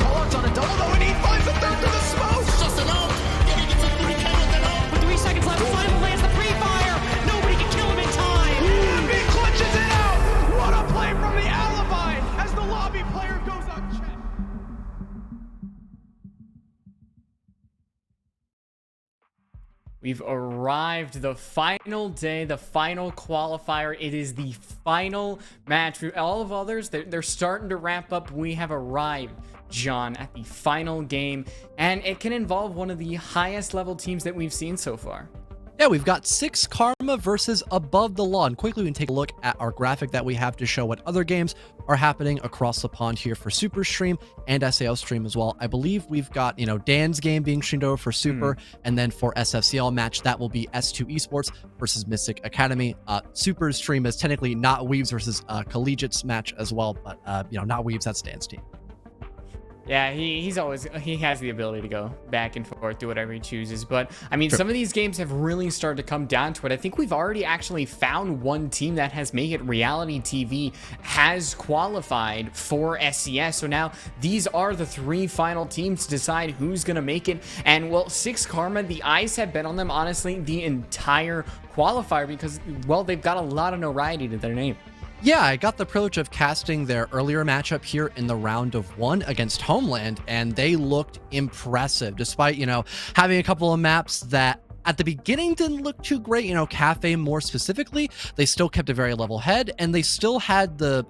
Hard's on a double though, and he finds a third to the smoke. It's just an ult. Yeah, he gets a 3K with an ult. With 3 seconds left, Final lands the pre-fire. Nobody can kill him in time. And he clutches it out. What a play from the alibi as the lobby player goes unchecked. We've arrived, the final day, the final qualifier. It is the final match. All of others, they're starting to wrap up. We have arrived, John, at the final game, and it can involve one of the highest level teams that we've seen so far. Yeah, we've got 6 Karma versus Above the Law. And quickly, we can take a look at our graphic that we have to show what other games are happening across the pond here for Super Stream and SAO Stream as well. I believe we've got, Dan's game being streamed over for Super, and then for SFCL match, that will be S2 Esports versus Mystic Academy. Super's stream is technically Not Weaves versus Collegiate's match as well, but, Not Weaves, that's Dan's team. Yeah, he has the ability to go back and forth, do whatever he chooses. But I mean, some of these games have really started to come down to it. I think we've already actually found one team that has made it. Reality TV has qualified for SCS. So now these are the 3 final teams to decide who's going to make it. And well, 6 Karma, the eyes have been on them, honestly, the entire qualifier because, well, they've got a lot of notoriety to their name. Yeah, I got the privilege of casting their earlier matchup here in the round of 1 against Homeland, and they looked impressive despite, having a couple of maps that at the beginning didn't look too great. Cafe more specifically, they still kept a very level head, and they still had the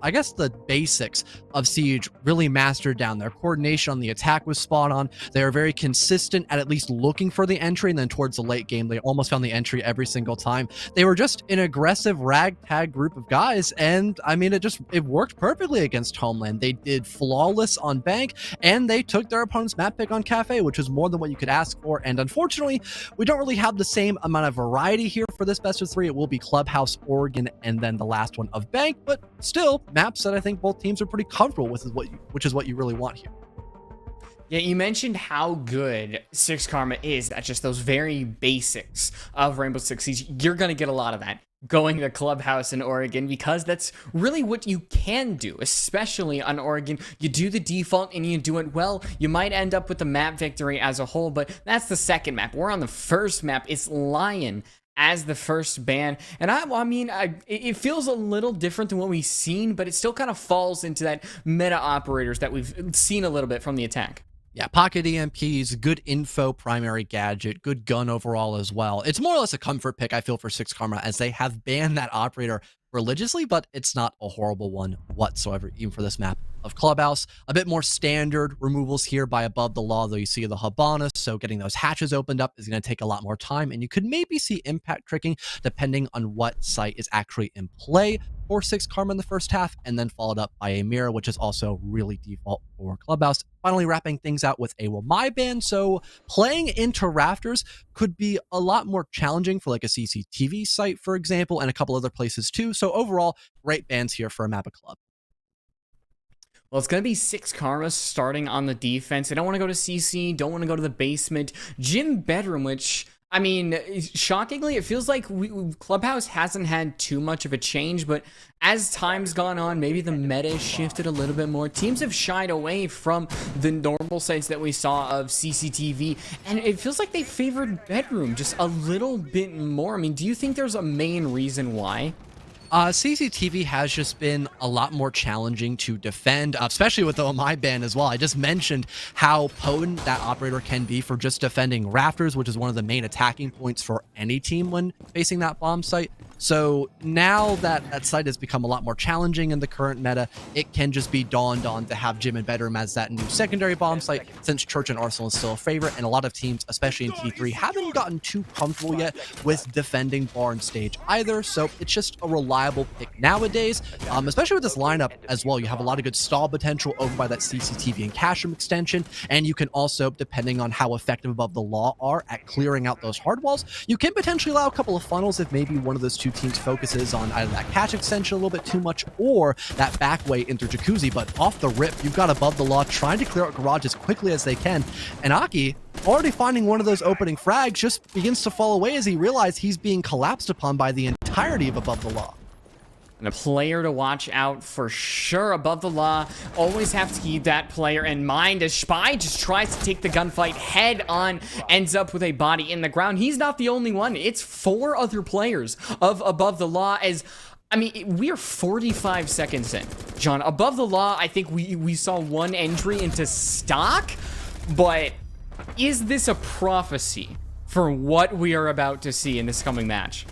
basics of Siege really mastered down. Their coordination on the attack was spot on. They were very consistent at least looking for the entry, and then towards the late game, they almost found the entry every single time. They were just an aggressive ragtag group of guys, and I mean, it worked perfectly against Homeland. They did flawless on Bank, and they took their opponent's map pick on Cafe, which was more than what you could ask for. And unfortunately, we don't really have the same amount of variety here for this best of 3. It will be Clubhouse, Oregon, and then the last one of Bank, but still maps that I think both teams are pretty comfortable with, which is what you really want here. Yeah, you mentioned how good 6 Karma is at just those very basics of Rainbow Six Siege. You're going to get a lot of that going to Clubhouse in Oregon because that's really what you can do, especially on Oregon. You do the default and you do it well. You might end up with the map victory as a whole, but that's the second map. We're on the first map. It's Lion as the first ban, and it feels a little different than what we've seen, but it still kind of falls into that meta operators that we've seen a little bit from the attack. Yeah, pocket EMPs, good info primary gadget, good gun overall as well. It's more or less a comfort pick, I feel, for 6 Karma, as they have banned that operator religiously, but it's not a horrible one whatsoever, even for this map of Clubhouse. A bit more standard removals here by Above the Law, though you see the Habana, so getting those hatches opened up is going to take a lot more time, and you could maybe see impact tricking depending on what site is actually in play for 6 Karma in the first half, and then followed up by a mirror, which is also really default for Clubhouse. Finally wrapping things out with a my ban, so playing into Rafters could be a lot more challenging for like a CCTV site, for example, and a couple other places too. So overall, great bans here for a map of Club. Well, it's going to be 6 Karma starting on the defense. They don't want to go to CC, don't want to go to the basement. Gym bedroom, which, I mean, shockingly, it feels like Clubhouse hasn't had too much of a change, but as time's gone on, maybe the meta has shifted a little bit more. Teams have shied away from the normal sites that we saw of CCTV, and it feels like they favored bedroom just a little bit more. I mean, do you think there's a main reason why? CCTV has just been a lot more challenging to defend, especially with the OMI ban as well. I just mentioned how potent that operator can be for just defending Rafters, which is one of the main attacking points for any team when facing that bomb site. So now that that site has become a lot more challenging in the current meta, it can just be dawned on to have Gym and Bedroom as that new secondary bomb site, since Church and Arsenal is still a favorite, and a lot of teams, especially in T3, haven't gotten too comfortable yet with defending Bar and Stage either. So it's just a reliable pick nowadays, especially with this lineup as well. You have a lot of good stall potential over by that CCTV and cash room extension, and you can also, depending on how effective Above the Law are at clearing out those hard walls, you can potentially allow a couple of funnels if maybe one of those two teams focuses on either that cash extension a little bit too much or that back way into Jacuzzi. But off the rip, you've got Above the Law trying to clear out garage as quickly as they can, and Aki, already finding one of those opening frags, just begins to fall away as he realizes he's being collapsed upon by the entirety of Above the Law. And a player to watch out for sure. Above the law, always have to keep that player in mind as Spy just tries to take the gunfight head on, ends up with a body in the ground. He's not the only one. It's 4 other players of Above the Law as... I mean, we are 45 seconds in. John, Above the Law, I think we saw 1 entry into stock, but is this a prophecy for what we are about to see in this coming match?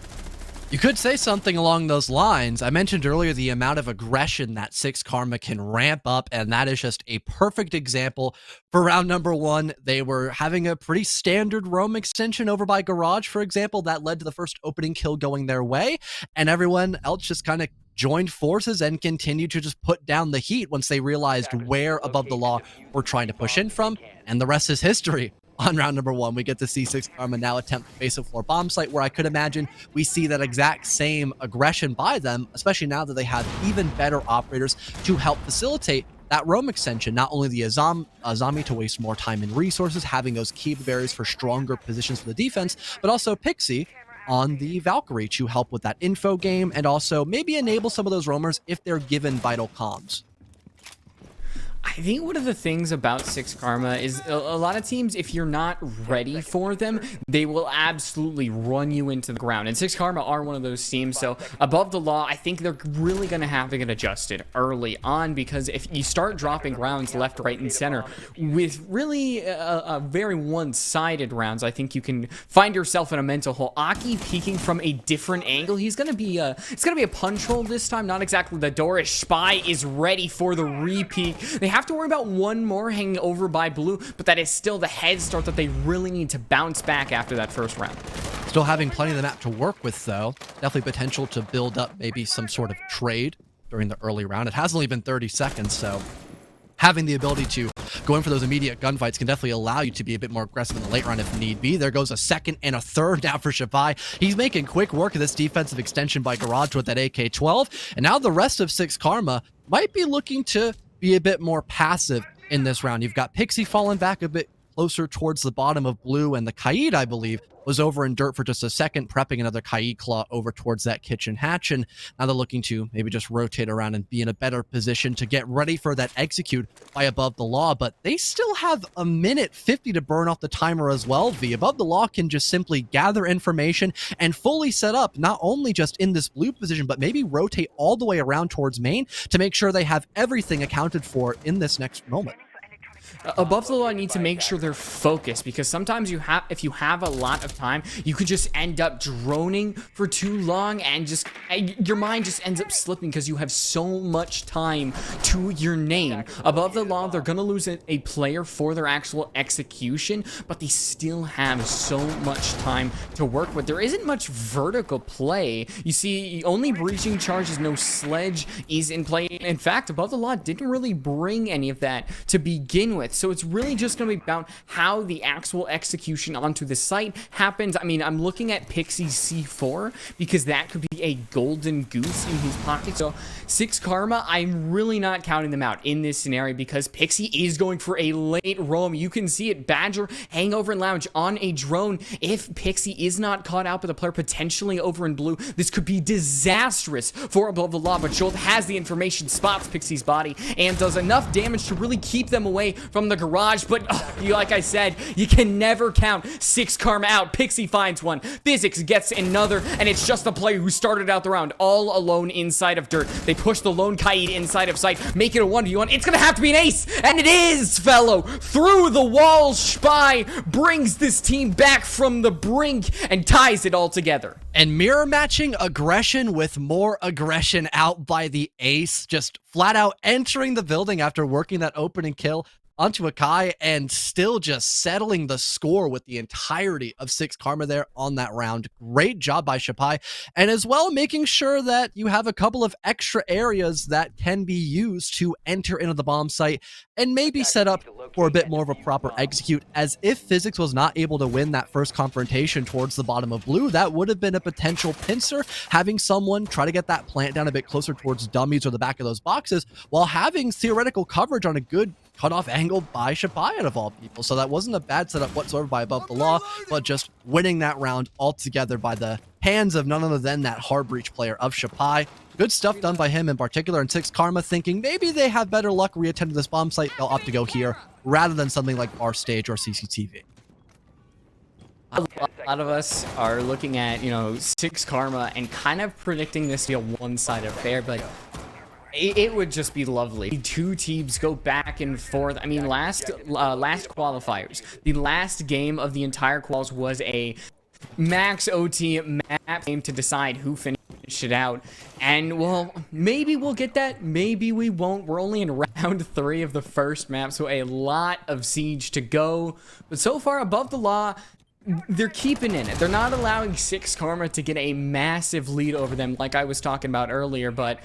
You could say something along those lines. I mentioned earlier the amount of aggression that 6 Karma can ramp up, and that is just a perfect example for round number 1. They were having a pretty standard roam extension over by Garage, for example, that led to the first opening kill going their way, and everyone else just kind of joined forces and continued to just put down the heat once they realized where Above the Law were trying to push in from, and the rest is history. On round number 1, we get to see 6 Karma now attempt the base of floor bomb site, where I could imagine we see that exact same aggression by them, especially now that they have even better operators to help facilitate that roam extension. Not only the Azami to waste more time and resources, having those key barriers for stronger positions for the defense, but also Pixie on the Valkyrie to help with that info game and also maybe enable some of those roamers if they're given vital comms. I think one of the things about 6 Karma is a lot of teams, if you're not ready for them, they will absolutely run you into the ground. And 6 Karma are one of those teams. So Above the Law, I think they're really going to have to get adjusted early on, because if you start dropping rounds left, right, and center with really a very one-sided rounds, I think you can find yourself in a mental hole. Aki peeking from a different angle. He's going to be it's going to be a punch roll this time, not exactly the Dorish. Spy is ready for the repeat. They have to worry about one more hanging over by Blue, but that is still the head start that they really need to bounce back after that first round. Still having plenty of the map to work with, though. Definitely potential to build up maybe some sort of trade during the early round. It has only been 30 seconds, so having the ability to go in for those immediate gunfights can definitely allow you to be a bit more aggressive in the late round if need be. There goes a second and a third now for Shapai. He's making quick work of this defensive extension by Garage with that AK-12, and now the rest of 6 Karma might be looking to be a bit more passive in this round. You've got Pixie falling back a bit closer towards the bottom of Blue, and the Kaid, I believe, was over in dirt for just a second, prepping another Kaid claw over towards that kitchen hatch, and now they're looking to maybe just rotate around and be in a better position to get ready for that execute by Above the Law, but they still have a minute 50 to burn off the timer as well. V Above the Law can just simply gather information and fully set up, not only just in this blue position, but maybe rotate all the way around towards main to make sure they have everything accounted for in this next moment. Above the Law need to make sure they're focused, because sometimes if you have a lot of time, you could just end up droning for too long and just your mind just ends up slipping because you have so much time to your name. Above the Law, they're gonna lose a player for their actual execution, but they still have so much time to work with. There isn't much vertical play. You see, only breaching charges, no sledge is in play. In fact, Above the Law didn't really bring any of that to begin with. So it's really just going to be about how the actual execution onto the site happens. I mean, I'm looking at Pixie's C4 because that could be a golden goose in his pocket. So 6 Karma, I'm really not counting them out in this scenario because Pixie is going for a late roam. You can see it, Badger, Hangover, and Lounge on a drone. If Pixie is not caught out by the player potentially over in blue, this could be disastrous for Above the Law, but Jolt has the information, spots Pixie's body, and does enough damage to really keep them away from the Garage. But like I said, you can never count 6 Karma out. Pixie finds one, Physics gets another, and it's just the player who started out the round all alone inside of dirt. They push the lone Kaid inside of sight, make it a 1v1. It's gonna have to be an ace, and it is, fellow. Through the walls, Spy brings this team back from the brink and ties it all together. And mirror matching aggression with more aggression out by the ace, just flat out entering the building after working that opening kill onto Akai and still just settling the score with the entirety of 6 Karma there on that round. Great job by Shapai, and as well making sure that you have a couple of extra areas that can be used to enter into the bomb site and maybe set up for a bit more of a proper execute, as if Physics was not able to win that first confrontation towards the bottom of blue, that would have been a potential pincer, having someone try to get that plant down a bit closer towards dummies or the back of those boxes, while having theoretical coverage on a good cutoff angle by Shapai, of all people. So that wasn't a bad setup whatsoever by Above the Law, but just winning that round altogether by the hands of none other than that hard breach player of Shapai. good stuff done by him in particular, and Six Karma thinking maybe they have better luck re-attending this bomb site. They'll opt to go here rather than something like Bar Stage or CCTV. A lot of us are looking at, you know, Six Karma and kind of predicting this to be a one-sided affair, but it would just be lovely. Two teams go back and forth. I mean, last qualifiers, the last game of the entire quals was a max OT map game to decide who finished it out. And, well, maybe we'll get that. Maybe we won't. We're only in round 3 of the first map, so a lot of siege to go. But so far, above the law, they're keeping in it. They're not allowing Six Karma to get a massive lead over them like I was talking about earlier, but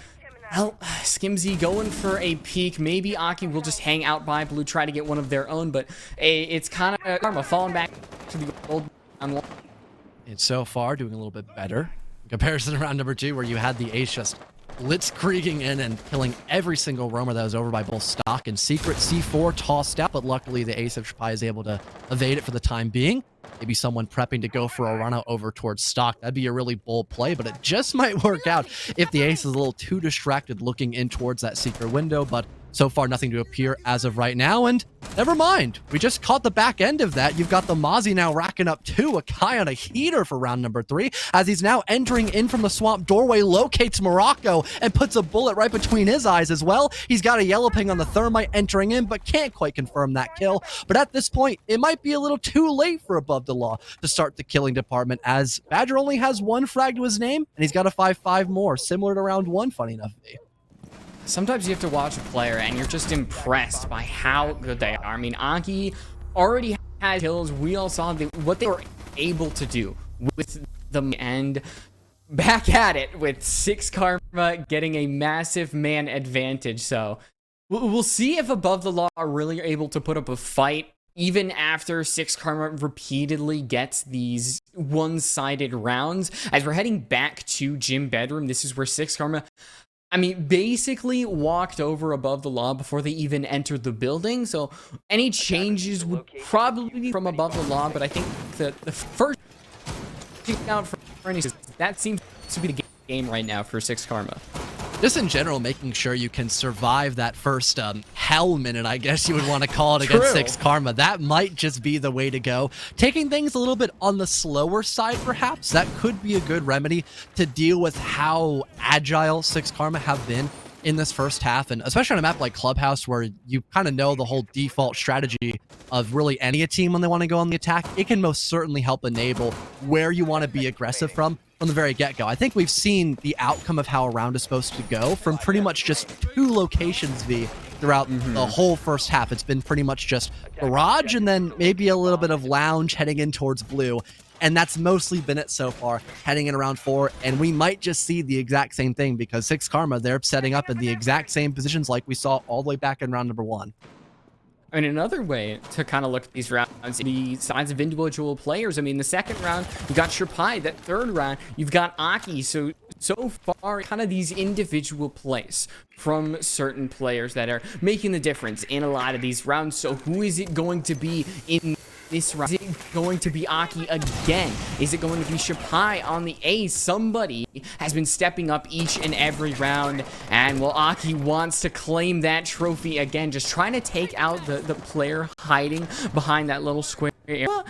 well, Skimzy going for a peek. Maybe Aki will just hang out by Blue, try to get one of their own, but it's kind of Karma falling back to the old. And so far doing a little bit better in comparison to round number 2, where you had the Ace just blitzkrieging in and killing every single roamer that was over by both Stock and Secret. C4 tossed out, but luckily the Ace of Shapai is able to evade it for the time being. Maybe someone prepping to go for a run out over towards Stock. That'd be a really bold play, but it just might work out if the Ace is a little too distracted looking in towards that Secret window. But so far, nothing to appear as of right now, and never mind. We just caught the back end of that. You've got the Mozzie now racking up 2, a Kai on a heater for round number 3, as he's now entering in from the swamp doorway, locates Morocco, and puts a bullet right between his eyes as well. He's got a yellow ping on the thermite entering in, but can't quite confirm that kill. But at this point, it might be a little too late for Above the Law to start the killing department, as Badger only has 1 frag to his name, and he's got a 5-5 more, similar to round 1, funny enough to be. sometimes you have to watch a player and you're just impressed by how good they are. I mean, Aki already had kills. We all saw what they were able to do with them, and back at it with Six Karma getting a massive man advantage. So we'll see if Above the Law are really able to put up a fight even after Six Karma repeatedly gets these one-sided rounds. As we're heading back to Gym Bedroom, this is where Six Karma, I mean, basically walked over Above the Law before they even entered the building. So any changes would probably be from Above the Law, but I think that the first out for any, that seems to be the game right now for Six Karma. Just in general, making sure you can survive that first hell minute, I guess you would want to call it, against Six Karma. That might just be the way to go. Taking things a little bit on the slower side, perhaps, that could be a good remedy to deal with how agile Six Karma have been in this first half, and especially on a map like Clubhouse, where you kind of know the whole default strategy of really any team when they want to go on the attack. It can most certainly help enable where you want to be aggressive from the very get-go. I think we've seen the outcome of how a round is supposed to go from pretty much just 2 locations, V, throughout the whole first half. It's been pretty much just Garage and then maybe a little bit of Lounge heading in towards Blue. And that's mostly been it so far, heading in round 4. And we might just see the exact same thing because Six Karma, they're setting up in the exact same positions like we saw all the way back in round number 1. I mean, another way to kind of look at these rounds, the size of individual players. I mean, the second round, you got Shapai. That third round, you've got Aki. So far, kind of these individual plays from certain players that are making the difference in a lot of these rounds. So who is it going to be in this round? Is it going to be Aki again? Is it going to be Shapai on the A? Somebody has been stepping up each and every round, and well, Aki wants to claim that trophy again, just trying to take out the player hiding behind that little square area.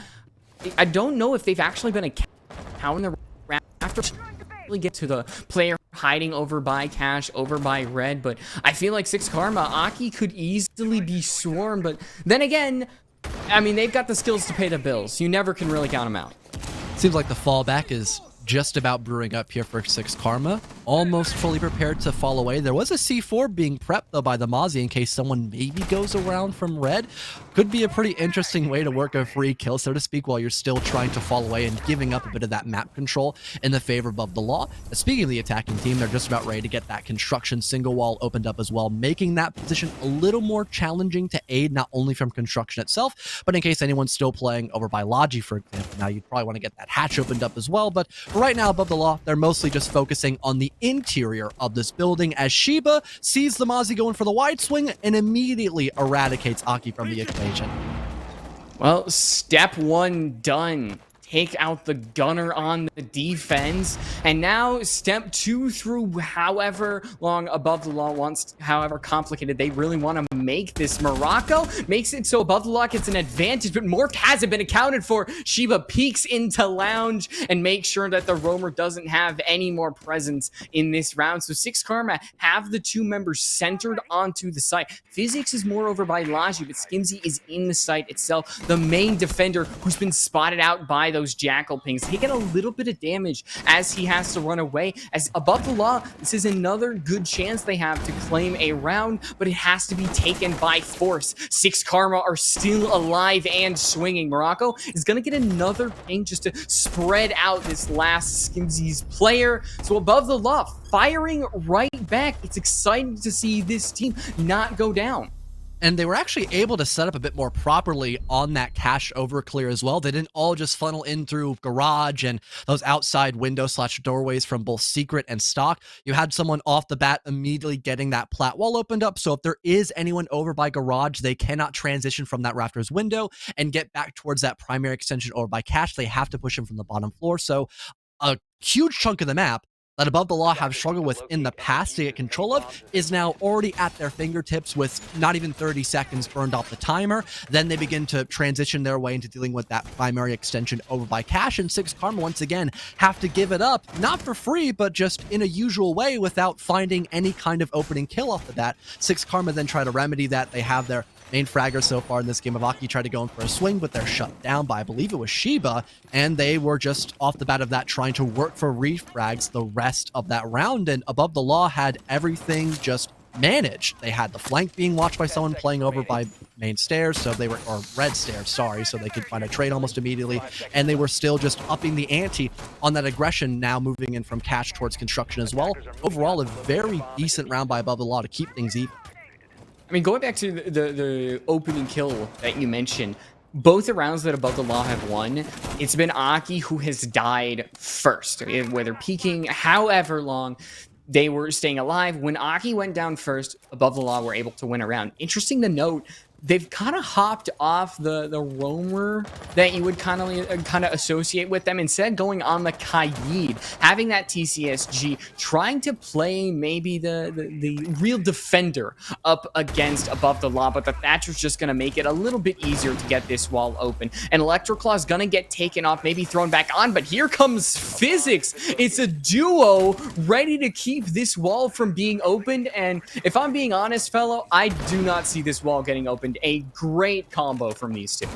I don't know if they've actually been counting the round after really get to the player hiding over by Cash, over by Red, but I feel like Six Karma, Aki could easily be swarmed, but then again, I mean, they've got the skills to pay the bills. You never can really count them out. Seems like the fallback is just about brewing up here for Six Karma. Almost fully prepared to fall away. There was a C4 being prepped, though, by the Mozzie in case someone maybe goes around from Red. Could be a pretty interesting way to work a free kill, so to speak, while you're still trying to fall away and giving up a bit of that map control in the favor of Above the Law. Speaking of the attacking team, they're just about ready to get that construction single wall opened up as well, making that position a little more challenging to aid, not only from construction itself, but in case anyone's still playing over by Logi, for example. Now, you'd probably want to get that hatch opened up as well, but for right now, Above the Law, they're mostly just focusing on the interior of this building as Shiba sees the Mozzie going for the wide swing and immediately eradicates Aki from the equation. Well, step 1 done. take out the gunner on the defense. And now step 2 through however long Above the Law wants, however complicated they really want to make this. Morocco makes it so Above the Law gets an advantage, but Morph hasn't been accounted for. Shiba peeks into Lounge and makes sure that the Roamer doesn't have any more presence in this round. So 6 Karma have the 2 members centered onto the site. Physics is more over by Laji, but Skimzy is in the site itself. The main defender who's been spotted out by those Jackal pings, taking a little bit of damage as he has to run away. As Above the Law, this is another good chance they have to claim a round, but it has to be taken by force. 6 Karma are still alive and swinging. Morocco is going to get another ping just to spread out this last Skimzy's player. So Above the Law firing right back. It's exciting to see this team not go down. And they were actually able to set up a bit more properly on that cache over clear as well. They didn't all just funnel in through garage and those outside window/doorways from both secret and stock. You had someone off the bat immediately getting that plat wall opened up. So if there is anyone over by garage, they cannot transition from that rafters window and get back towards that primary extension over by cache. They have to push him from the bottom floor. So a huge chunk of the map that Above the Law have struggled with in the past to get control of is now already at their fingertips with not even 30 seconds burned off the timer. Then they begin to transition their way into dealing with that primary extension over by cache, and 6 Karma once again have to give it up, not for free, but just in a usual way without finding any kind of opening kill off the bat. 6 Karma then try to remedy that. They have their main fragger so far in this game. Aki tried to go in for a swing, but they're shut down by, I believe it was Shiba, and they were just off the bat of that trying to work for refrags the rest of that round, and Above the Law had everything just managed. They had the flank being watched by someone playing over by main stairs, so they were, or red stairs, sorry, so they could find a trade almost immediately, and they were still just upping the ante on that aggression, now moving in from cache towards construction as well. Overall, a very decent round by Above the Law to keep things even. I mean, going back to the opening kill that you mentioned, both the rounds that Above the Law have won, it's been Aki who has died first. Whether peeking however long, they were staying alive. When Aki went down first, Above the Law were able to win a round. Interesting to note, they've kind of hopped off the roamer that you would kind of associate with them, instead going on the Kaid, having that TCSG, trying to play maybe the real defender up against Above the Law, but the Thatcher's just going to make it a little bit easier to get this wall open. And Electroclaw's going to get taken off, maybe thrown back on, but here comes Physics. It's a duo ready to keep this wall from being opened, and if I'm being honest, fellow, I do not see this wall getting opened. A great combo from these two.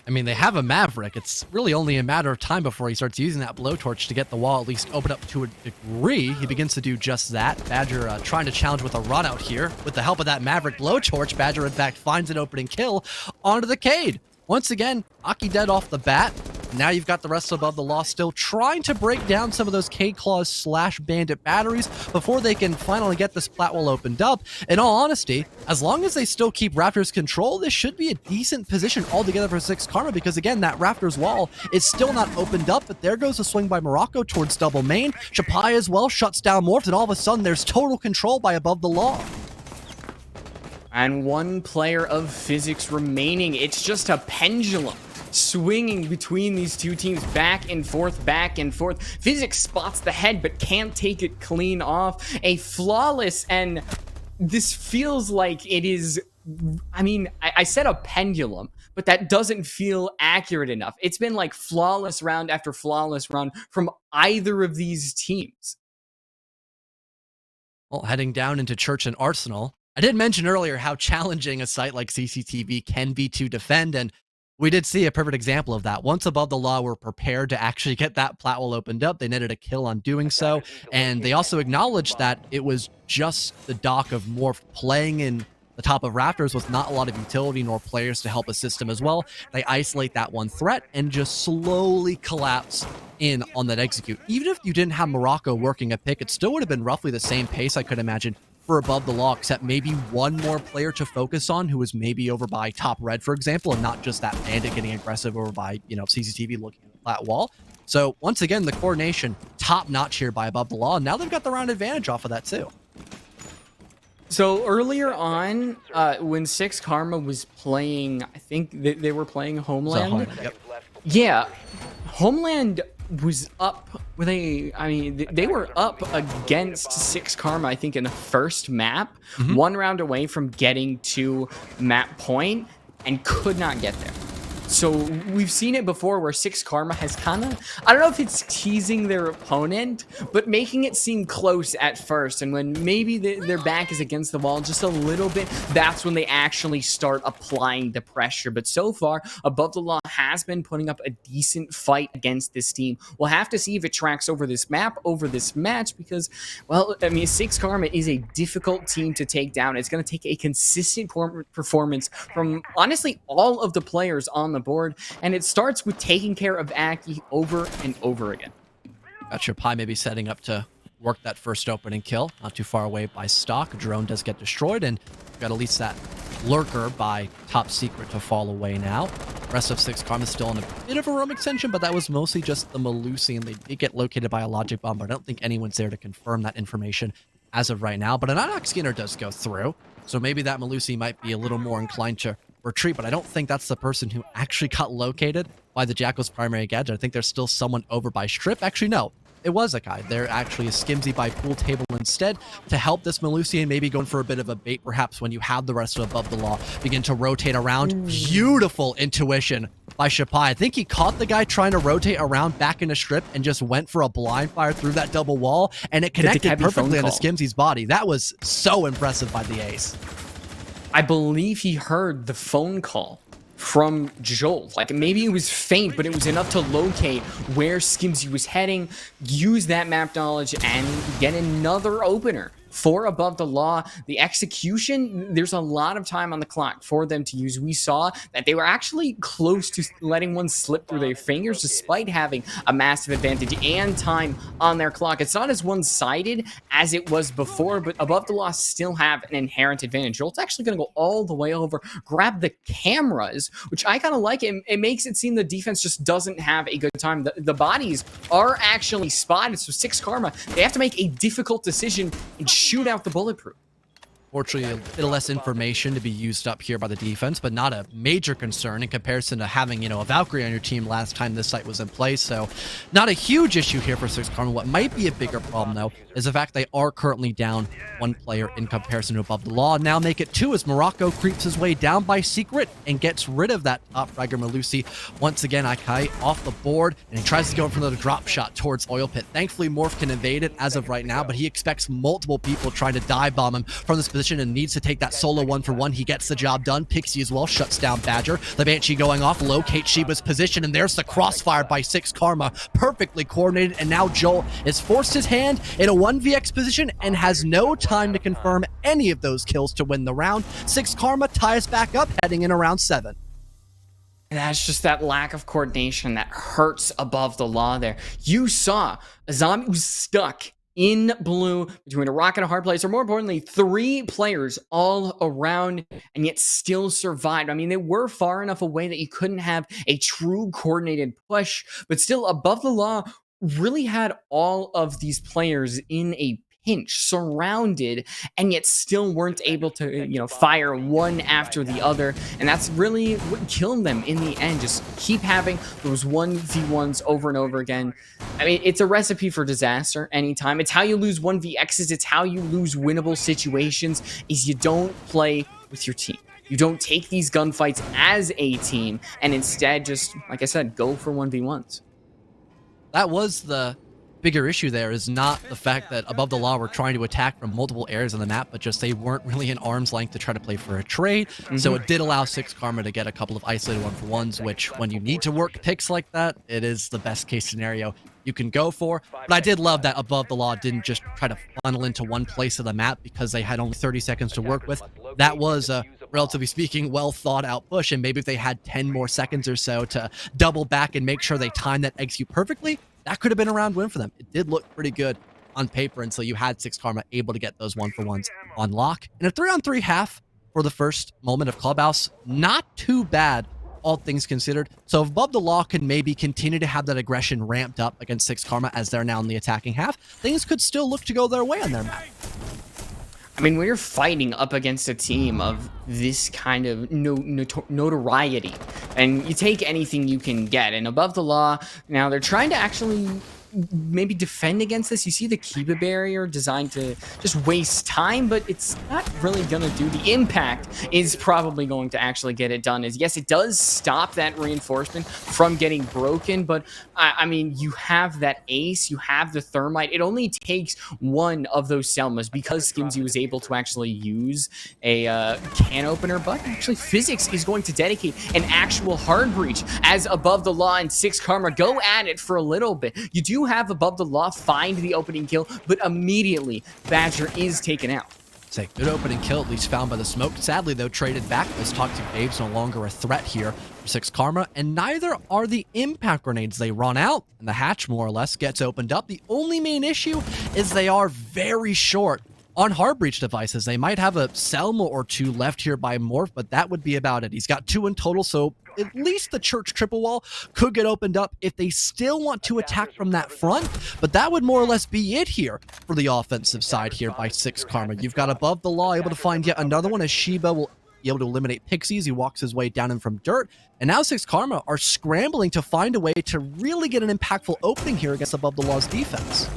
I mean, they have a Maverick. It's really only a matter of time before he starts using that blowtorch to get the wall at least open up to a degree. He begins to do just that. Badger trying to challenge with a run out here. With the help of that Maverick blowtorch, Badger in fact finds an opening kill onto the Cade. Once again, Aki dead off the bat. Now you've got the rest of Above the Law still trying to break down some of those K-Claws / Bandit batteries before they can finally get this plat wall opened up. In all honesty, as long as they still keep Raptors control, this should be a decent position altogether for 6 Karma, because again, that Raptors wall is still not opened up, but there goes a swing by Morocco towards double main. Shapai as well shuts down Morph, and all of a sudden there's total control by Above the Law. And one player of Physics remaining. It's just a pendulum swinging between these two teams, back and forth, back and forth. Physics spots the head, but can't take it clean off. A flawless, and this feels like it is, I mean, I said a pendulum, but that doesn't feel accurate enough. It's been like flawless round after flawless round from either of these teams. Well, heading down into Church and Arsenal, I did mention earlier how challenging a site like CCTV can be to defend, and we did see a perfect example of that. Once Above the Law were prepared to actually get that plat wall opened up, they netted a kill on doing so, and they also acknowledged that it was just the dock of Morph playing in the top of Raptors with not a lot of utility nor players to help assist him as well. They isolate that one threat and just slowly collapse in on that execute. Even if you didn't have Morocco working a pick, it still would have been roughly the same pace, I could imagine, for Above the Law, except maybe one more player to focus on who was maybe over by top red, for example, and not just that Bandit getting aggressive over by, you know, CCTV looking at the flat wall. So once again, the coordination top notch here by Above the Law, and now they've got the round advantage off of that too. So earlier on, when 6 Karma was playing, I think they were playing Homeland. Yep. Yeah, Homeland was up. Were they? I mean, they were up against Six Karma, I think, in the first map, one round away from getting to map point, and could not get there. So we've seen it before where Six Karma has kind of, I don't know if it's teasing their opponent, but making it seem close at first. And when maybe their back is against the wall just a little bit, that's when they actually start applying the pressure. But so far, Above the Law has been putting up a decent fight against this team. We'll have to see if it tracks over this map, over this match, because, well, I mean, Six Karma is a difficult team to take down. It's going to take a consistent performance from, honestly, all of the players on the board, and it starts with taking care of Aki over and over again. Got your Pie maybe setting up to work that first opening kill. Not too far away by stock. Drone does get destroyed, and got at least that lurker by Top Secret to fall away now. Rest of Six Karma is still in a bit of a roam extension, but that was mostly just the Melusi, and they did get located by a logic bomb, but I don't think anyone's there to confirm that information as of right now. But an Anox Skinner does go through, so maybe that Melusi might be a little more inclined to retreat, but I don't think that's the person who actually got located by the Jackal's primary gadget. I think there's still someone over by Strip. Actually, no. It was a guy. There actually is Skimsy by pool table instead to help this Melusi and maybe going for a bit of a bait perhaps when you have the rest of Above the Law begin to rotate around. Beautiful intuition by Shapai. I think he caught the guy trying to rotate around back in a Strip and just went for a blind fire through that double wall, and it connected perfectly onto Skimsy's body. That was so impressive by the ace. I believe he heard the phone call from Joel. Like, maybe it was faint, but it was enough to locate where Skimsy was heading, use that map knowledge, and get another opener for Above the Law. The execution, there's a lot of time on the clock for them to use. We saw that they were actually close to letting one slip through their fingers despite having a massive advantage and time on their clock. It's not as one-sided as it was before, but Above the Law still have an inherent advantage. Jolt's actually going to go all the way over, grab the cameras, which I kind of like. It makes it seem the defense just doesn't have a good time. The bodies are actually spotted, so Six Karma, they have to make a difficult decision and shoot out the bulletproof. Fortunately, a little less information to be used up here by the defense, but not a major concern in comparison to having, a Valkyrie on your team last time this site was in place. So not a huge issue here for Six Karma. What might be a bigger problem, though, is the fact they are currently down one player in comparison to Above the Law. Now make it two as Morocco creeps his way down by Secret and gets rid of that top fragger Melusi. Once again, Akai off the board, and he tries to go in for another drop shot towards Oil Pit. Thankfully, Morph can evade it as of right now, but he expects multiple people trying to dive bomb him from this position and needs to take that solo 1-for-1. He gets the job done. Pixie as well shuts down Badger. The Banshee going off, locates Shiba's position, and there's the crossfire by Six Karma. Perfectly coordinated, and now Joel has forced his hand in a 1vx position and has no time to confirm any of those kills to win the round. Six Karma ties back up, heading in around 7. And that's just that lack of coordination that hurts Above the Law there. You saw a zombie was stuck in blue between a rock and a hard place, or more importantly, 3 players all around, and yet still survived. I mean, they were far enough away that you couldn't have a true coordinated push, but still Above the Law really had all of these players in a pinch, surrounded, and yet still weren't able to, fire one after the other. And that's really what killed them in the end. Just keep having those 1v1s over and over again. I mean, it's a recipe for disaster anytime. It's how you lose 1vx's. It's how you lose winnable situations, is you don't play with your team. You don't take these gunfights as a team, and instead just, like I said, go for 1v1s. That was the bigger issue there, is not the fact that Above the Law were trying to attack from multiple areas on the map, but just they weren't really in arm's length to try to play for a trade. So it did allow Six Karma to get a couple of isolated 1-for-1s, which when you need to work picks like that, it is the best case scenario you can go for. But I did love that Above the Law didn't just try to funnel into one place of the map because they had only 30 seconds to work with. That was a, relatively speaking, well thought out push, and maybe if they had 10 more seconds or so to double back and make sure they timed that execute perfectly, that could have been a round win for them. It did look pretty good on paper until you had Six Karma able to get those 1-for-1s on lock. And a 3-on-3 half for the first moment of Clubhouse, not too bad, all things considered. So if Above the Law can maybe continue to have that aggression ramped up against Six Karma as they're now in the attacking half, things could still look to go their way on their map. I mean, when you're fighting up against a team of this kind of notoriety, and you take anything you can get, and Above the Law, now they're trying to actually maybe defend against this. You see the Kiba barrier designed to just waste time, but it's not really gonna do. The impact is probably going to actually get it done. Is yes, it does stop that reinforcement from getting broken, but I mean, you have that ace, you have the thermite. It only takes one of those Selmas because Skimzy was able to actually use a can opener, but actually Physics is going to dedicate an actual hard breach as Above the Law and 6 Karma go at it for a little bit. You do have Above the Law find the opening kill, but immediately Badger is taken out. It's a good opening kill, at least found by the smoke. Sadly, though, traded back. Those Toxic Babes no longer a threat here for 6 Karma, and neither are the impact grenades. They run out, and the hatch more or less gets opened up. The only main issue is they are very short on hard breach devices. They might have a Selma or 2 left here by Morph, but that would be about it. He's got 2 in total, so at least the church triple wall could get opened up if they still want to attack from that front, but that would more or less be it here for the offensive side here by 6 Karma. You've got Above the Law able to find yet another one, as Shiba will be able to eliminate Pixies. He walks his way down in from dirt, and now 6 Karma are scrambling to find a way to really get an impactful opening here against Above the Law's defense.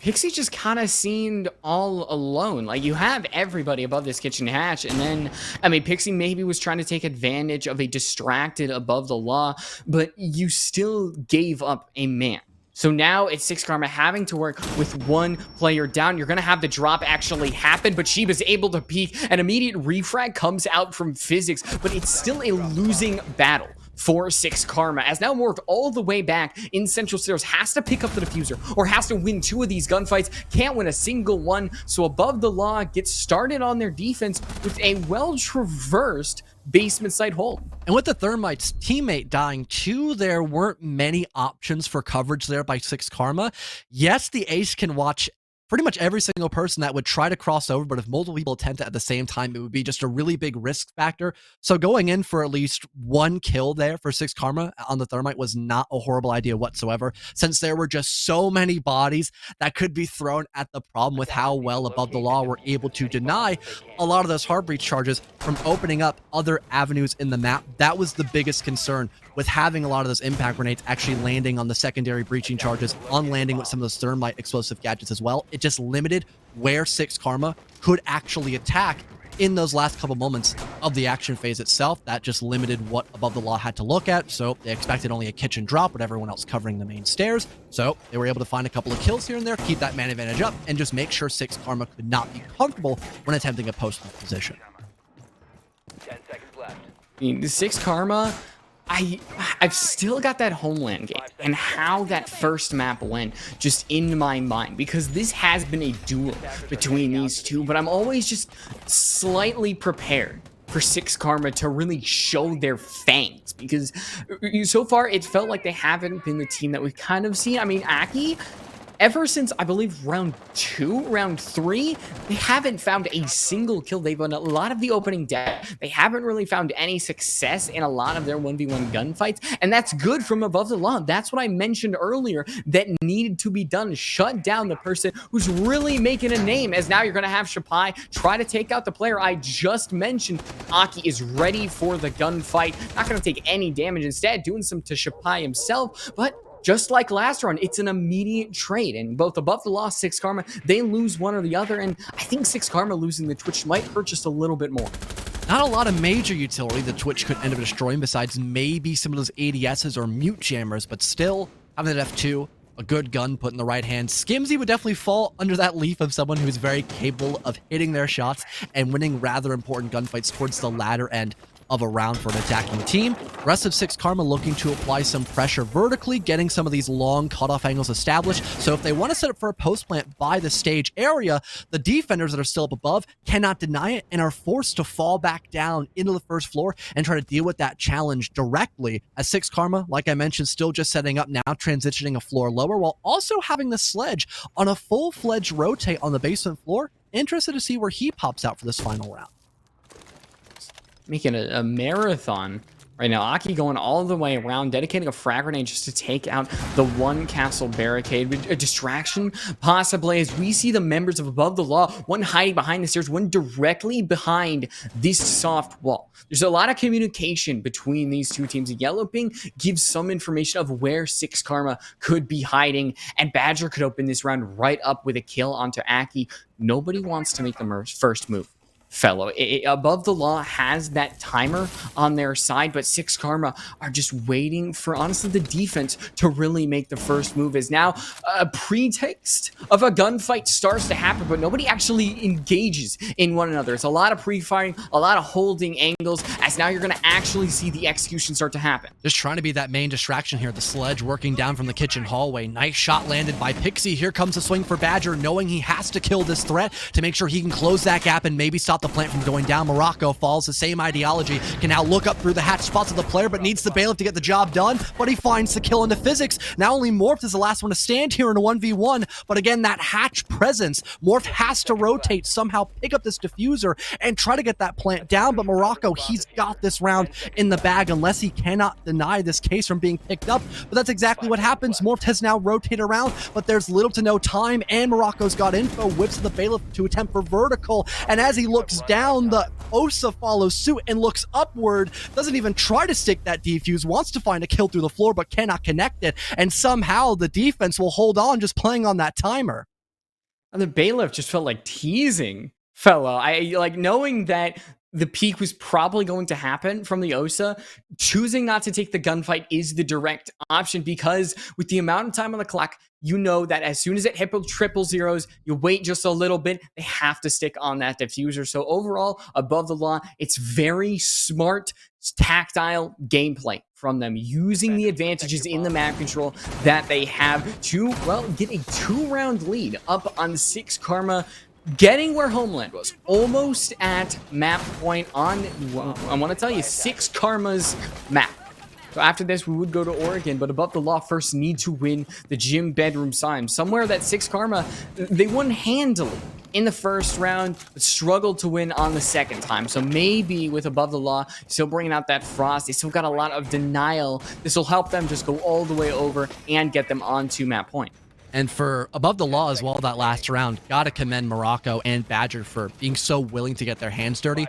Pixie just kind of seemed all alone. Like, you have everybody above this kitchen hatch, and then, I mean, Pixie maybe was trying to take advantage of a distracted Above the Law, but you still gave up a man. So now it's 6 Karma having to work with 1 player down. You're going to have the drop actually happen, but Shiba's able to peek. An immediate refrag comes out from Physics, but it's still a losing battle for 6 Karma, as now Morph all the way back in Central Stairs has to pick up the diffuser or has to win 2 of these gunfights, can't win a single one. So Above the Law gets started on their defense with a well-traversed basement side hold. And with the Thermite's teammate dying too, there weren't many options for coverage there by 6 Karma. Yes, the ace can watch pretty much every single person that would try to cross over, but if multiple people attempt it at the same time, it would be just a really big risk factor. So going in for at least 1 kill there for 6 Karma on the Thermite was not a horrible idea whatsoever, since there were just so many bodies that could be thrown at the problem with how well Above the Law were able to deny a lot of those hard breach charges from opening up other avenues in the map. That was the biggest concern, with having a lot of those impact grenades actually landing on the secondary breaching charges, on landing with some of those Thermite explosive gadgets as well. It just limited where 6 Karma could actually attack in those last couple moments of the action phase itself. That just limited what Above the Law had to look at. So they expected only a kitchen drop with everyone else covering the main stairs. So they were able to find a couple of kills here and there, keep that man advantage up, and just make sure 6 Karma could not be comfortable when attempting a post-move position. 10 seconds left. I mean, the 6 Karma, I've still got that Homeland game and how that first map went just in my mind, because this has been a duel between these two, but I'm always just slightly prepared for 6 Karma to really show their fangs, because so far it felt like they haven't been the team that we've kind of seen. I mean, Aki, ever since, I believe, round 2, round 3, they haven't found a single kill. They've won a lot of the opening death. They haven't really found any success in a lot of their 1v1 gunfights, and that's good from Above the Law. That's what I mentioned earlier that needed to be done. Shut down the person who's really making a name, as now you're going to have Shapai try to take out the player I just mentioned. Aki is ready for the gunfight. Not going to take any damage. Instead, doing some to Shapai himself, but just like last round, it's an immediate trade, and both Above the Law, 6 Karma, they lose one or the other, and I think 6 Karma losing the Twitch might hurt just a little bit more. Not a lot of major utility the Twitch could end up destroying, besides maybe some of those ADSs or mute jammers, but still, having that F2, a good gun put in the right hand, Skimzy would definitely fall under that leaf of someone who's very capable of hitting their shots and winning rather important gunfights towards the latter end of a round for an attacking team. The rest of 6 Karma looking to apply some pressure vertically, getting some of these long cutoff angles established. So if they want to set up for a post plant by the stage area, the defenders that are still up above cannot deny it and are forced to fall back down into the first floor and try to deal with that challenge directly, as 6 Karma, like I mentioned, still just setting up now, transitioning a floor lower, while also having the Sledge on a full-fledged rotate on the basement floor. Interested to see where he pops out for this final round. Making a marathon Right now, Aki going all the way around, dedicating a frag grenade just to take out the one castle barricade. A distraction, possibly, as we see the members of Above the Law, one hiding behind the stairs, one directly behind this soft wall. There's a lot of communication between these two teams. Yellow Ping gives some information of where Six Karma could be hiding, and Badger could open this round right up with a kill onto Aki. Nobody wants to make the first move. Fellow. Above the Law has that timer on their side, but Six Karma are just waiting for, honestly, the defense to really make the first move. As now a pretext of a gunfight starts to happen, but nobody actually engages in one another. It's a lot of pre-firing, a lot of holding angles, as now you're going to actually see the execution start to happen. Just trying to be that main distraction here. The sledge working down from the kitchen hallway. Nice shot landed by Pixie. Here comes a swing for Badger, knowing he has to kill this threat to make sure he can close that gap and maybe stop the plant from going down. Morocco follows the same ideology, can now look up through the hatch spots of the player, but needs the bailiff to get the job done, but he finds the kill into physics. Now only Morph is the last one to stand here in a 1v1, but again, that hatch presence, Morph has to rotate, somehow pick up this diffuser and try to get that plant down, but Morocco, he's got this round in the bag unless he cannot deny this case from being picked up, but that's exactly what happens. Morph has now rotated around, but there's little to no time, and Morocco's got info, whips the bailiff to attempt for vertical, and as he looks down, the Osa follows suit and looks upward, doesn't even try to stick that defuse, wants to find a kill through the floor but cannot connect it, and somehow the defense will hold on just playing on that timer. And the bailiff just felt like teasing Fellow. I like knowing that the peak was probably going to happen from the Osa. Choosing not to take the gunfight is the direct option, because with the amount of time on the clock, you know that as soon as it hit triple zeros, you wait just a little bit, they have to stick on that diffuser. So overall, Above the Law, it's very smart, tactile gameplay from them, using the advantages in the map control that they have to, well, get a 2-round lead up on Six Karma, getting where Homeland was, almost at map point on, well, I want to tell you, Six Karma's map. So after this, we would go to Oregon, but Above the Law first need to win the gym bedroom sign. Somewhere that Six Karma, they won handily in the first round, but struggled to win on the second time. So maybe with Above the Law, still bringing out that frost, they still got a lot of denial. This will help them just go all the way over and get them onto map point. And for Above the Law as well, that last round, gotta commend Morocco and Badger for being so willing to get their hands dirty.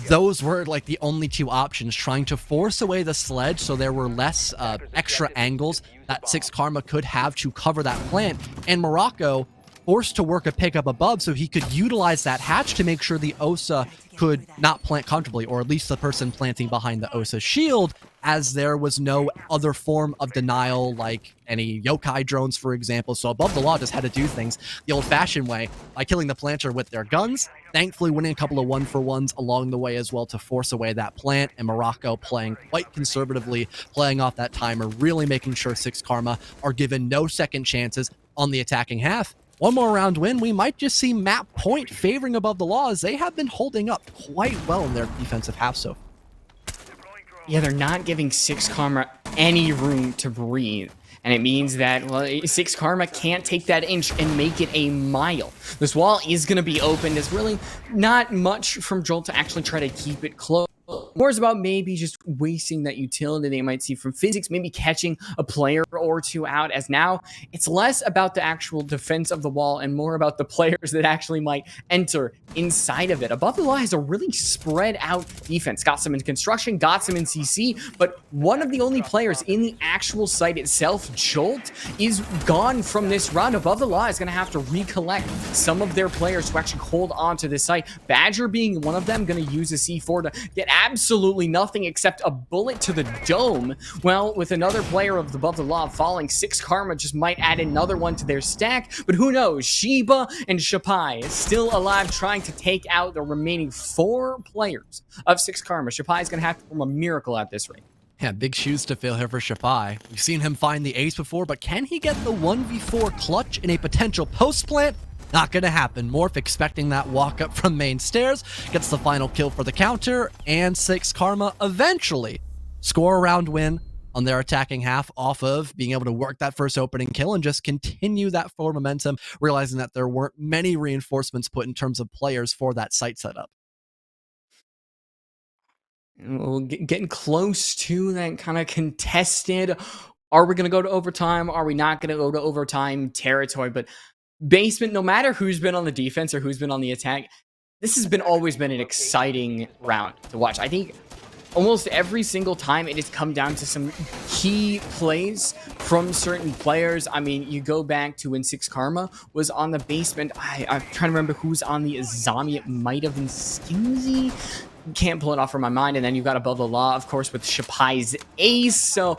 Those were like the only two options, trying to force away the sledge so there were less extra angles that Six Karma could have to cover that plant. And Morocco forced to work a pickup above so he could utilize that hatch to make sure the Osa could not plant comfortably, or at least the person planting behind the Osa shield, as there was no other form of denial like any yokai drones, for example. So Above the Law just had to do things the old-fashioned way by killing the planter with their guns, thankfully winning a couple of 1-for-1s along the way as well to force away that plant, and Morocco playing quite conservatively, playing off that timer, really making sure Six Karma are given no second chances on the attacking half. One more round win, we might just see map point favoring Above the Law, as they have been holding up quite well in their defensive half so far. Yeah, they're not giving Six Karma any room to breathe. And it means that, well, Six Karma can't take that inch and make it a mile. This wall is going to be open. There's really not much from Jolt to actually try to keep it closed. More is about maybe just wasting that utility they might see from physics, maybe catching a player or two out, as now it's less about the actual defense of the wall and more about the players that actually might enter inside of it. Above the Law has a really spread out defense. Got some in construction, got some in CC, but one of the only players in the actual site itself, Jolt, is gone from this round. Above the Law is going to have to recollect some of their players to actually hold on to this site. Badger being one of them, going to use a C4 to get absolutely nothing except a bullet to the dome. Well, with another player of Above the Law falling, Six Karma just might add another one to their stack, but who knows? Sheba and Shapai is still alive, trying to take out the remaining 4 players of Six Karma. Shapai is going to have to perform a miracle at this rate. Yeah, big shoes to fill here for Shapai. We've seen him find the ace before, but can he get the 1v4 clutch in a potential post plant? Not gonna happen. Morph expecting that walk up from main stairs, gets the final kill for the counter, and Six Karma eventually score a round win on their attacking half off of being able to work that first opening kill and just continue that forward momentum, realizing that there weren't many reinforcements put in terms of players for that site setup. We're getting close to that kind of contested. Are we going to go to overtime? Are we not going to go to overtime territory? But basement, no matter who's been on the defense or who's been on the attack, this has been always been an exciting round to watch. I think almost every single time it has come down to some key plays from certain players. I mean, you go back to when Six Karma was on the basement. I'm trying to remember who's on the Azami. It might have been Skimzy. Can't pull it off from my mind. And then you've got Above the Law, of course, with Shapai's ace. So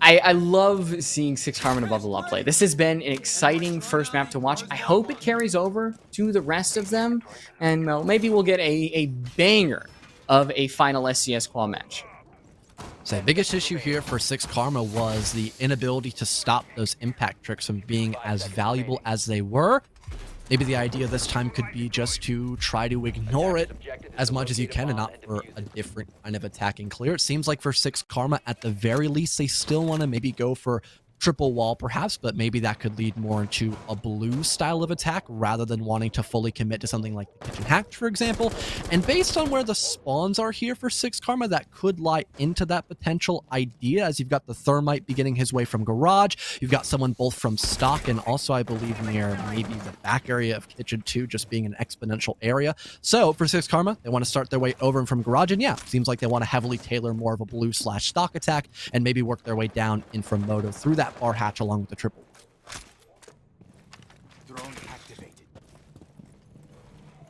I love seeing Six Karma and Above the Law play. This has been an exciting first map to watch. I hope it carries over to the rest of them. And maybe we'll get a banger of a final SCS qual match. So the biggest issue here for Six Karma was the inability to stop those impact tricks from being as valuable as they were. Maybe the idea this time could be just to try to ignore it as much as you can and not for a different kind of attacking clear. It seems like for Six Karma, at the very least, they still want to maybe go for triple wall perhaps, but maybe that could lead more into a blue style of attack rather than wanting to fully commit to something like the kitchen hack, for example. And based on where the spawns are here for Six Karma, that could lie into that potential idea, as you've got the Thermite beginning his way from garage, you've got someone both from stock and also I believe near maybe the back area of kitchen 2 just being an exponential area. So for Six Karma, they want to start their way over and from garage, and yeah, seems like they want to heavily tailor more of a blue slash stock attack and maybe work their way down in from Moto through that bar hatch along with the triple. Drone activated.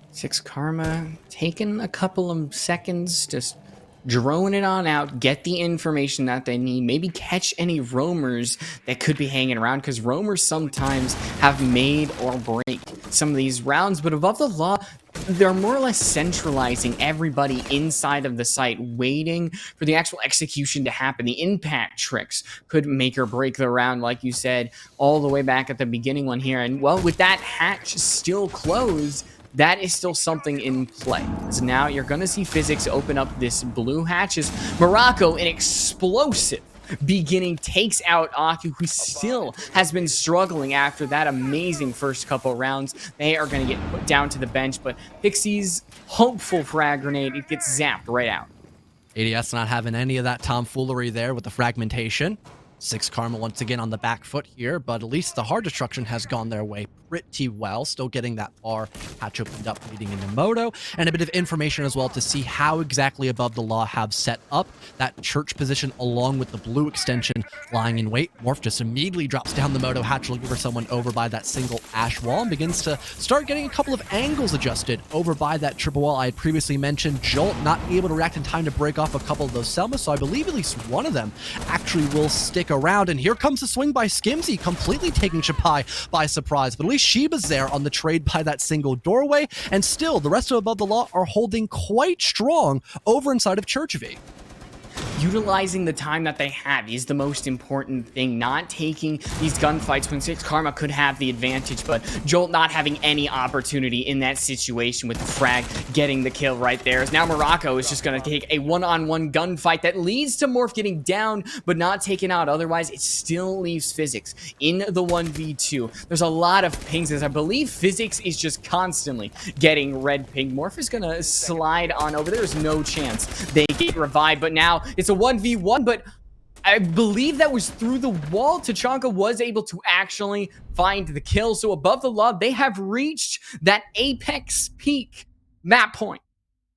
Six Karma taking a couple of seconds, just drone it on out, get the information that they need, maybe catch any roamers that could be hanging around, because roamers sometimes have made or break some of these rounds. But Above the Law, they're more or less centralizing everybody inside of the site, waiting for the actual execution to happen. The impact tricks could make or break the round, like you said, all the way back at the beginning one here. And well, with that hatch still closed, that is still something in play. So now you're going to see Physics open up this blue hatch as Morocco, an explosive beginning, takes out Aku, who still has been struggling after that amazing first couple rounds. They are going to get put down to the bench, but Pixie's hopeful frag grenade, it gets zapped right out. ADS not having any of that tomfoolery there with the fragmentation. Six Karma once again on the back foot here, but at least the hard destruction has gone their way pretty well. Still getting that bar hatch opened up leading into Moto, and a bit of information as well to see how exactly Above the Law have set up that church position along with the blue extension lying in wait. Morph just immediately drops down the Moto hatch looking for someone over by that single ash wall and begins to start getting a couple of angles adjusted over by that triple wall I had previously mentioned. Jolt not able to react in time to break off a couple of those Selmas, so I believe at least one of them actually will stick around. And here comes the swing by Skimzy, completely taking Shapai by surprise, but at least Sheba's there on the trade by that single doorway, and still the rest of Above the Law are holding quite strong over inside of Church V. Utilizing the time that they have is the most important thing, not taking these gunfights when Six Karma could have the advantage, but Jolt not having any opportunity in that situation with the frag getting the kill right there. As now Morocco is just going to take a one-on-one gunfight that leads to Morph getting down, but not taken out. Otherwise, it still leaves Physics in the 1v2. There's a lot of pings, as I believe Physics is just constantly getting red ping. Morph is going to slide on over. There's no chance they get revived, but now it's a 1v1, but I believe that was through the wall. Tachanka was able to actually find the kill. So Above the Law, they have reached that apex peak map point.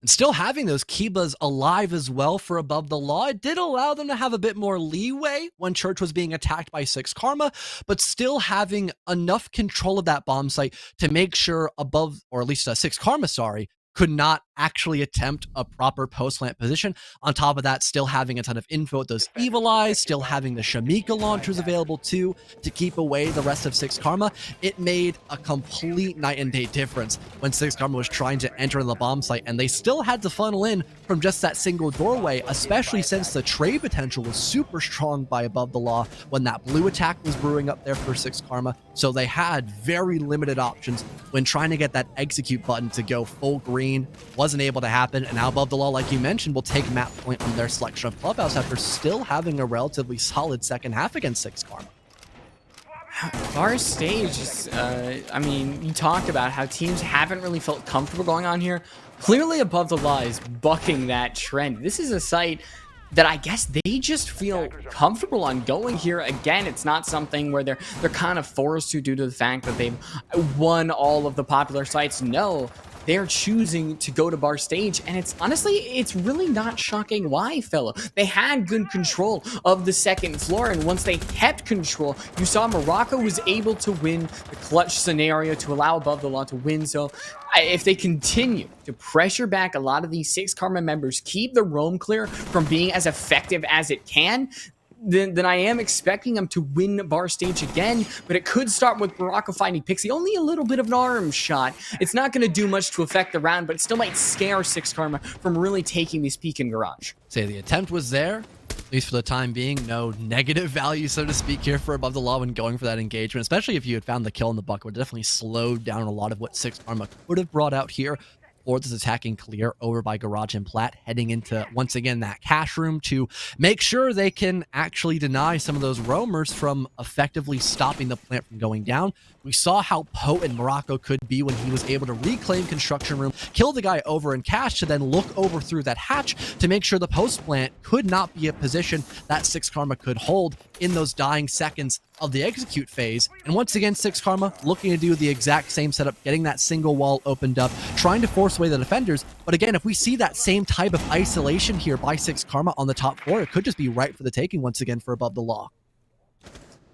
And still having those Kibas alive as well for Above the Law, it did allow them to have a bit more leeway when Church was being attacked by Six Karma, but still having enough control of that bomb site to make sure Above, or at least Six Karma, sorry, could not actually attempt a proper post-plant position. On top of that, still having a ton of info with those Evil Eyes, still having the Shamika launchers available too to keep away the rest of Six Karma. It made a complete night and day difference when Six Karma was trying to enter the bomb site, and they still had to funnel in from just that single doorway, especially since the trade potential was super strong by Above the Law when that blue attack was brewing up there for Six Karma. So they had very limited options when trying to get that execute button to go full green. Wasn't able to happen, and now Above the Law, like you mentioned, will take map point on their selection of Clubhouse after still having a relatively solid second half against Six Karma. Our stage is, I mean, you talked about how teams haven't really felt comfortable going on here. clearly Above the Law is bucking that trend. This is a site that I guess they just feel comfortable on going here. Again, it's not something where they're kind of forced to due to the fact that they've won all of the popular sites. No, they're choosing to go to Bar Stage, and it's really not shocking why, fella. They had good control of the second floor, and once they kept control, you saw Morocco was able to win the clutch scenario to allow Above the Law to win. So if they continue to pressure back a lot of these 6 Karma members, keep the roam clear from being as effective as it can, then I am expecting them to win Bar Stage again, but it could start with Morocco finding Pixie. Only a little bit of an arm shot. It's not going to do much to affect the round, but it still might scare 6 Karma from really taking this peak in Garage. Say the attempt was there, at least for the time being. No negative value, so to speak, here for Above the Law when going for that engagement, especially if you had found the kill in the bucket. Would definitely slowed down a lot of what 6 Karma could have brought out here. Or this attacking clear over by Garage and Plat, heading into, once again, that cash room to make sure they can actually deny some of those roamers from effectively stopping the plant from going down. We saw how potent Morocco could be when he was able to reclaim construction room, kill the guy over in cash, to then look over through that hatch to make sure the post plant could not be a position that 6 Karma could hold in those dying seconds of the execute phase. And once again, 6 Karma looking to do the exact same setup, getting that single wall opened up, trying to force away the defenders. But again, if we see that same type of isolation here by 6 Karma on the top floor, it could just be right for the taking once again for Above the Law.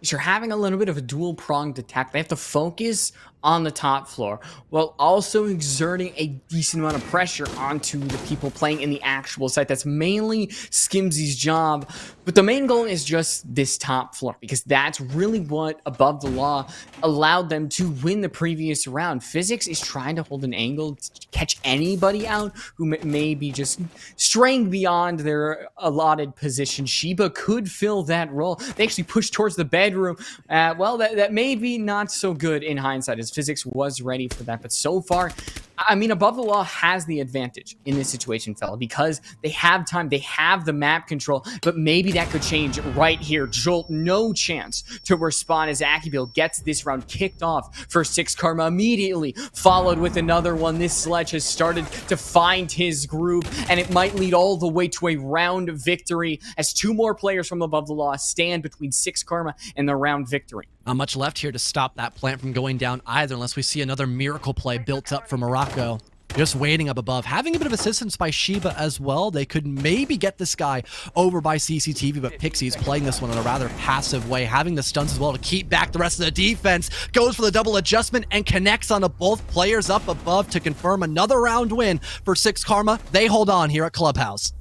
You're having a little bit of a dual-pronged attack. They have to focus on the top floor while also exerting a decent amount of pressure onto the people playing in the actual site. That's mainly Skimzy's job, but the main goal is just this top floor, because that's really what Above the Law allowed them to win the previous round. Physics is trying to hold an angle to catch anybody out who may be just straying beyond their allotted position. Sheba could fill that role. They actually pushed towards the bedroom. Well, that may be not so good in hindsight, as Physics was ready for that. But so far, I mean, Above the Law has the advantage in this situation, fella, because they have time, they have the map control, but maybe that could change right here. Jolt, no chance to respond as Akibil gets this round kicked off for 6 Karma immediately, followed with another one. This Sledge has started to find his groove, and it might lead all the way to a round victory as 2 more players from Above the Law stand between 6 Karma and the round victory. Not much left here to stop that plant from going down either, unless we see another miracle play built up for Morocco. Just waiting up above, having a bit of assistance by Sheba as well. They could maybe get this guy over by CCTV, but Pixie's playing this one in a rather passive way, having the stunts as well to keep back the rest of the defense. Goes for the double adjustment and connects onto both players up above to confirm another round win for 6 Karma. They hold on here at Clubhouse.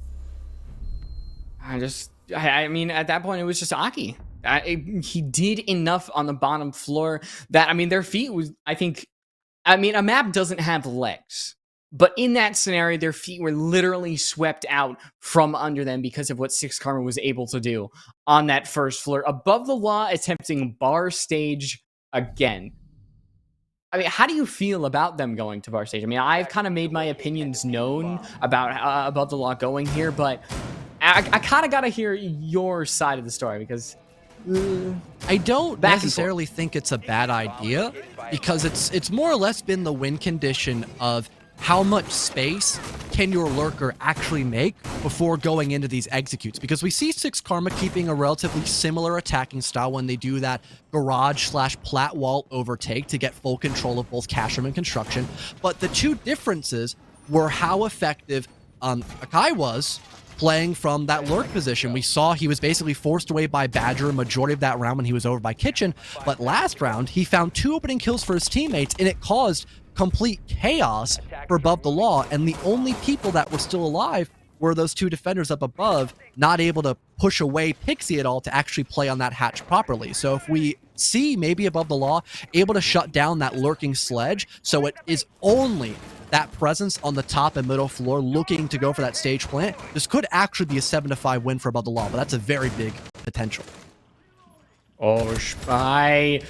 I mean, at that point, it was just Aki. He did enough on the bottom floor that, I mean, their feet was, I mean, a map doesn't have legs, but in that scenario, their feet were literally swept out from under them because of what 6 Karma was able to do on that first floor. Above the Law attempting Bar Stage again. I mean, how do you feel about them going to Bar Stage? I mean, I've kind of made my opinions known about Above the Law going here, but I kind of got to hear your side of the story, because I don't necessarily think it's a bad idea, because it's more or less been the win condition of how much space can your lurker actually make before going into these executes, because we see 6 Karma keeping a relatively similar attacking style when they do that garage/plat wall overtake to get full control of both cash room and construction. But the two differences were how effective Akai was playing from that lurk position. We saw he was basically forced away by Badger a majority of that round when he was over by Kitchen, but last round he found 2 opening kills for his teammates, and it caused complete chaos for Above the Law, and the only people that were still alive were those 2 defenders up above, not able to push away Pixie at all to actually play on that hatch properly. So if we see maybe Above the Law able to shut down that lurking Sledge, so it is only that presence on the top and middle floor looking to go for that stage plant, this could actually be a 7-5 win for Above the Law, but that's a very big potential. Oh, I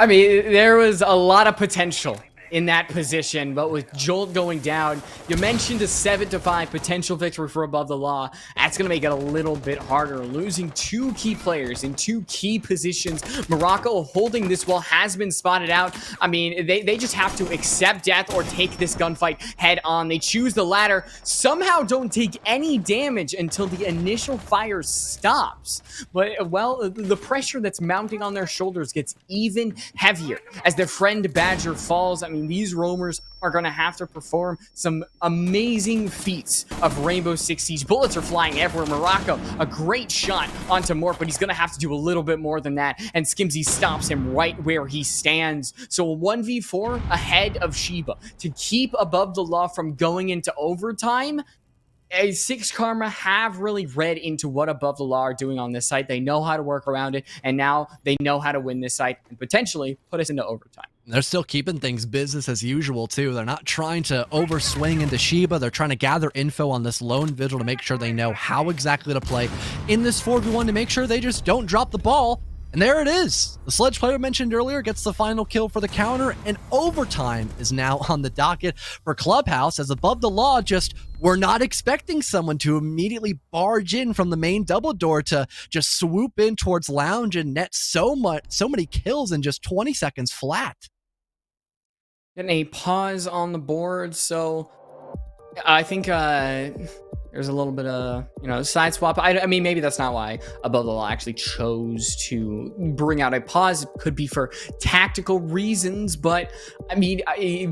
mean, there was a lot of potential in that position, but with Jolt going down, you mentioned a 7-5 potential victory for Above the Law. That's going to make it a little bit harder. Losing 2 key players in 2 key positions. Morocco holding this wall has been spotted out. I mean, they just have to accept death or take this gunfight head on. They choose the latter, somehow don't take any damage until the initial fire stops. But, well, the pressure that's mounting on their shoulders gets even heavier as their friend Badger falls. I mean, these roamers are going to have to perform some amazing feats of Rainbow Six Siege. Bullets are flying everywhere. Morocco, a great shot onto Mort, but he's going to have to do a little bit more than that, and Skimzy stops him right where he stands. So a 1v4 ahead of Sheba to keep Above the Law from going into overtime. Six Karma have really read into what Above the Law are doing on this site. They know how to work around it, and now they know how to win this site and potentially put us into overtime. They're still keeping things business as usual, too. They're not trying to overswing into Sheba. They're trying to gather info on this lone vigil to make sure they know how exactly to play in this 4v1 to make sure they just don't drop the ball. And there it is. The Sledge player mentioned earlier gets the final kill for the counter, and overtime is now on the docket for Clubhouse as Above the Law just were not expecting someone to immediately barge in from the main double door to just swoop in towards Lounge and net so many kills in just 20 seconds flat. Getting a pause on the board, so I think there's a little bit of, side swap. I mean, maybe that's not why Above the Law actually chose to bring out a pause. It could be for tactical reasons, but I mean,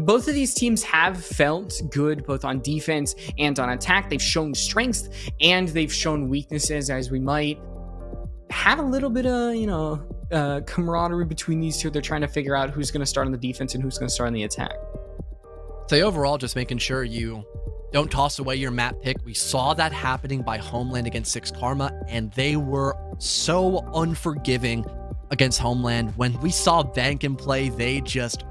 both of these teams have felt good both on defense and on attack. They've shown strengths and they've shown weaknesses, as we might have a little bit of, camaraderie between these two. They're trying to figure out who's going to start on the defense and who's going to start on the attack. So overall, just making sure you don't toss away your map pick. We saw that happening by Homeland against Six Karma, and they were so unforgiving against Homeland. When we saw Bank in play, they just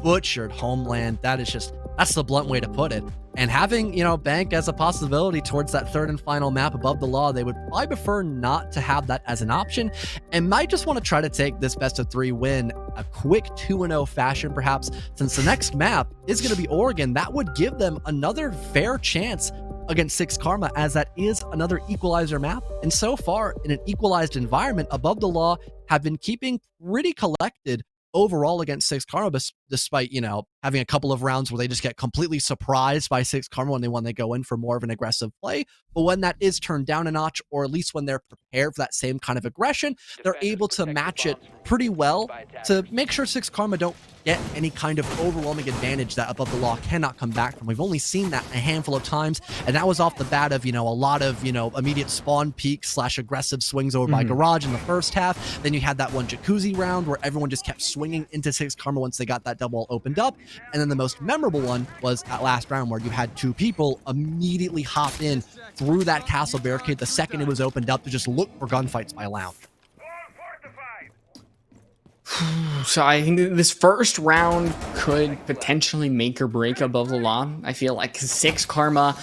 butchered Homeland. That's the blunt way to put it. And having, Bank as a possibility towards that third and final map Above the Law, they would probably prefer not to have that as an option and might just want to try to take this best of 3 win a quick 2-0 fashion, perhaps, since the next map is going to be Oregon. That would give them another fair chance against Six Karma, as that is another equalizer map. And so far, in an equalized environment, Above the Law have been keeping pretty collected overall against Six Karma, despite, having a couple of rounds where they just get completely surprised by Six Karma when they go in for more of an aggressive play. But when that is turned down a notch, or at least when they're prepared for that same kind of aggression, they're able to match it pretty well to make sure Six Karma don't get any kind of overwhelming advantage that Above the Law cannot come back from. We've only seen that a handful of times, and that was off the bat of, a lot of, immediate spawn peak / aggressive swings over by Garage in the first half. Then you had that one Jacuzzi round where everyone just kept swinging into Six Karma once they got that double opened up. And then the most memorable one was that last round where you had 2 people immediately hop in through that castle barricade the second it was opened up to just look for gunfights by Lounge. So I think this first round could potentially make or break Above the Law. I feel like Six Karma,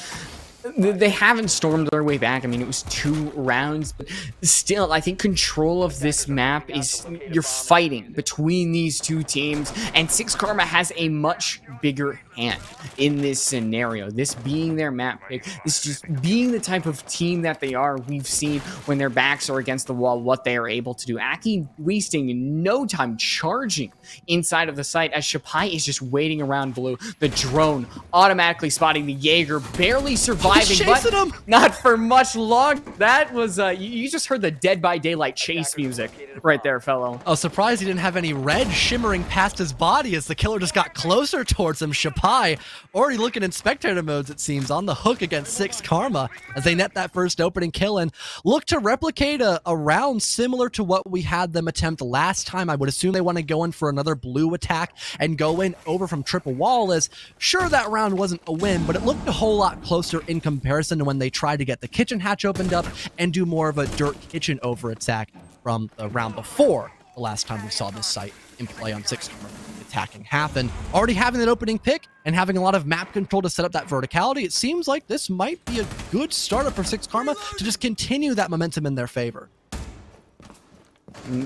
they haven't stormed their way back. I mean, it was 2 rounds, but still, I think control of this map is, you're fighting between these 2 teams, and Six Karma has a much bigger hand in this scenario. This being their map pick, this just being the type of team that they are. We've seen when their backs are against the wall what they are able to do. Aki wasting no time charging inside of the site as Shapai is just waiting around blue. The drone automatically spotting the Jaeger, barely surviving, but him. not for much long. That was, you just heard the Dead by Daylight chase music right there, fellow. Oh, surprised he didn't have any red shimmering past his body as the killer just got closer towards him. Shapai already looking in spectator modes, it seems, on the hook against Six Karma as they net that first opening kill and look to replicate a round similar to what we had them attempt last time. I would assume they want to go in for another blue attack and go in over from triple wall, as sure, that round wasn't a win, but it looked a whole lot closer in comparison to when they tried to get the kitchen hatch opened up and do more of a dirt kitchen over attack from the round before the last time we saw this site in play on Six Karma. Attacking happened. Already having that opening pick and having a lot of map control to set up that verticality, it seems like this might be a good startup for Six Karma to just continue that momentum in their favor.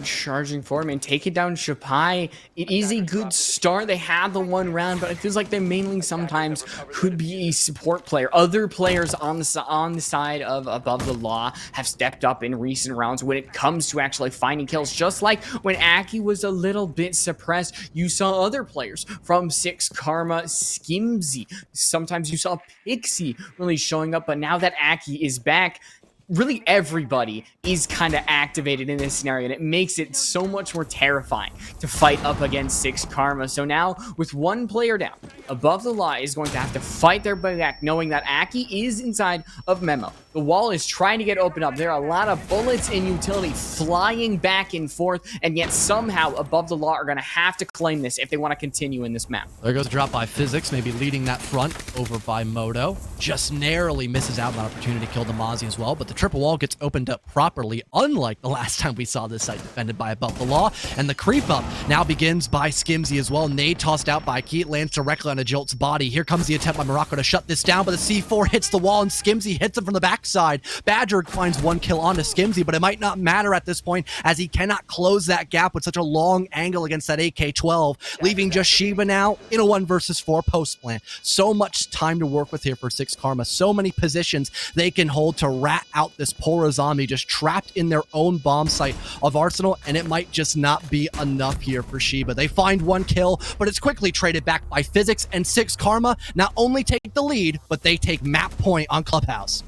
Charging forward, man. Taking down Shapai. It is a good start. They have the one round, but it feels like they mainly sometimes could be a support player. Other players on the side of Above the Law have stepped up in recent rounds when it comes to actually finding kills. Just like when Aki was a little bit suppressed, you saw other players from Six Karma, Skimzy. Sometimes you saw Pixie really showing up, but now that Aki is back, really everybody is kind of activated in this scenario, and it makes it so much more terrifying to fight up against Six Karma. So now, with one player down, Above the Law is going to have to fight their way back, knowing that Aki is inside of Memo. The wall is trying to get opened up. There are a lot of bullets and utility flying back and forth, and yet somehow Above the Law are going to have to claim this if they want to continue in this map. There goes a drop by Physics, maybe leading that front over by Moto. Just narrowly misses out on an opportunity to kill the Mozzie as well, but the triple wall gets opened up properly, unlike the last time we saw this site defended by Above the Law. And the creep up now begins by Skimzy as well. Nade tossed out by Keat, lands directly on a Jolt's body. Here comes the attempt by Morocco to shut this down, but the C4 hits the wall and Skimzy hits him from the backside. Badger finds one kill onto Skimzy, but it might not matter at this point as he cannot close that gap with such a long angle against that AK-12, leaving just Shiba now in a 1 versus 4 post plant. So much time to work with here for Six Karma. So many positions they can hold to rat out this poor zombie just trapped in their own bomb site of Arsenal, and it might just not be enough here for Shiba. They find one kill, but it's quickly traded back by Physics, and Six Karma not only take the lead, but they take map point on Clubhouse.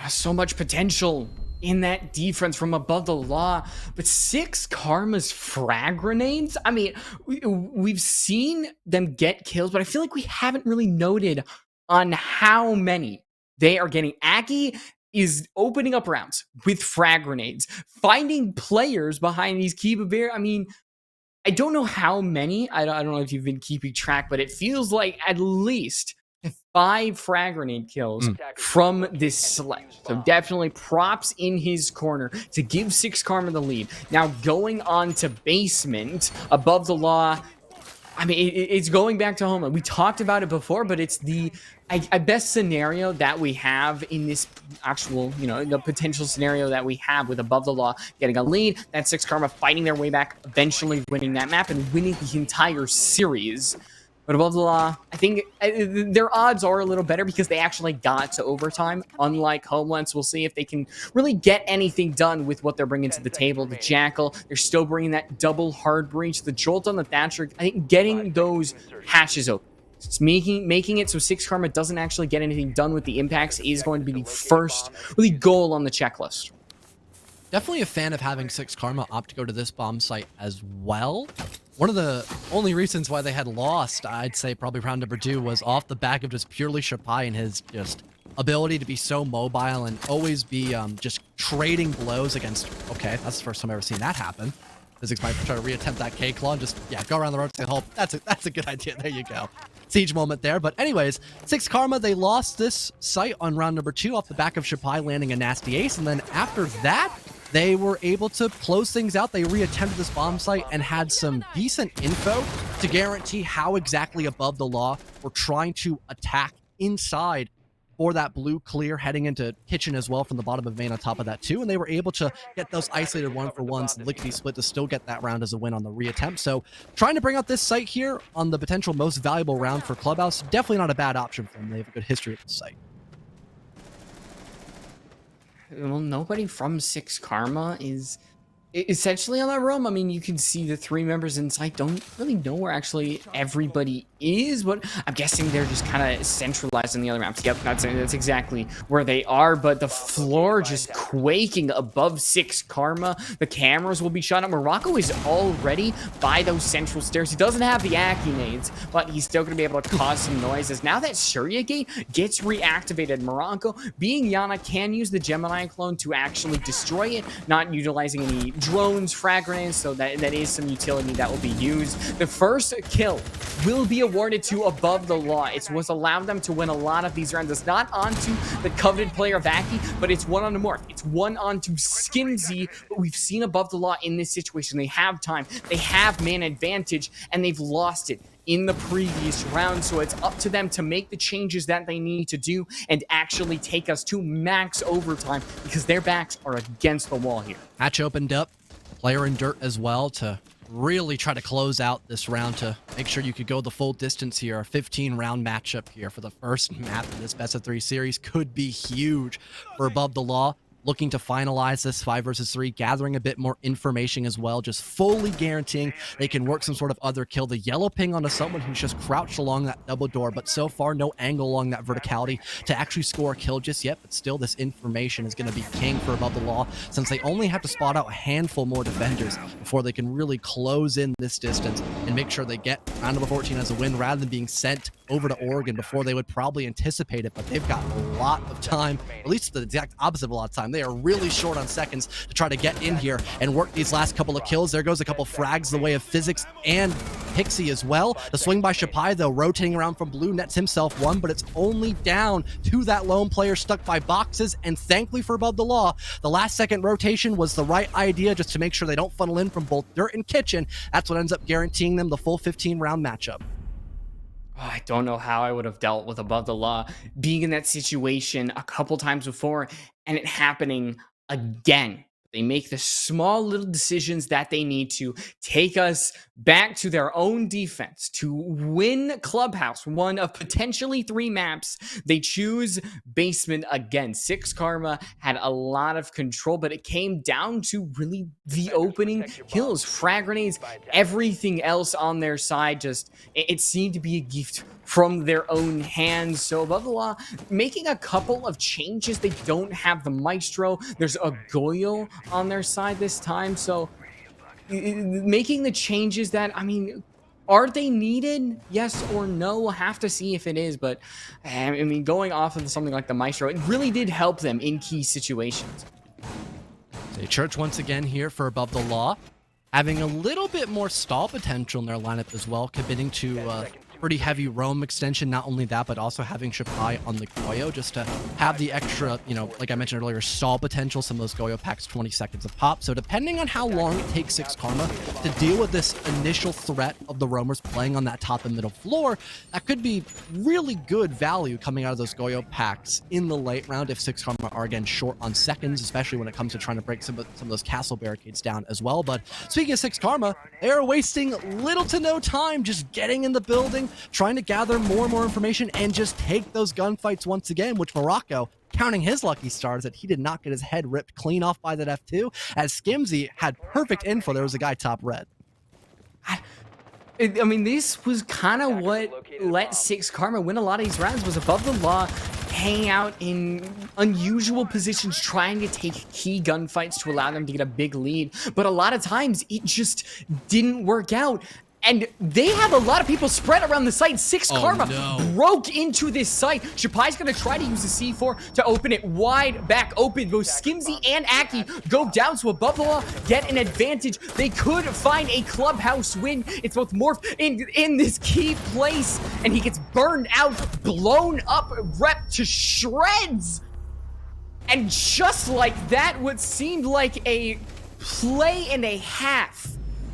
So much potential in that defense from Above the Law, but Six Karma's frag grenades, I mean, we've seen them get kills, but I feel like we haven't really noted on how many they are getting. Aki is opening up rounds with frag grenades, finding players behind these Kiba Bear. I mean, I don't know how many. I don't know if you've been keeping track, but it feels like at least 5 frag grenade kills from this select. So definitely props in his corner to give Six Karma the lead. Now going on to basement, Above the Law, I mean, it's going back to home. We talked about it before, but it's the best scenario that we have in this actual, the potential scenario that we have with Above the Law getting a lead, that Six Karma fighting their way back, eventually winning that map and winning the entire series. But Above the Law, I think their odds are a little better because they actually got to overtime. Unlike Homelands, we'll see if they can really get anything done with what they're bringing to the table. The Jackal, they're still bringing that double hard breach. The Jolt on the Thatcher, I think getting those hatches open. It's making it so Six Karma doesn't actually get anything done with the impacts is going to be the first really goal on the checklist. Definitely a fan of having Six Karma opt to go to this bomb site as well. One of the only reasons why they had lost, I'd say probably round number 2, was off the back of just purely Shapai and his just ability to be so mobile and always be just trading blows against... Okay, that's the first time I've ever seen that happen. Physics might try to reattempt that K-Claw and just, go around the rotate hole. That's a good idea. There you go. Siege moment there. But anyways, Six Karma, they lost this site on round number 2 off the back of Shapai landing a nasty ace. And then after that, they were able to close things out. They reattempted this bomb site and had some decent info to guarantee how exactly Above the Law were trying to attack inside for that blue clear, heading into kitchen as well from the bottom of main on top of that too. And they were able to get those isolated 1-for-1s, lickety split to still get that round as a win on the reattempt. So trying to bring out this site here on the potential most valuable round for Clubhouse, definitely not a bad option for them. They have a good history at this site. Well, nobody from Six Karma is essentially on that roam. I mean, you can see the 3 members inside don't really know where actually everybody is, but I'm guessing they're just kind of centralized in the other maps. Yep, that's exactly where they are, but the floor just quaking above Six Karma. The cameras will be shot up. Morocco is already by those central stairs. He doesn't have the Aki nades, but he's still going to be able to cause some noises. Now that Surya Gate gets reactivated, Morocco, being Yana, can use the Gemini clone to actually destroy it, not utilizing any drones, frag grenades, so that is some utility that will be used. The first kill will be awarded to Above the Law. It's what's allowed them to win a lot of these rounds. It's not onto the coveted player of Aki, but it's one onto Morph. It's one onto Skimzy, but we've seen Above the Law in this situation. They have time, they have man advantage, and they've lost it in the previous round, so it's up to them to make the changes that they need to do and actually take us to max overtime because their backs are against the wall here. Hatch opened up. player in dirt as well to really try to close out this round to make sure you could go the full distance here. A 15-round matchup here for the first map of this best of 3 series could be huge for Above the Law. Looking to finalize this 5 versus 3, gathering a bit more information as well, just fully guaranteeing they can work some sort of other kill. The yellow ping onto someone who's just crouched along that double door, but so far no angle along that verticality to actually score a kill just yet. But still, this information is going to be king for Above the Law, since they only have to spot out a handful more defenders before they can really close in this distance and make sure they get round number 14 as a win, rather than being sent over to Oregon before they would probably anticipate it. But they've got a lot of time, at least the exact opposite of a lot of time. They are really short on seconds to try to get in here and work these last couple of kills. There goes a couple frags the way of Physics and Pixie as well. The swing by Shapai, though, rotating around from blue, nets himself one, but it's only down to that lone player stuck by boxes. And thankfully for Above the Law, the last second rotation was the right idea, just to make sure they don't funnel in from both dirt and kitchen. That's what ends up guaranteeing them the full 15-round matchup. Oh, I don't know how I would have dealt with Above the Law being in that situation a couple times before and it happening again. They make the small little decisions that they need to take us back to their own defense to win Clubhouse, one of potentially 3 maps. They choose basement again. Six Karma had a lot of control, but it came down to really the opening kills, frag grenades, everything else on their side. Just it seemed to be a gift from their own hands. So Above the Law making a couple of changes. They don't have the Maestro. There's a Goyo on their side this time. So making the changes that, I mean, are they needed? Yes or no? We'll have to see if it is. But I mean, going off of something like the Maestro, it really did help them in key situations. So Church once again here for Above the Law, having a little bit more stall potential in their lineup as well, committing to pretty heavy roam extension. Not only that, but also having Shapai on the Goyo just to have the extra, you know, like I mentioned earlier, stall potential. Some of those Goyo packs 20 seconds a pop. So depending on how long it takes Six Karma to deal with this initial threat of the roamers playing on that top and middle floor, that could be really good value coming out of those Goyo packs in the late round if Six Karma are again short on seconds, especially when it comes to trying to break some of those castle barricades down as well. But speaking of Six Karma, they are wasting little to no time just getting in the building, trying to gather more and more information and just take those gunfights once again, which Morocco, counting his lucky stars that he did not get his head ripped clean off by that F2, as Skimzy had perfect info. There was a guy top red. I mean, this was kind of what let Six Karma win a lot of these rounds, was Above the Law hanging out in unusual positions, trying to take key gunfights to allow them to get a big lead. But a lot of times it just didn't work out. And they have a lot of people spread around the site. Six Karma broke into this site. Shapai's going to try to use the C4 to open it wide back open. Both Skimzy and Aki go down, so Above the Law get an advantage. They could find a Clubhouse win. It's both Morph in this key place, and he gets burned out, blown up, rep to shreds. And just like that, what seemed like a play and a half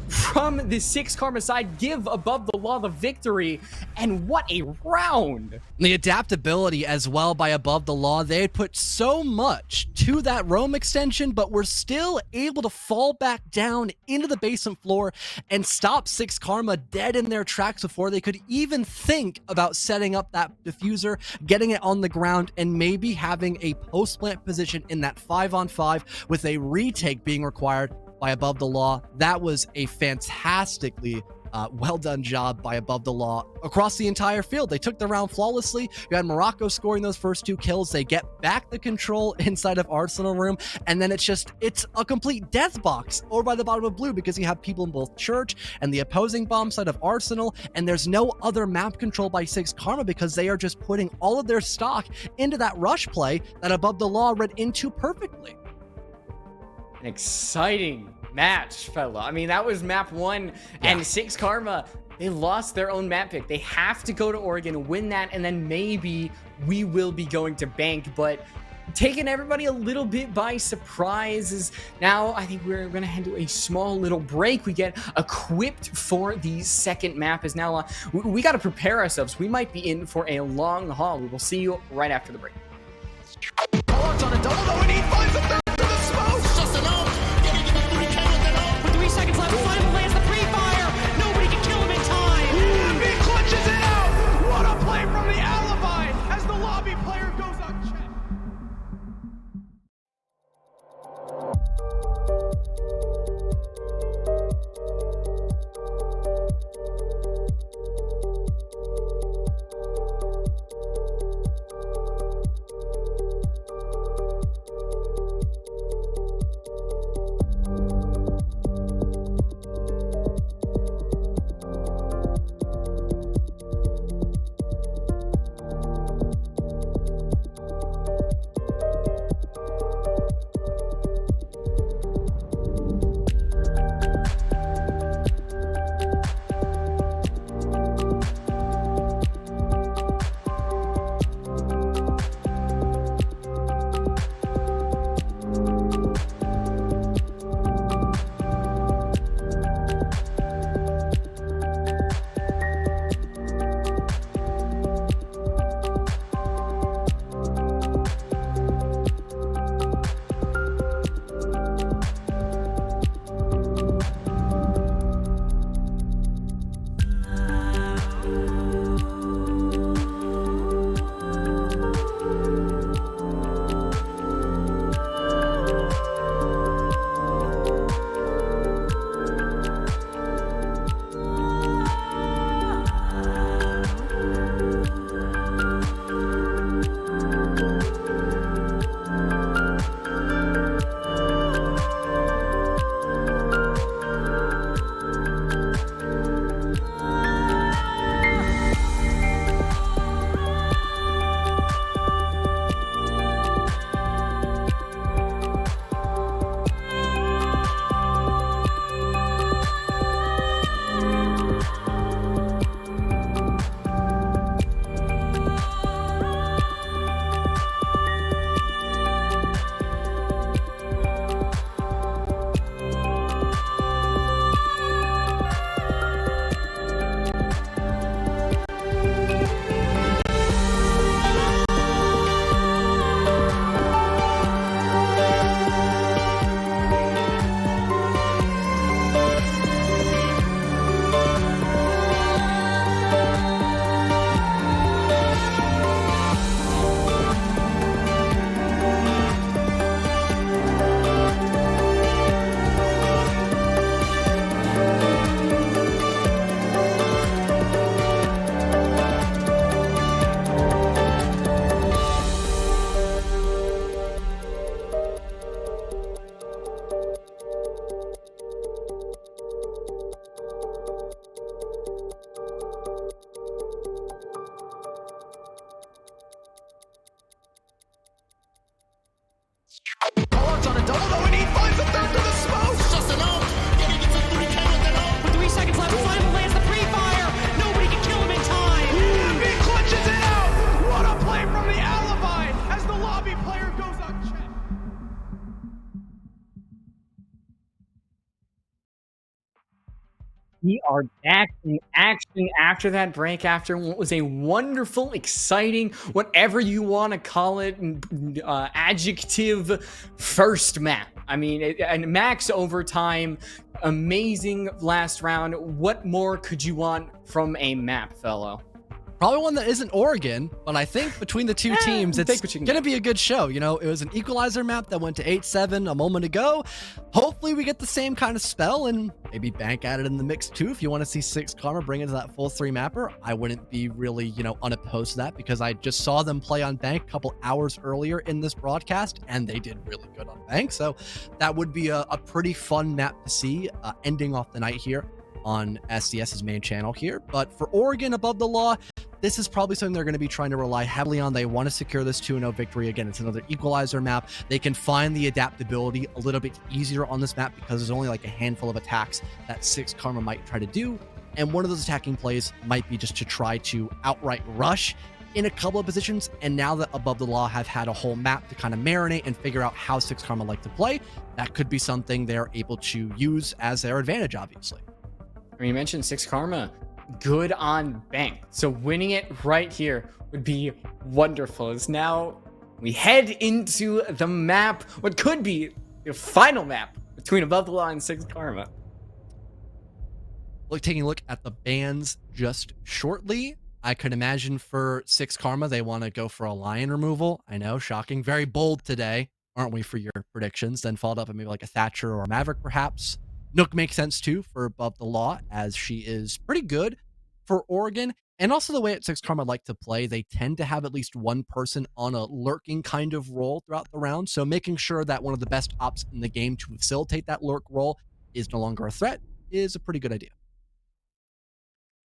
from the Six Karma side give Above the Law the victory. And what a round. The adaptability as well by Above the Law. They had put so much to that roam extension, but were still able to fall back down into the basement floor and stop Six Karma dead in their tracks before they could even think about setting up that diffuser, getting it on the ground, and maybe having a post-plant position in that 5-on-5 with a retake being required by Above the Law. That was a fantastically well done job by Above the Law across the entire field. They took the round flawlessly. You had Morocco scoring those first 2 kills. They get back the control inside of Arsenal Room, and then it's a complete death box over by the bottom of blue, because you have people in both Church and the opposing bomb side of Arsenal, and there's no other map control by Six Karma because they are just putting all of their stock into that rush play that Above the Law read into perfectly. An exciting match, fella. I mean, that was map 1, and Six Karma, they lost their own map pick. They have to go to Oregon, win that, and then maybe we will be going to Bank. But taking everybody a little bit by surprise is now, I think we're going to head to a small little break. We get equipped for the second map. Is now we got to prepare ourselves. We might be in for a long haul. We will see you right after the break. On a double, though, and he finds a third to the smoke. Just an out. Getting the 3K with an We are back in action after that break, after what was a wonderful, exciting, whatever you want to call it, adjective first map. I mean, and max overtime, amazing last round. What more could you want from a map, fellow? Probably one that isn't Oregon, but I think between the two teams, it's take what you can going to get. be a good show. You know, it was an equalizer map that went to 8-7 a moment ago. Hopefully we get the same kind of spell and maybe Bank added in the mix too. If you want to see 6 Karma bring into that full 3 mapper, I wouldn't be really, you know, unopposed to that because I just saw them play on Bank a couple hours earlier in this broadcast and they did really good on Bank. So that would be a pretty fun map to see ending off the night here on SCS's main channel here. But for Oregon above the law, this is probably something they're going to be trying to rely heavily on. They want to secure this 2-0 victory. Again, it's another equalizer map. They can find the adaptability a little bit easier on this map because there's only like a handful of attacks that 6 Karma might try to do. And one of those attacking plays might be just to try to outright rush in a couple of positions. And now that Above the Law have had a whole map to kind of marinate and figure out how 6 Karma like to play, that could be something they're able to use as their advantage, obviously. I mean, you mentioned 6 Karma. Good on Bank. So winning it right here would be wonderful. As now we head into the map, what could be the final map between Above the Law and 6 Karma. Taking a look at the bans just shortly, I could imagine for 6 Karma, they want to go for a Lion removal. I know, shocking. Very bold today, aren't we, for your predictions? Then followed up with maybe like a Thatcher or a Maverick, perhaps. Nook makes sense too for Above the Law, as she is pretty good for Oregon. And also the way at 6 Karma like to play, they tend to have at least one person on a lurking kind of role throughout the round. So making sure that one of the best ops in the game to facilitate that lurk role is no longer a threat is a pretty good idea.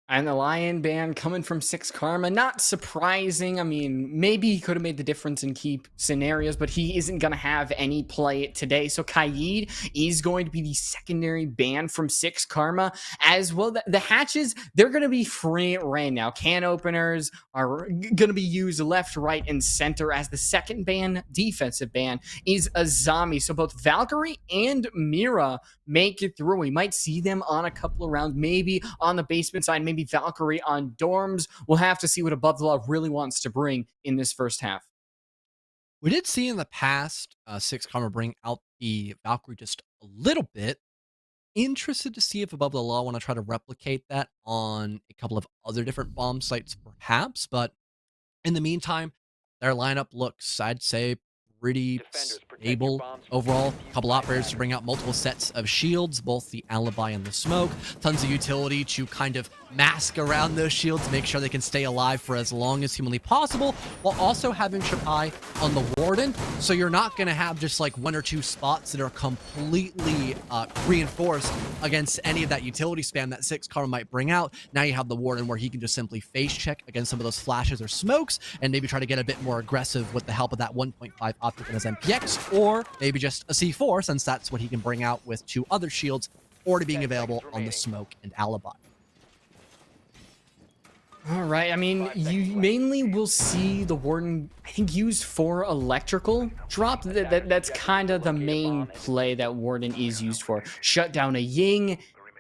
And the Lion ban coming from 6 Karma, not surprising. I mean, maybe he could have made the difference in key scenarios, but he isn't going to have any play today. So Kaid is going to be the secondary ban from 6 Karma as well. The hatches, they're going to be free reign now. Can openers are going to be used left, right, and center as the second ban, defensive ban, is a zombie. So both Valkyrie and Mira make it through. We might see them on a couple of rounds, maybe on the basement side, maybe Valkyrie on dorms. We'll have to see what Above the Law really wants to bring in this first half. We did see in the past 6 Karma bring out the Valkyrie just a little bit. Interested to see if Above the Law want to try to replicate that on a couple of other different bomb sites, perhaps. But in the meantime, their lineup looks, I'd say, pretty stable overall. A couple operators to bring out multiple sets of shields, both the alibi and the smoke. Tons of utility to kind of mask around those shields, make sure they can stay alive for as long as humanly possible, while also having Shapai on the Warden. So you're not going to have just like 1 or 2 spots that are completely reinforced against any of that utility spam that 6 Karma might bring out. Now you have the Warden where he can just simply face check against some of those flashes or smokes and maybe try to get a bit more aggressive with the help of that 1.5 optic in his MPX, or maybe just a C4 since that's what he can bring out with 2 other shields already being available on the smoke and alibi. All right. I mean, you mainly will see the Warden, I think, used for electrical drop. That's kind of the main play that Warden is used for. Shut down a Ying,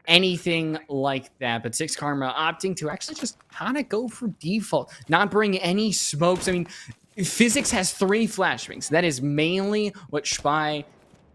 anything like that. But 6 Karma opting to actually just kind of go for default, not bring any smokes. I mean, Physics has 3 flashbangs. That is mainly what Spy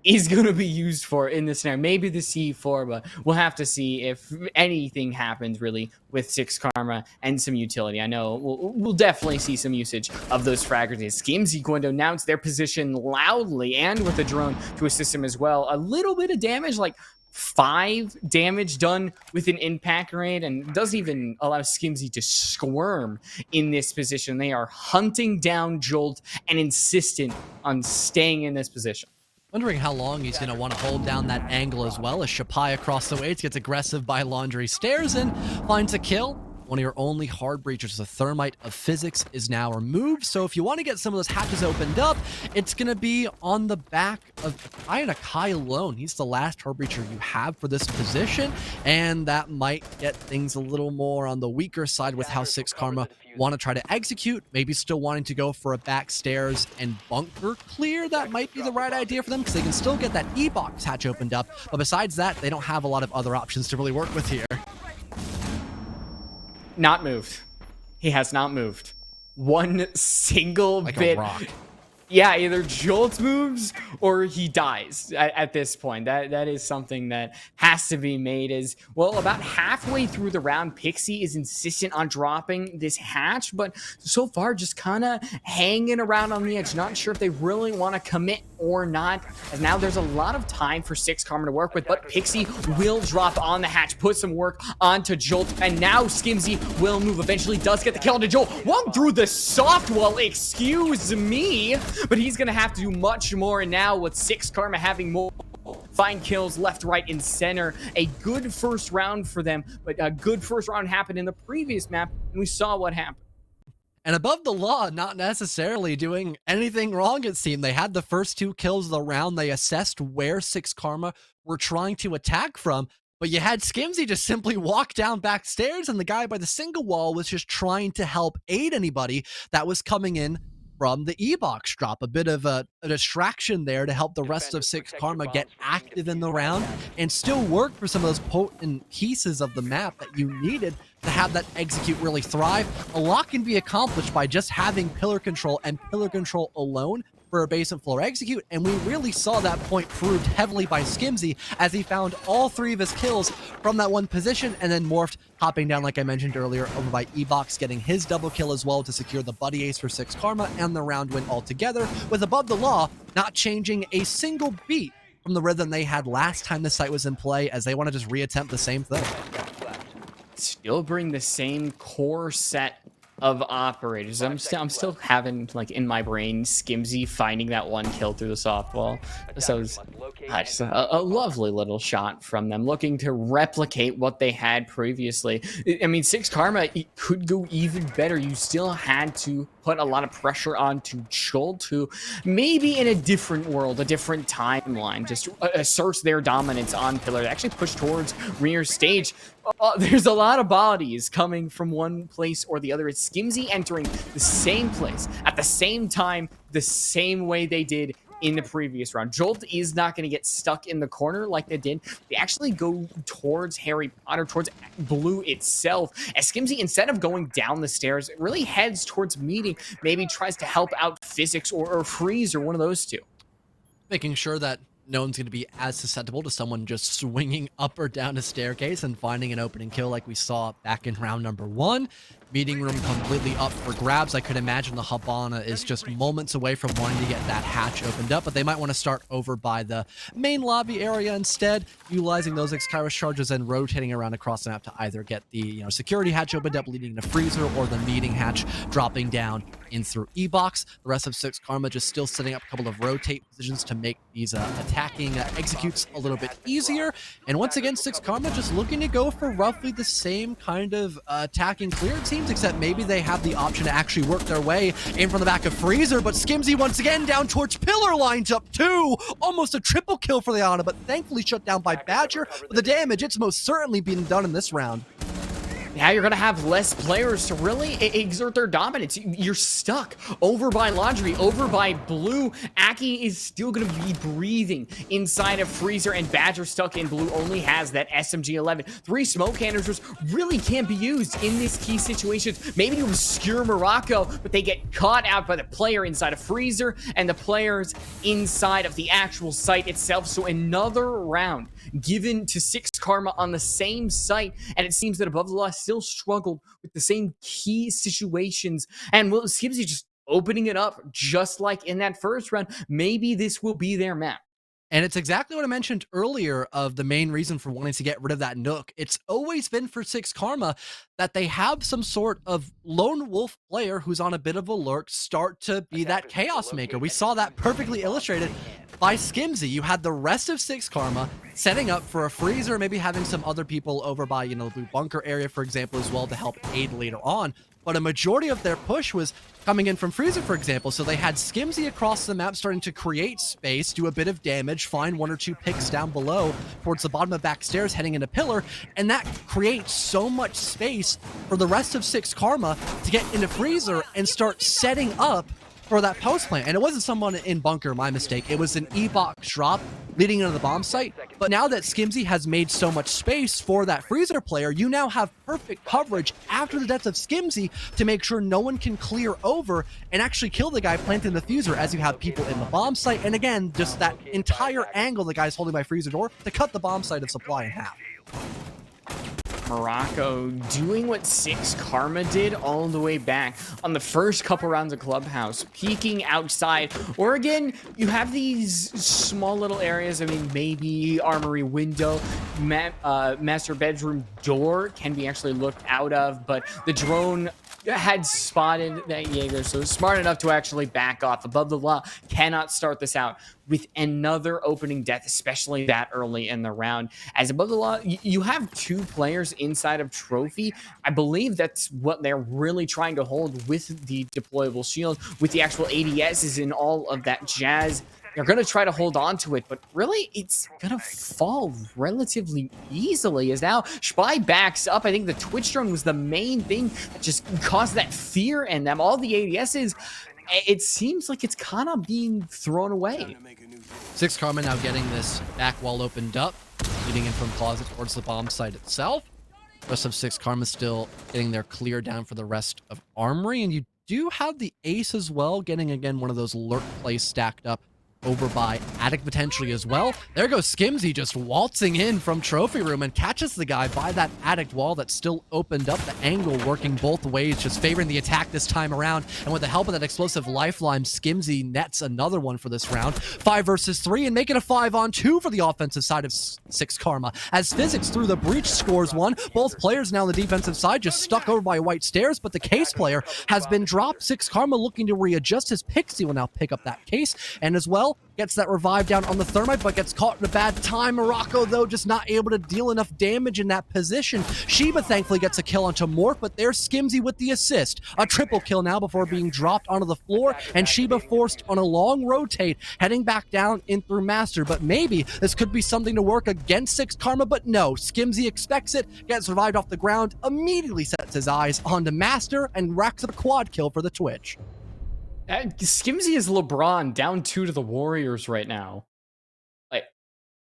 is going to be used for in this scenario. Maybe the C4, but we'll have to see if anything happens really with 6 Karma and some utility. I know we'll definitely see some usage of those fraggers. Skimzy going to announce their position loudly and with a drone to assist him as well. A little bit of damage, like 5 damage done with an impact rate, and doesn't even allow Skimzy to squirm in this position. They are hunting down Jolt and insistent on staying in this position. Wondering how long he's going to want to hold down that angle as well as Shapai across the way gets aggressive by Laundry Stairs and finds a kill. one of your only hard breachers, the Thermite of Physics, is now removed. So if you want to get some of those hatches opened up, it's going to be on the back of Kai alone. He's the last hard breacher you have for this position, and that might get things a little more on the weaker side with how Six Karma want to try to execute. Maybe still wanting to go for a backstairs and bunker clear. That might be the right idea for them, because they can still get that E-box hatch opened up. But besides that, they don't have a lot of other options to really work with here. Not moved. He has not moved. One single Like bit. a rock. Yeah, either Jolt moves or he dies at this point. That is something that has to be made. Is well, about halfway through the round, Pixie is insistent on dropping this hatch, but so far just kind of hanging around on the edge. Not sure if they really want to commit or not, as now there's a lot of time for Six Karma to work with, but Pixie will drop on the hatch, put some work onto Jolt, and now Skimzy will move. Eventually does get the kill onto Jolt. One through the soft wall, excuse me, but he's gonna have to do much more. And now with Six Karma having more find kills left, right, and center, a good first round for them, but a good first round happened in the previous map, and we saw what happened. And above the law, not necessarily doing anything wrong, it seemed. They had the first 2 kills of the round. They assessed where Six Karma were trying to attack from, but you had Skimzy just simply walk down backstairs, and the guy by the single wall was just trying to help aid anybody that was coming in from the E-box drop. A bit of a distraction there to help the rest of Six Karma get active in the round and still work for some of those potent pieces of the map that you needed to have that execute really thrive. A lot can be accomplished by just having pillar control and pillar control alone for a basement floor execute, and we really saw that point proved heavily by Skimzy as he found all 3 of his kills from that one position, and then morphed, hopping down, like I mentioned earlier, over by E-box, getting his double kill as well to secure the buddy ace for Six Karma and the round win altogether, with Above the Law not changing a single beat from the rhythm they had last time the site was in play, as they want to just reattempt the same thing. Still bring the same core set of operators. I'm still having, like, in my brain, Skimzy finding that one kill through the softball. So it's just a lovely little shot from them, looking to replicate what they had previously. I mean, Six Karma, it could go even better. You still had to put a lot of pressure onto Jolt, who maybe in a different world, a different timeline, just asserts their dominance on pillar. They actually push towards rear stage. There's a lot of bodies coming from one place or the other. It's Skimzy entering the same place at the same time, the same way they did in the previous round. Jolt is not going to get stuck in the corner like they did. They actually go towards Harry Potter, towards Blue itself. As Skimzy, instead of going down the stairs, really heads towards meeting, maybe tries to help out Physics or Freeze or one of those two. Making sure that no one's going to be as susceptible to someone just swinging up or down a staircase and finding an opening kill like we saw back in round number 1. Meeting room completely up for grabs. I could imagine the Habana is just moments away from wanting to get that hatch opened up, but they might want to start over by the main lobby area instead, utilizing those X-Kairos charges and rotating around across the map to either get the security hatch opened up leading to Freezer, or the meeting hatch dropping down in through E-box. The rest of Six Karma just still setting up a couple of rotate positions to make these attacking executes a little bit easier. And once again, Six Karma just looking to go for roughly the same kind of attacking clear, it seems, except maybe they have the option to actually work their way in from the back of Freezer. But Skimzy once again down towards pillar, lines up 2. Almost a triple kill for the Ana, but thankfully shut down by Badger. But the damage, it's most certainly being done in this round. Now you're going to have less players to really exert their dominance. You're stuck over by Laundry, over by Blue. Aki is still going to be breathing inside of Freezer, and Badger stuck in Blue only has that SMG-11. 3 smoke canisters really can't be used in this key situation. Maybe to obscure Morocco, but they get caught out by the player inside of Freezer and the players inside of the actual site itself. So another round given to Six Karma on the same site, and it seems that Above the Law still struggled with the same key situations, and well, Skimzy just opening it up just like in that first round. Maybe this will be their map. And it's exactly what I mentioned earlier of the main reason for wanting to get rid of that Nook. It's always been for Six Karma that they have some sort of lone wolf player who's on a bit of a lurk start to be that chaos maker. We saw that perfectly illustrated by Skimzy. You had the rest of Six Karma setting up for a freezer, maybe having some other people over by, you know, the blue bunker area, for example, as well to help aid later on. But a majority of their push was coming in from freezer, for example. So they had Skimzy across the map starting to create space, do a bit of damage, find 1 or 2 picks down below towards the bottom of back stairs heading into pillar. And that creates so much space for the rest of Six Karma to get into freezer and start setting up for that post plant. And it wasn't someone in bunker, my mistake. It was an E-box drop leading into the bomb site. But now that Skimzy has made so much space for that freezer player, you now have perfect coverage after the death of Skimzy to make sure no one can clear over and actually kill the guy planting the fuser as you have people in the bomb site. And again, just that entire angle the guy's holding by freezer door to cut the bomb site of supply in half. Morocco doing what Six Karma did all the way back on the first couple rounds of Clubhouse, peeking outside. Oregon, you have these small little areas. I mean, maybe armory window, master bedroom door can be actually looked out of, but the drone had spotted that Jaeger, so smart enough to actually back off. Above the Law cannot start this out with another opening death, especially that early in the round. As Above the Law, you have 2 players inside of Trophy. I believe that's what they're really trying to hold with the deployable shield, with the actual ADSs and all of that jazz. They're going to try to hold on to it, but really, it's going to fall relatively easily as now Spy backs up. I think the Twitch drone was the main thing that just caused that fear in them. All the ADSs, it seems like it's kind of being thrown away. Six Karma now getting this back wall opened up, leading in from closet towards the bomb site itself. Rest of Six Karma still getting their clear down for the rest of Armory, and you do have the Ace as well, getting again one of those lurk plays stacked up over by Attic potentially as well. There goes Skimzy just waltzing in from Trophy Room and catches the guy by that Attic wall that's still opened up. The angle working both ways, just favoring the attack this time around. And with the help of that explosive lifeline, Skimzy nets another one for this round. 5 versus 3 and make it a 5-on-2 for the offensive side of Six Karma. As Physics through the breach scores one. Both players now on the defensive side just stuck over by white stairs, but the case player has been dropped. Six Karma looking to readjust. His Pixie will now pick up that case. And as well, gets that revive down on the thermite, but gets caught in a bad time. Morocco, though, just not able to deal enough damage in that position. Sheba thankfully gets a kill onto Morph, but there's Skimzy with the assist. A triple kill now before being dropped onto the floor, and Sheba forced on a long rotate, heading back down in through Master. But maybe this could be something to work against Six Karma, but no. Skimzy expects it, gets revived off the ground, immediately sets his eyes onto Master, and racks up a quad kill for the Twitch. Skimzy is LeBron down 2 to the Warriors right now. Like,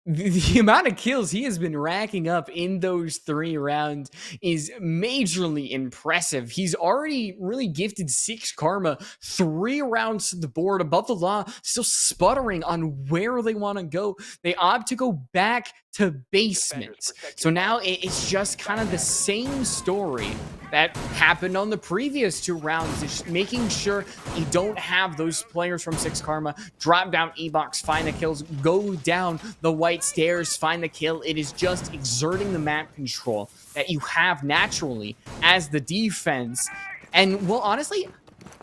the amount of kills he has been racking up in those 3 rounds is majorly impressive. He's already really gifted Six Karma 3 rounds to the board. Above the Law, still sputtering on where they want to go. They opt to go back to basement. So now it's just kind of the same story that happened on the previous 2 rounds, is making sure you don't have those players from Six Karma drop down E-box, find the kills, go down the white stairs, find the kill. It is just exerting the map control that you have naturally as the defense. And, well, honestly,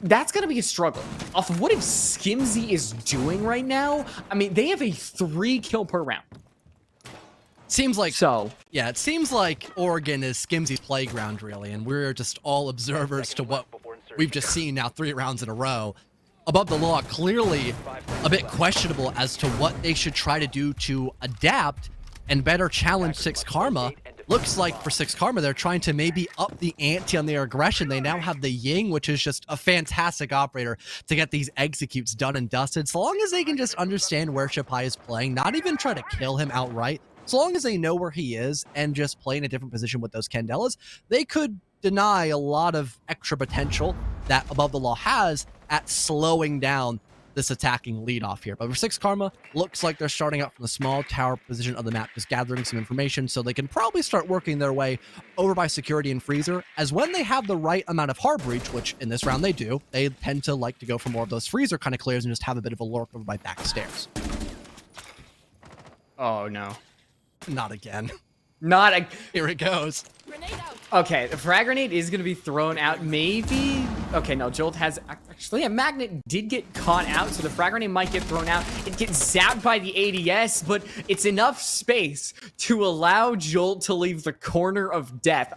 that's going to be a struggle. Off of what if Skimzy is doing right now, I mean, they have a 3 kill per round. Seems like so. Yeah, it seems like Oregon is Skimzy's playground, really, and we're just all observers to what we've just seen now 3 rounds in a row. Above the Law, clearly a bit questionable as to what they should try to do to adapt and better challenge Six Karma. Looks like for Six Karma, they're trying to maybe up the ante on their aggression. They now have the Ying, which is just a fantastic operator to get these executes done and dusted. So long as they can just understand where Shapai is playing, not even try to kill him outright, so long as they know where he is and just play in a different position with those Candelas, they could deny a lot of extra potential that Above the Law has at slowing down this attacking lead off here. But for Six Karma, looks like they're starting out from the small tower position of the map, just gathering some information so they can probably start working their way over by security and freezer, as when they have the right amount of hard breach, which in this round they do, they tend to like to go for more of those freezer kind of clears and just have a bit of a lurk over by back stairs. Oh, no. Not again. Here it goes. Okay, the frag grenade is going to be thrown out. Maybe. Okay, no, Jolt has. Actually, actually. Yeah, Magnet did get caught out, so the frag grenade might get thrown out. It gets zapped by the ADS, but it's enough space to allow Jolt to leave the corner of death.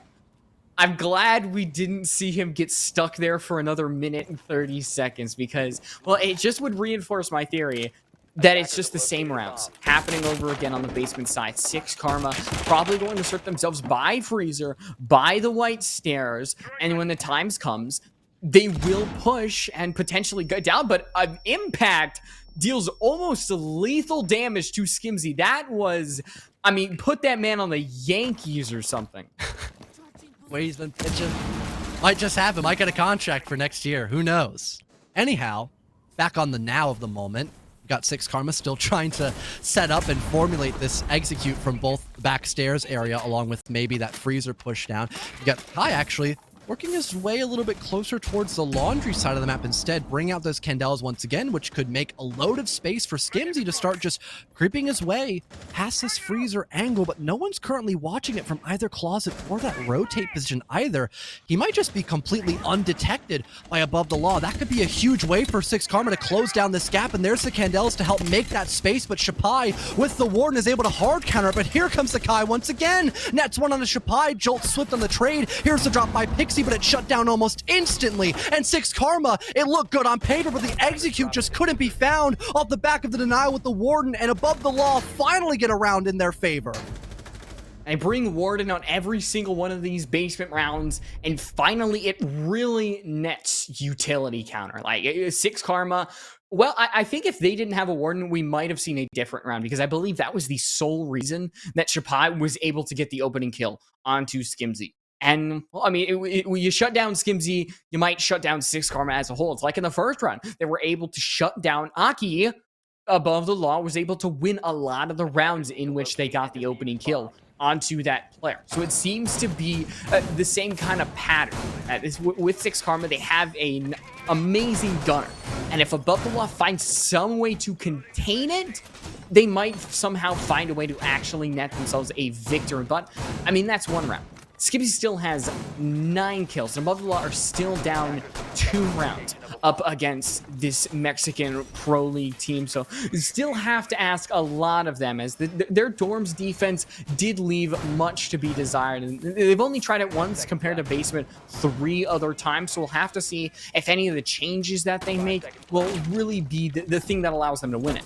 I'm glad we didn't see him get stuck there for another minute and 30 seconds because, well, it just would reinforce my theory that it's just the same rounds happening over again on the basement side. Six Karma probably going to assert themselves by Freezer, by the white stairs, and when the times comes, they will push and potentially go down, but an impact deals almost lethal damage to Skimzy. That was, I mean, put that man on the Yankees or something. Where he's been pitching. Might just happen. Might get a contract for next year. Who knows? Anyhow, back on the now of the moment. We've got Six Karma still trying to set up and formulate this execute from both the backstairs area along with maybe that freezer push down. You got Kai actually working his way a little bit closer towards the laundry side of the map instead, bring out those Candles once again, which could make a load of space for Skimzy to start just creeping his way past this freezer angle, but no one's currently watching it from either closet or that rotate position either. He might just be completely undetected by Above the Law. That could be a huge way for Six Karma to close down this gap, and there's the Candles to help make that space, but Shapai with the Warden is able to hard counter, but here comes the Kai once again. Nets one on the Shapai, Jolt swift on the trade. Here's the drop by Pixie, but it shut down almost instantly. And Six Karma, it looked good on paper, but the execute just couldn't be found off the back of the denial with the Warden, and Above the Law finally get around in their favor. I bring Warden on every single one of these basement rounds, and finally it really nets utility counter. Like, Six Karma, well, I think if they didn't have a Warden, we might have seen a different round, because I believe that was the sole reason that Shapai was able to get the opening kill onto Skimzy. And, well, I mean, when you shut down Skimzy, you might shut down Six Karma as a whole. It's like in the first round, they were able to shut down Aki. Above the Law was able to win a lot of the rounds in which they got the opening kill onto that player. So it seems to be the same kind of pattern. With Six Karma, they have an amazing gunner. And if Above the Law finds some way to contain it, they might somehow find a way to actually net themselves a victory. But, I mean, that's one round. Skimzy still has 9 kills, and Above the Law are still down 2 rounds up against this Mexican Pro League team. So you still have to ask a lot of them, as their Dorms defense did leave much to be desired. And they've only tried it once compared to Basement 3 other times. So we'll have to see if any of the changes that they make will really be the thing that allows them to win it.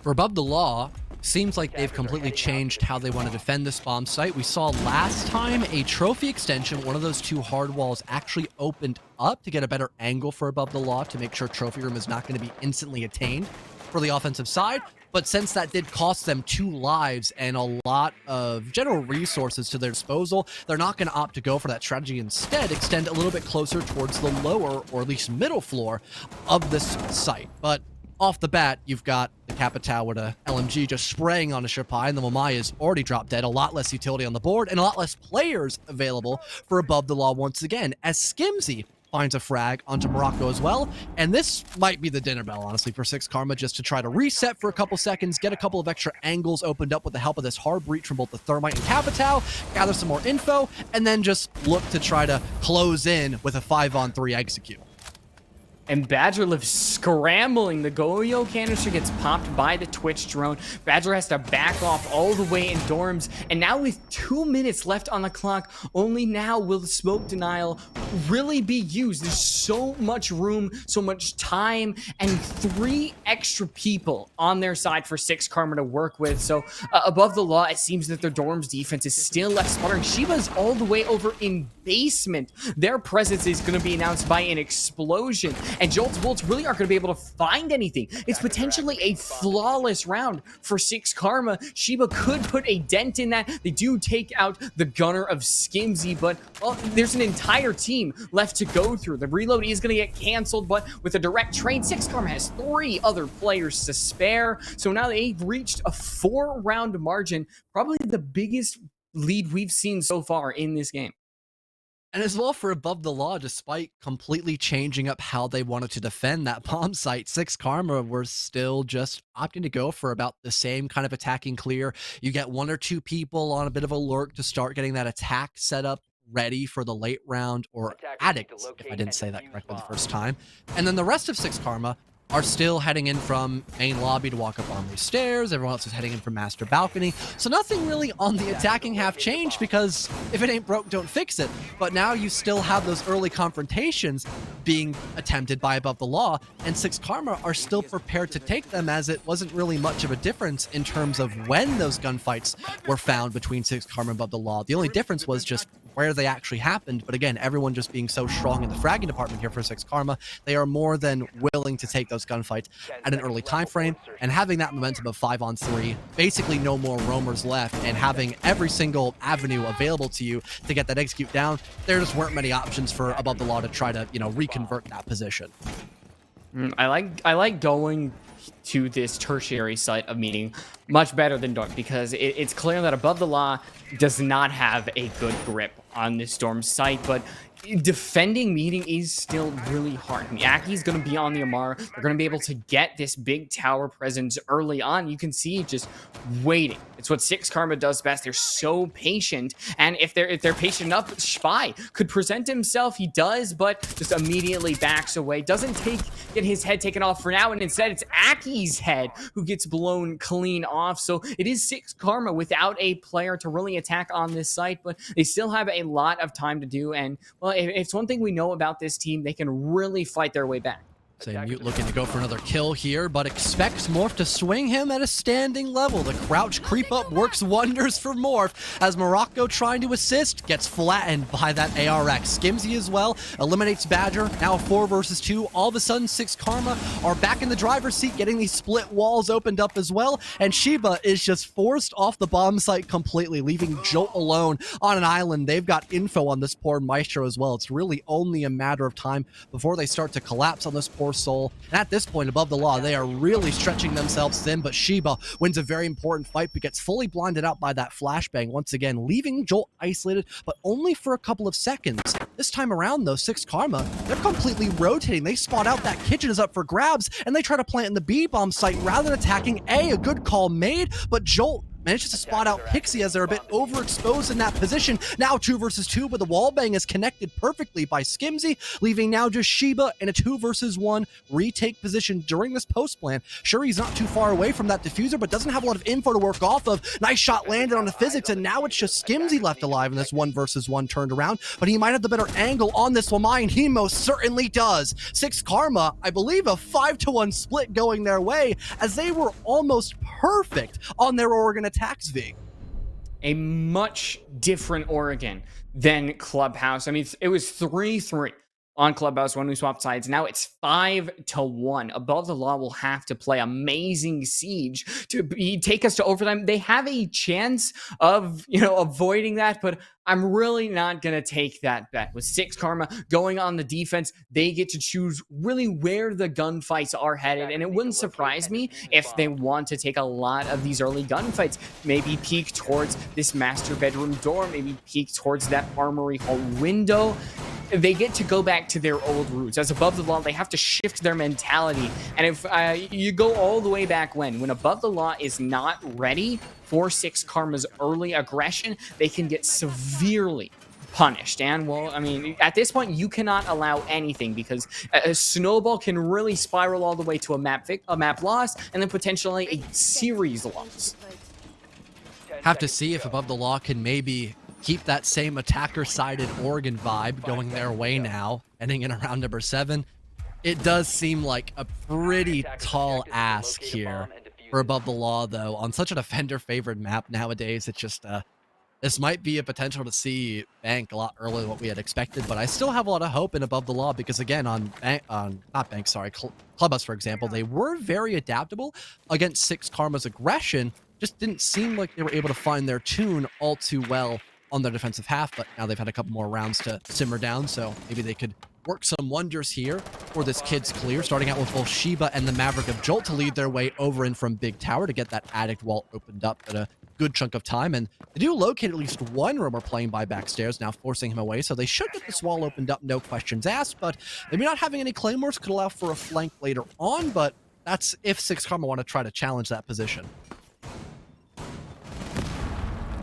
For Above the Law, seems like they've completely changed how they want to defend this bomb site. We saw last time a trophy extension, one of those 2 hard walls actually opened up to get a better angle for Above the Law to make sure trophy room is not going to be instantly attained for the offensive side. But since that did cost them 2 lives and a lot of general resources to their disposal, they're not going to opt to go for that strategy. Instead, extend a little bit closer towards the lower, or at least middle floor of this site. But off the bat, you've got the Capitao with a LMG just spraying on a Shapai, and the Mamai is already dropped dead. A lot less utility on the board, and a lot less players available for Above the Law once again, as Skimzy finds a frag onto Morocco as well. And this might be the dinner bell, honestly, for Six Karma, just to try to reset for a couple seconds, get a couple of extra angles opened up with the help of this hard breach from both the Thermite and Capitao, gather some more info, and then just look to try to close in with a 5-on-3 execute. And Badger lives scrambling. The Goyo canister gets popped by the Twitch drone. Badger has to back off all the way in Dorms. And now with 2 minutes left on the clock, only now will the smoke denial really be used. There's so much room, so much time, and 3 extra people on their side for Six Karma to work with. So Above the Law, it seems that their Dorms defense is still left sputtering. Shiba's all the way over in basement. Their presence is going to be announced by an explosion. And Jolt's Bolts really aren't going to be able to find anything. It's potentially a flawless round for Six Karma. Shiba could put a dent in that. They do take out the gunner of Skimzy, but well, there's an entire team left to go through. The reload is going to get canceled, but with a direct trade, Six Karma has 3 other players to spare. So now they've reached a 4-round margin, probably the biggest lead we've seen so far in this game. And as well for Above the Law, despite completely changing up how they wanted to defend that bomb site, Six Karma were still just opting to go for about the same kind of attacking clear. You get 1 or 2 people on a bit of a lurk to start getting that attack set up ready for the late round, or addicts, if I didn't say that correctly the first time. And then the rest of Six Karma are still heading in from main lobby to walk up Armory stairs. Everyone else is heading in from master balcony. So nothing really on the attacking half changed, because if it ain't broke, don't fix it. But now you still have those early confrontations being attempted by Above the Law, and Six Karma are still prepared to take them, as it wasn't really much of a difference in terms of when those gunfights were found between Six Karma and Above the Law. The only difference was just where they actually happened. But again, everyone just being so strong in the fragging department here for Six Karma, they are more than willing to take those gunfights at an early time frame, and having that momentum of 5-on-3, basically no more roamers left, and having every single avenue available to you to get that execute down, there just weren't many options for Above the Law to try to, reconvert that position. I like going to this tertiary site of meeting much better than Dorm, because it's clear that Above the Law does not have a good grip on this Storm site, but defending meeting is still really hard. Miyake's going to be on the Amara. They're going to be able to get this big tower presence early on. You can see just waiting. It's what Six Karma does best. They're so patient, and if they're patient enough, Spy could present himself. He does, but just immediately backs away. Doesn't get his head taken off for now, and instead it's Aki's head who gets blown clean off. So it is Six Karma without a player to really attack on this site, but they still have a lot of time to do. And well, if it's one thing we know about this team, they can really fight their way back. Say Mute looking to go for another kill here, but expects Morph to swing him at a standing level. The crouch creep up works wonders for Morph, as Morocco trying to assist gets flattened by that ARX. Skimzy as well eliminates Badger. Now 4 versus 2. All of a sudden, Six Karma are back in the driver's seat, getting these split walls opened up as well. And Shiba is just forced off the bomb site completely, leaving Jolt alone on an island. They've got info on this poor Maestro as well. It's really only a matter of time before they start to collapse on this poor soul. And at this point, Above the Law, they are really stretching themselves thin, but Shiba wins a very important fight, but gets fully blinded out by that flashbang once again, leaving Jolt isolated, but only for a couple of seconds. This time around, though, Six Karma, they're completely rotating. They spot out that kitchen is up for grabs, and they try to plant in the B-bomb site rather than attacking A. A good call made, but Jolt manages to spot out Pixie as they're a bit overexposed in that position. Now 2 versus 2, but the wallbang is connected perfectly by Skimzy, leaving now just Shiba in a 2 versus 1 retake position during this post plan. Sure, he's not too far away from that diffuser, but doesn't have a lot of info to work off of. Nice shot landed on the physics, and now it's just Skimzy left alive in this 1 versus 1 turned around, but he might have the better angle on this Lamai, and he most certainly does. Six Karma, I believe a 5-1 split going their way, as they were almost perfect on their Oregon attacks, V. A much different Oregon than Clubhouse. I mean, it was 3-3 on Clubhouse when we swapped sides. Now it's 5-1. Above the Law will have to play amazing siege to take us to overtime. They have a chance of, avoiding that, but I'm really not going to take that bet. With Six Karma going on the defense, they get to choose really where the gunfights are headed, and it wouldn't surprise me if they want to take a lot of these early gunfights, maybe peek towards this master bedroom door, maybe peek towards that armory hall window. They get to go back to their old roots. As Above the Law, they have to shift their mentality. And if you go all the way back when Above the Law is not ready for Six Karma's early aggression, they can get severely punished. And, well, I mean, at this point, you cannot allow anything, because a snowball can really spiral all the way to a map loss, and then potentially a series loss. Have to see if Above the Law can maybe keep that same attacker-sided Oregon vibe going their way now, ending in around number 7. It does seem like a pretty tall ask here for Above the Law, though. On such a defender-favored map nowadays, it's just, this might be a potential to see Bank a lot earlier than what we had expected, but I still have a lot of hope in Above the Law, because again, Clubhouse, for example, they were very adaptable against Six Karma's aggression, just didn't seem like they were able to find their tune all too well on their defensive half, but now they've had a couple more rounds to simmer down, so maybe they could work some wonders here for this Kids Clear, starting out with both Shiba and the Maverick of Jolt to lead their way over in from Big Tower to get that Addict wall opened up at a good chunk of time, and they do locate at least one roamer playing by backstairs, now forcing him away, so they should get this wall opened up, no questions asked, but maybe not having any claymores could allow for a flank later on, but that's if Six Karma want to try to challenge that position.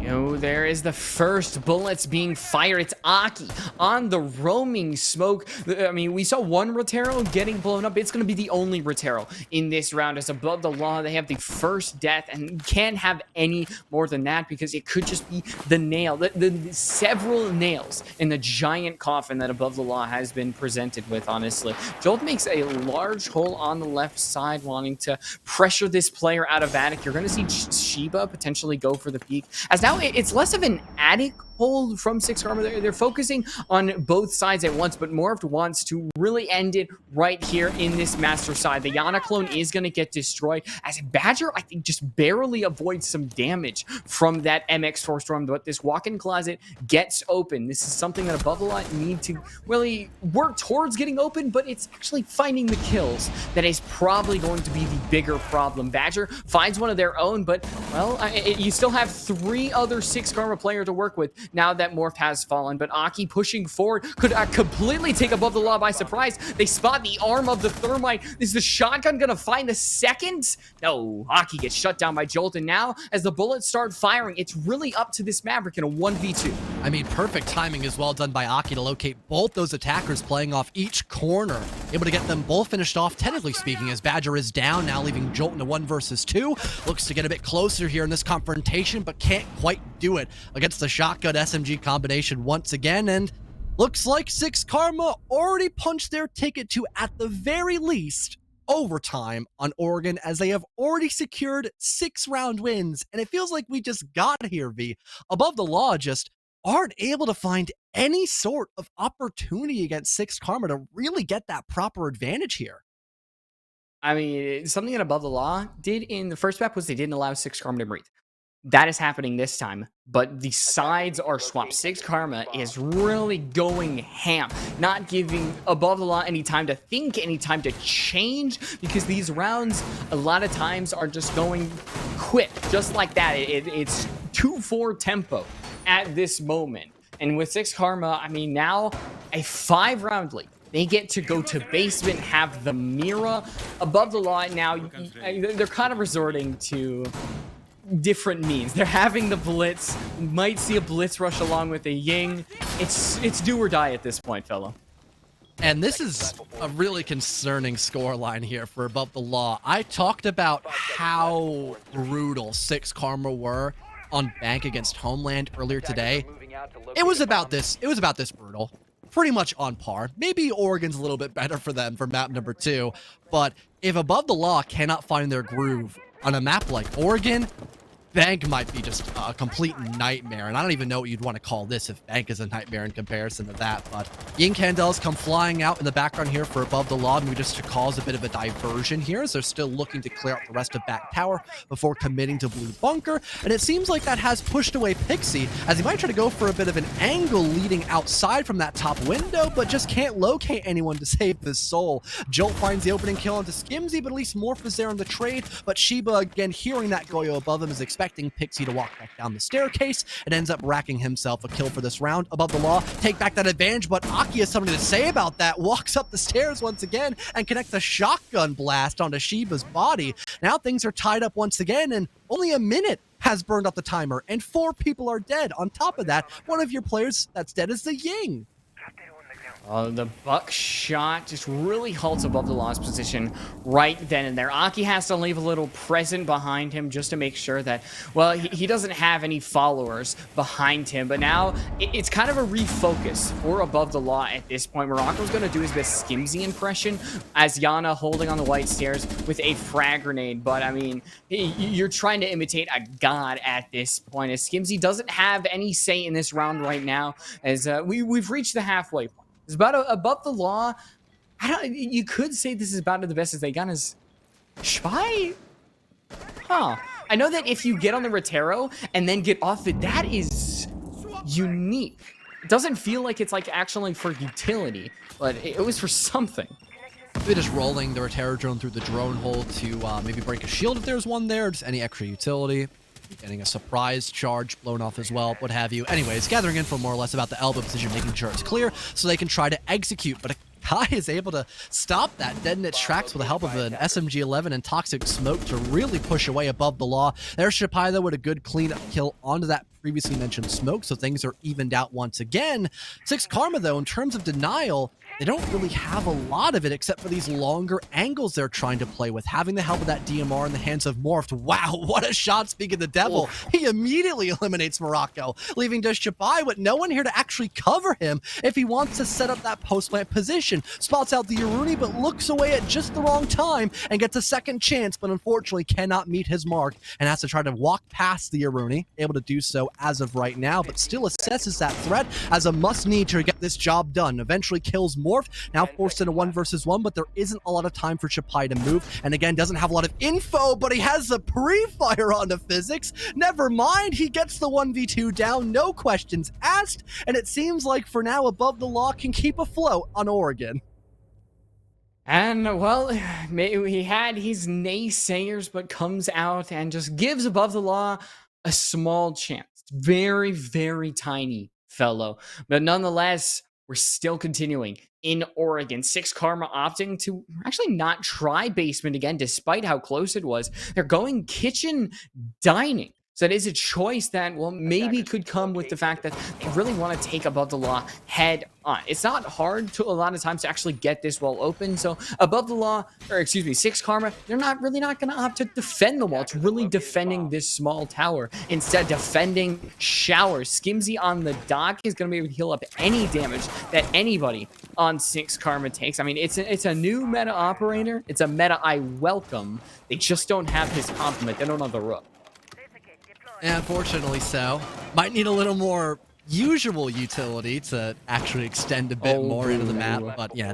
Yeah, Oh, there is the first bullets being fired. It's Aki on the roaming smoke. I mean, we saw one Rotero getting blown up. It's going to be the only Rotero in this round. As above the law, they have the first death and can't have any more than that because it could just be the nail, the several nails in the giant coffin that above the law has been presented with, honestly. Jolt makes a large hole on the left side, wanting to pressure this player out of attic. You're going to see Shiba potentially go for the peak, as now it's less of an attic hold from Six Karma. They're focusing on both sides at once, but Morph wants to really end it right here in this master side. The Yana clone is going to get destroyed, as Badger, I think, just barely avoids some damage from that MX4 Storm, but this walk-in closet gets open. This is something that above the lot need to really work towards getting open, but it's actually finding the kills that is probably going to be the bigger problem. Badger finds one of their own, but, well, you still have 3 other Six Karma player to work with now that Morph has fallen, but Aki pushing forward could completely take above the law by surprise. They spot the arm of the Thermite. Is the shotgun gonna find the second? No, Aki gets shut down by Jolt, and now as the bullets start firing, it's really up to this Maverick in a 1v2. I mean, perfect timing is well done by Aki to locate both those attackers playing off each corner, able to get them both finished off, technically speaking, as Badger is down, now leaving Jolt in a 1 versus 2. Looks to get a bit closer here in this confrontation, but can't quite do it against the shotgun SMG combination once again, and looks like Six Karma already punched their ticket to, at the very least, overtime on Oregon, as they have already secured 6-round wins, and it feels like we just got here, V. Above the law just aren't able to find any sort of opportunity against Six Karma to really get that proper advantage here. I mean, something that above the law did in the first map was they didn't allow Six Karma to breathe. That is happening this time, but the sides are swapped. Six Karma is really going ham, not giving above the law any time to think, any time to change, because these rounds a lot of times are just going quick, just like that. It's 2-4 tempo at this moment. And with Six Karma, I mean, now a 5-round lead. They get to go to basement, have the Mira. Above the law now, they're kind of resorting to different means. They're having the blitz. Might see a blitz rush along with a Ying. It's do or die at this point, fellow. And this is a really concerning scoreline here for above the law. I talked about how brutal Six Karma were on Bank against Homeland earlier today. It was about this brutal. Pretty much on par. Maybe Oregon's a little bit better for them for map number 2, but if above the law cannot find their groove on a map like Oregon, Bank might be just a complete nightmare, and I don't even know what you'd want to call this if Bank is a nightmare in comparison to that. But Ying Candles come flying out in the background here for above the law, maybe just to cause a bit of a diversion here, as they're still looking to clear out the rest of back tower before committing to blue bunker. And it seems like that has pushed away Pixie, as he might try to go for a bit of an angle leading outside from that top window, but just can't locate anyone to save his soul. Jolt finds the opening kill onto Skimzy, but at least Morph is there on the trade. But Shiba, again, hearing that Goyo above him, is expecting Pixie to walk back down the staircase and ends up racking himself a kill for this round. Above the law, take back that advantage, but Aki has something to say about that. Walks up the stairs once again and connects a shotgun blast onto Shiba's body. Now things are tied up once again, and only a minute has burned up the timer, and 4 people are dead. On top of that, one of your players that's dead is the Ying. The buckshot just really halts above the law's position right then and there. Aki has to leave a little present behind him just to make sure that, well, he doesn't have any followers behind him. But now it's kind of a refocus for above the law at this point. Morocco's going to do his best Skimzy impression as Yana holding on the white stairs with a frag grenade. But, I mean, you're trying to imitate a god at this point, as Skimzy doesn't have any say in this round right now, as we've reached the halfway point. It's about above the law. You could say this is about the best as they got as Spy. Huh. I know that if you get on the Rotero and then get off it, that is unique. It doesn't feel like it's like actually for utility, but it was for something. Maybe just rolling the Rotero drone through the drone hole to maybe break a shield if there's one there, just any extra utility. Getting a surprise charge blown off as well, what have you. Anyways, gathering info more or less about the elbow position, making sure it's clear so they can try to execute. But Kai is able to stop that dead in its tracks with the help of an SMG-11 and Toxic Smoke to really push away above the law. There's Shapai, though, with a good clean kill onto that previously mentioned Smoke, so things are evened out once again. Six Karma, though, in terms of denial, they don't really have a lot of it except for these longer angles they're trying to play with. Having the help of that DMR in the hands of Morphed. Wow, what a shot, speaking of the devil. He immediately eliminates Morocco, leaving just Shapai with no one here to actually cover him if he wants to set up that post-plant position. Spots out the Iruni, but looks away at just the wrong time and gets a second chance, but unfortunately cannot meet his mark and has to try to walk past the Iruni. Able to do so as of right now, but still assesses that threat as a must-need to get this job done. Eventually kills Morph, now forced in a 1 versus 1, but there isn't a lot of time for Shapai to move, and again, doesn't have a lot of info, but he has the pre-fire onto Physics. Never mind, he gets the 1v2 down, no questions asked, and it seems like for now, Above the Law can keep afloat on Oregon. And, well, he had his naysayers, but comes out and just gives Above the Law a small chance. Very, very tiny fellow. But nonetheless, we're still continuing in Oregon. Six Karma opting to actually not try basement again, despite how close it was. They're going kitchen dining. So it is a choice that, well, maybe could come with the fact that they really want to take Above the Law head on. It's not hard to a lot of times to actually get this wall open. So Above the Law, or excuse me, Six Karma, they're not going to opt to defend the wall. It's really defending this small tower. Instead, defending Shower. Skimzy on the dock is going to be able to heal up any damage that anybody on Six Karma takes. I mean, it's a new meta operator. It's a meta I welcome. They just don't have his complement. They don't have the Rook. And unfortunately so. Might need a little more usual utility to actually extend a bit more into the map, but yeah,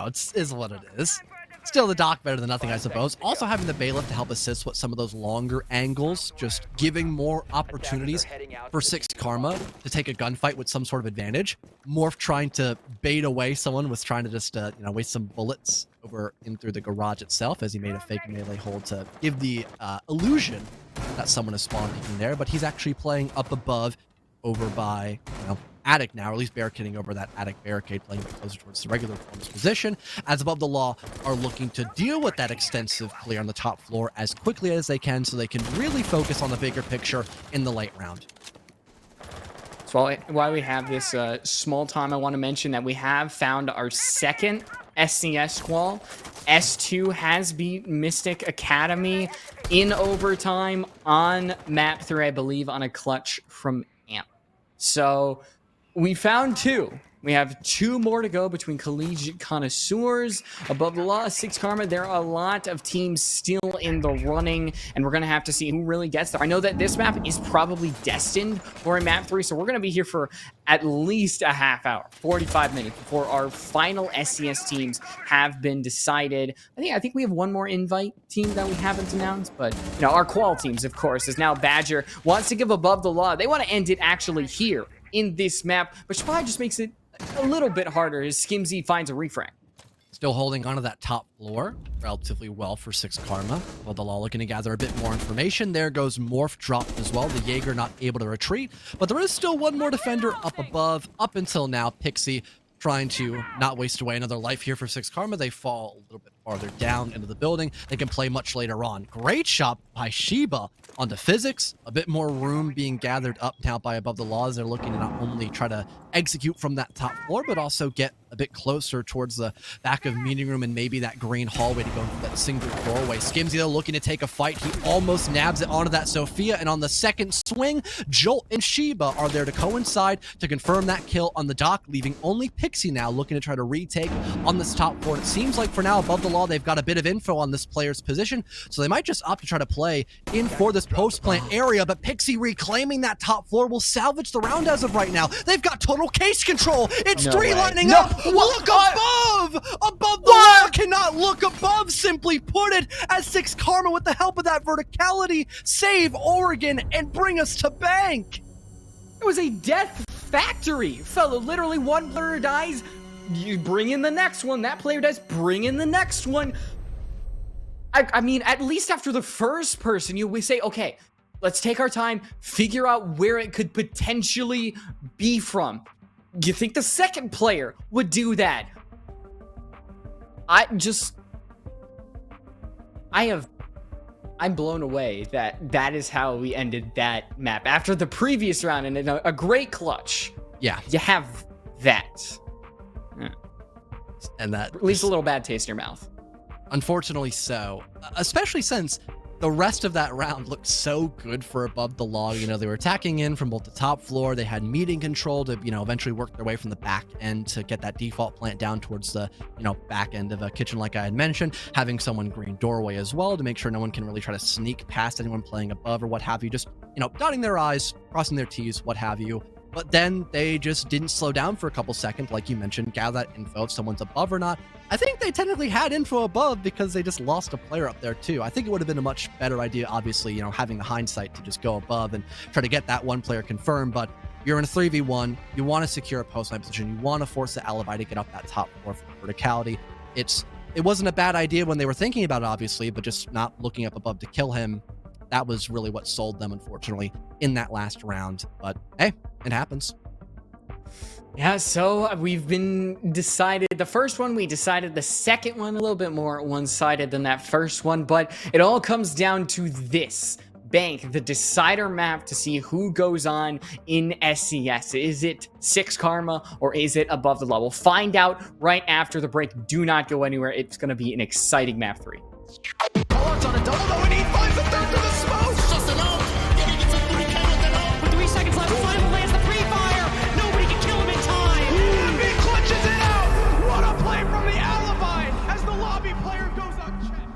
it's is what it is. Still the dock better than nothing, I suppose. Also having the bailiff to help assist with some of those longer angles, just giving more opportunities for Six Karma to take a gunfight with some sort of advantage. Morph trying to bait away someone was trying to just waste some bullets over in through the garage itself as he made a fake melee hold to give the illusion that someone is spawn peeking there, but he's actually playing up above over by attic now, or at least barricading over that attic barricade, playing a bit closer towards the regular form's position, as Above the Law are looking to deal with that extensive clear on the top floor as quickly as they can so they can really focus on the bigger picture in the late round. So while we have this small time, I want to mention that we have found our second SCS squall. S2 has beat Mystic Academy in overtime on map 3, I believe, on a clutch from AMP. So we found 2. We have 2 more to go between collegiate connoisseurs, Above the Law, Six Karma. There are a lot of teams still in the running, and we're going to have to see who really gets there. I know that this map is probably destined for a map 3, so we're going to be here for at least a half hour, 45 minutes, before our final SCS teams have been decided. I think we have one more invite team that we haven't announced, but our qual teams, of course, is now Badger wants to give Above the Law. They want to end it actually here in this map, but Shapai just makes it a little bit harder as Skimzy finds a refrag. Still holding onto that top floor relatively well for Six Karma. While the Law looking to gather a bit more information. There goes Morph dropped as well. The Jaeger not able to retreat, but there is still one more defender up above. Up until now, Pixie trying to not waste away another life here for Six Karma. They fall a little bit farther down into the building. They can play much later on. Great shot by Shiba onto Physics. A bit more room being gathered up now by Above the Laws. They're looking to not only try to execute from that top floor, but also get a bit closer towards the back of meeting room and maybe that green hallway to go through that single doorway. Skimzy, though, looking to take a fight. He almost nabs it onto that Sophia, and on the second swing, Jolt and Shiba are there to coincide to confirm that kill on the dock, leaving only Pixie now looking to try to retake on this top floor. It seems like for now, Above the Law, they've got a bit of info on this player's position, so they might just opt to try to play in for this post-plant area, but Pixie reclaiming that top floor will salvage the round as of right now. They've got total case control. It's No three way. lining No. up. Look above! Above the Law cannot look above, simply put it, as Six Karma, with the help of that verticality, save Oregon and bring us to bank. It was a death factory. Fellow, literally one player dies, you bring in the next one. That player dies, bring in the next one. I mean, at least after the first person, we say, okay, let's take our time, figure out where it could potentially be from. You think the second player would do that? I'm blown away that that is how we ended that map after the previous round, and a great clutch. Yeah. You have that. And that Leaves a little bad taste in your mouth. Unfortunately so, especially since the rest of that round looked so good for Above the Law. You know, they were attacking in from both the top floor. They had meeting control to, eventually work their way from the back end to get that default plant down towards the, back end of a kitchen, like I had mentioned, having someone green doorway as well to make sure no one can really try to sneak past anyone playing above or what have you. Just, dotting their I's, crossing their T's, what have you. But then they just didn't slow down for a couple seconds, like you mentioned, gather that info if someone's above or not. I think they technically had info above because they just lost a player up there too. I think it would have been a much better idea, obviously, having the hindsight to just go above and try to get that one player confirmed. But you're in a 3v1, you want to secure a post line position, you want to force the alibi to get up that top floor for verticality. It wasn't a bad idea when they were thinking about it, obviously, but just not looking up above to kill him. That was really what sold them, unfortunately, in that last round. But hey, it happens. Yeah, so we've been decided. The first one, we decided. The second one, a little bit more one-sided than that first one. But it all comes down to this. Bank, the decider map to see who goes on in SCS. Is it 6 Karma or is it Above the Law? We'll find out right after the break. Do not go anywhere. It's going to be an exciting map 3. Pollard's on a double though, and he finds the third through the smoke. It's just an ult. Getting it to Hurricane with an ult. With 3 seconds left, final lands the pre-fire. Nobody can kill him in time. And he clutches it out. What a play from the alibi as the lobby player goes unchecked.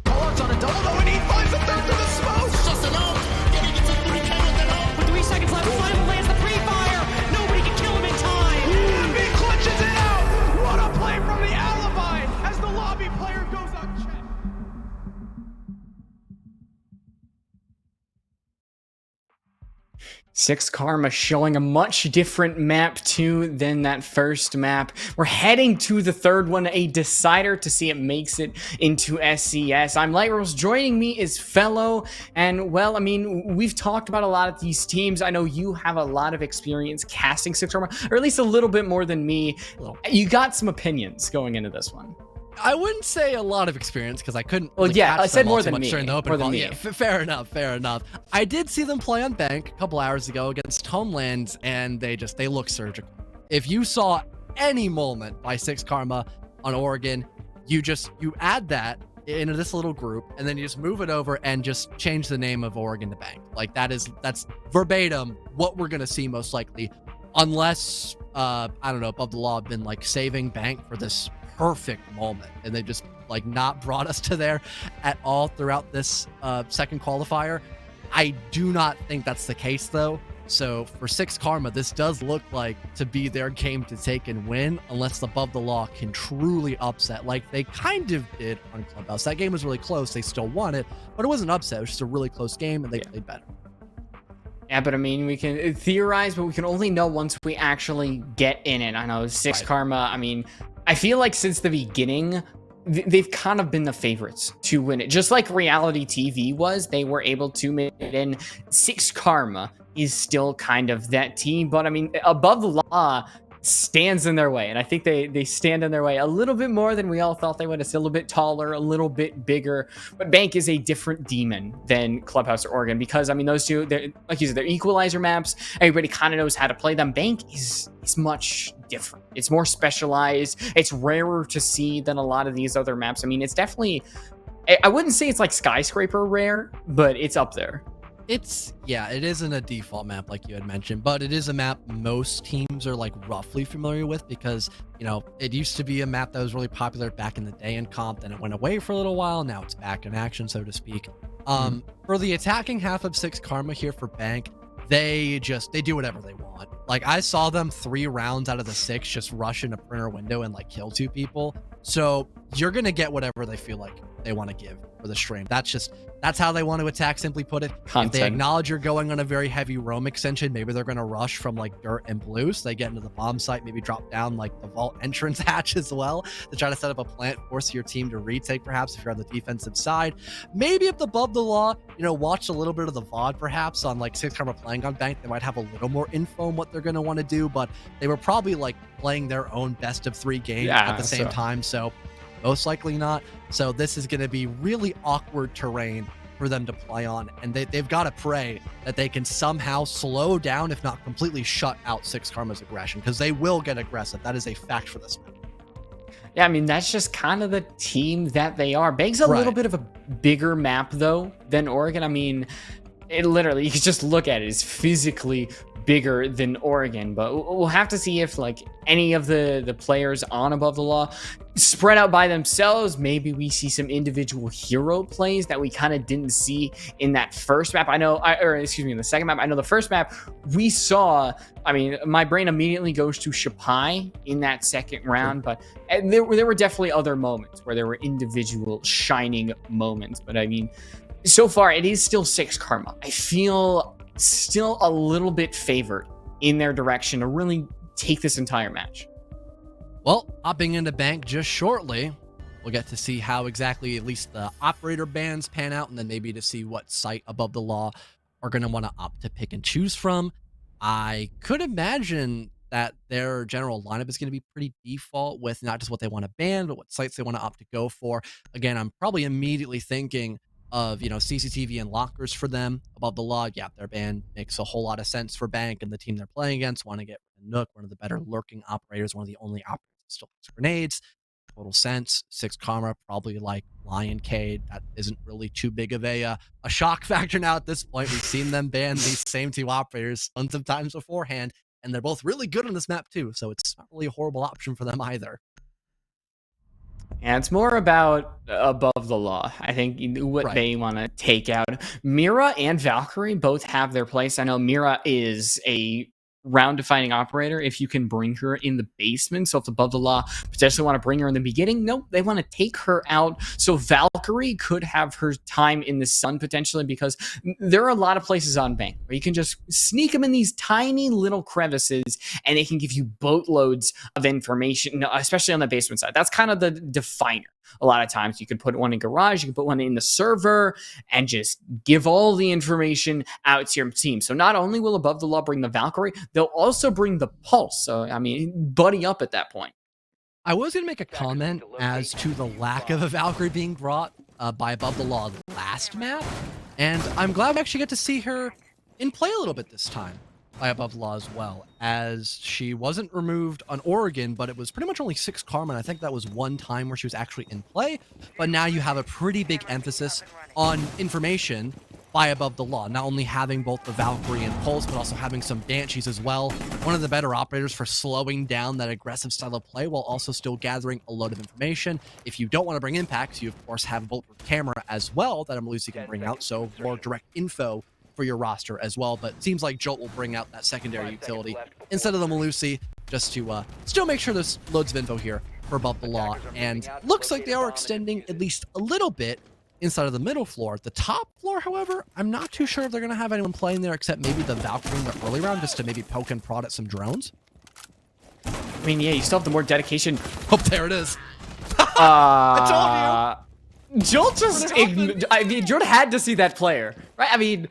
Pollard's on a double though, and he finds the third through the smoke. It's just an ult. Getting it to Hurricane with an ult. With 3 seconds left, final lands Six Karma showing a much different map too than that first map. We're heading to the third one, a decider to see it makes it into SCS. I'm Light Rose. Joining me is Fellow, and well, I mean, we've talked about a lot of these teams. I know you have a lot of experience casting Six Karma, or at least a little bit more than me. You got some opinions going into this one. I wouldn't say a lot of experience because I couldn't. Well, really yeah, catch I said them all more too than much me. during the open More than call. me. Yeah, fair enough. Fair enough. I did see them play on Bank a couple hours ago against Homelands, and they look surgical. If you saw any moment by Six Karma on Oregon, you add that into this little group, and then you just move it over and just change the name of Oregon to Bank. Like that's verbatim what we're gonna see most likely, unless I don't know, Above the Law have been like saving Bank for this perfect moment, and they just like not brought us to there at all throughout this second qualifier. I do not think that's the case though. So for Six Karma, this does look like to be their game to take and win, unless Above the Law can truly upset like they kind of did on Clubhouse. That game was really close. They still won it, but it wasn't upset. It was just a really close game, and they played better. Yeah, but I mean, we can theorize, but we can only know once we actually get in it. I know Six Karma, I mean, I feel like since the beginning, they've kind of been the favorites to win it. Just like reality TV was, they were able to make it in. Six Karma is still kind of that team, but I mean, Above the Law stands in their way, and I think they stand in their way a little bit more than we all thought they would. It's a little bit taller, a little bit bigger, but Bank is a different demon than Clubhouse or Oregon, because I mean, those two, they're, like you said, they're equalizer maps. Everybody kind of knows how to play them. Bank is much different. It's more specialized. It's rarer to see than a lot of these other maps. I mean, it's definitely, I wouldn't say it's like Skyscraper rare, but it's up there. It isn't a default map like you had mentioned, but it is a map most teams are like roughly familiar with, because you know it used to be a map that was really popular back in the day in comp, then it went away for a little while. Now it's back in action, so to speak. For the attacking half of Six Karma here for Bank, they do whatever they want. Like I saw them 3 rounds out of the 6 just rush in a printer window and like kill 2 people. So you're gonna get whatever they feel like they want to give for the stream. That's how they want to attack, simply put it. Content. If they acknowledge you're going on a very heavy roam extension, maybe they're going to rush from like dirt and blue, so they get into the bomb site, maybe drop down like the vault entrance hatch as well to try to set up a plant, force your team to retake, perhaps if you're on the defensive side. Maybe if Above the Law, watch a little bit of the VOD perhaps on like Six Karma playing on Bank, they might have a little more info on what they're going to want to do, but they were probably like playing their own best of 3 games at the same time, so most likely not. So this is going to be really awkward terrain for them to play on, and they've got to pray that they can somehow slow down, if not completely shut out Six Karma's aggression, because they will get aggressive. That is a fact for this one. Yeah, I mean, that's just kind of the team that they are. Bank's a little bit of a bigger map, though, than Oregon. I mean, it literally, you can just look at it, it's physically bigger than Oregon, but we'll have to see if like any of the players on Above the Law spread out by themselves. Maybe we see some individual hero plays that we kind of didn't see in that first map. In the second map. I know the first map we saw, I mean, my brain immediately goes to Shapai in that second round, but there were definitely other moments where there were individual shining moments. But I mean, so far it is still Six Karma. I feel still a little bit favored in their direction to really take this entire match. Well, hopping into Bank just shortly, we'll get to see how exactly at least the operator bans pan out, and then maybe to see what site Above the Law are going to want to opt to pick and choose from. I could imagine that their general lineup is going to be pretty default, with not just what they want to ban, but what sites they want to opt to go for. Again, I'm probably immediately thinking of CCTV and lockers for them. Above the Law, yeah, their ban makes a whole lot of sense for Bank, and the team they're playing against want to get Nook, one of the better lurking operators, one of the only operators that still has grenades. Total sense. Six Karma probably like Lion Cade. That isn't really too big of a shock factor now at this point. We've seen them ban these same 2 operators tons of times beforehand, and they're both really good on this map too, so it's not really a horrible option for them either. And it's more about Above the Law. I think what they want to take out. Mira and Valkyrie both have their place. I know Mira is a round defining operator if you can bring her in the basement. So if Above the Law potentially want to bring her in the beginning, nope, they want to take her out. So Valkyrie could have her time in the sun potentially, because there are a lot of places on Bank where you can just sneak them in these tiny little crevices and they can give you boatloads of information, especially on the basement side. That's kind of the definer. A lot of times you can put one in garage, you can put one in the server, and just give all the information out to your team. So not only will Above the Law bring the Valkyrie, they'll also bring the Pulse. So, I mean, buddy up at that point. I was going to make a comment as to the lack of a Valkyrie being brought by Above the Law last map, and I'm glad we actually get to see her in play a little bit this time by Above the Law as well, as she wasn't removed on Oregon, but it was pretty much only 6 karma, and I think that was one time where she was actually in play. But now you have a pretty big emphasis on information by Above the Law, not only having both the Valkyrie and Pulse, but also having some Banshees as well. One of the better operators for slowing down that aggressive style of play while also still gathering a load of information. If you don't want to bring impacts, you of course have a bulletproof camera as well that Malusi can bring out, so more direct info for your roster as well. But it seems like Jolt will bring out that secondary utility instead of the Malusi, just to still make sure there's loads of info here for Above the Law. And looks like they are extending at least a little bit inside of the middle floor. The top floor, however, I'm not too sure if they're going to have anyone playing there except maybe the Valkyrie in the early round, just to maybe poke and prod at some drones. I mean, yeah, you still have the more dedication. Oh, there it is. I told you. Jolt just, I mean, Jolt had to see that player, right? I mean,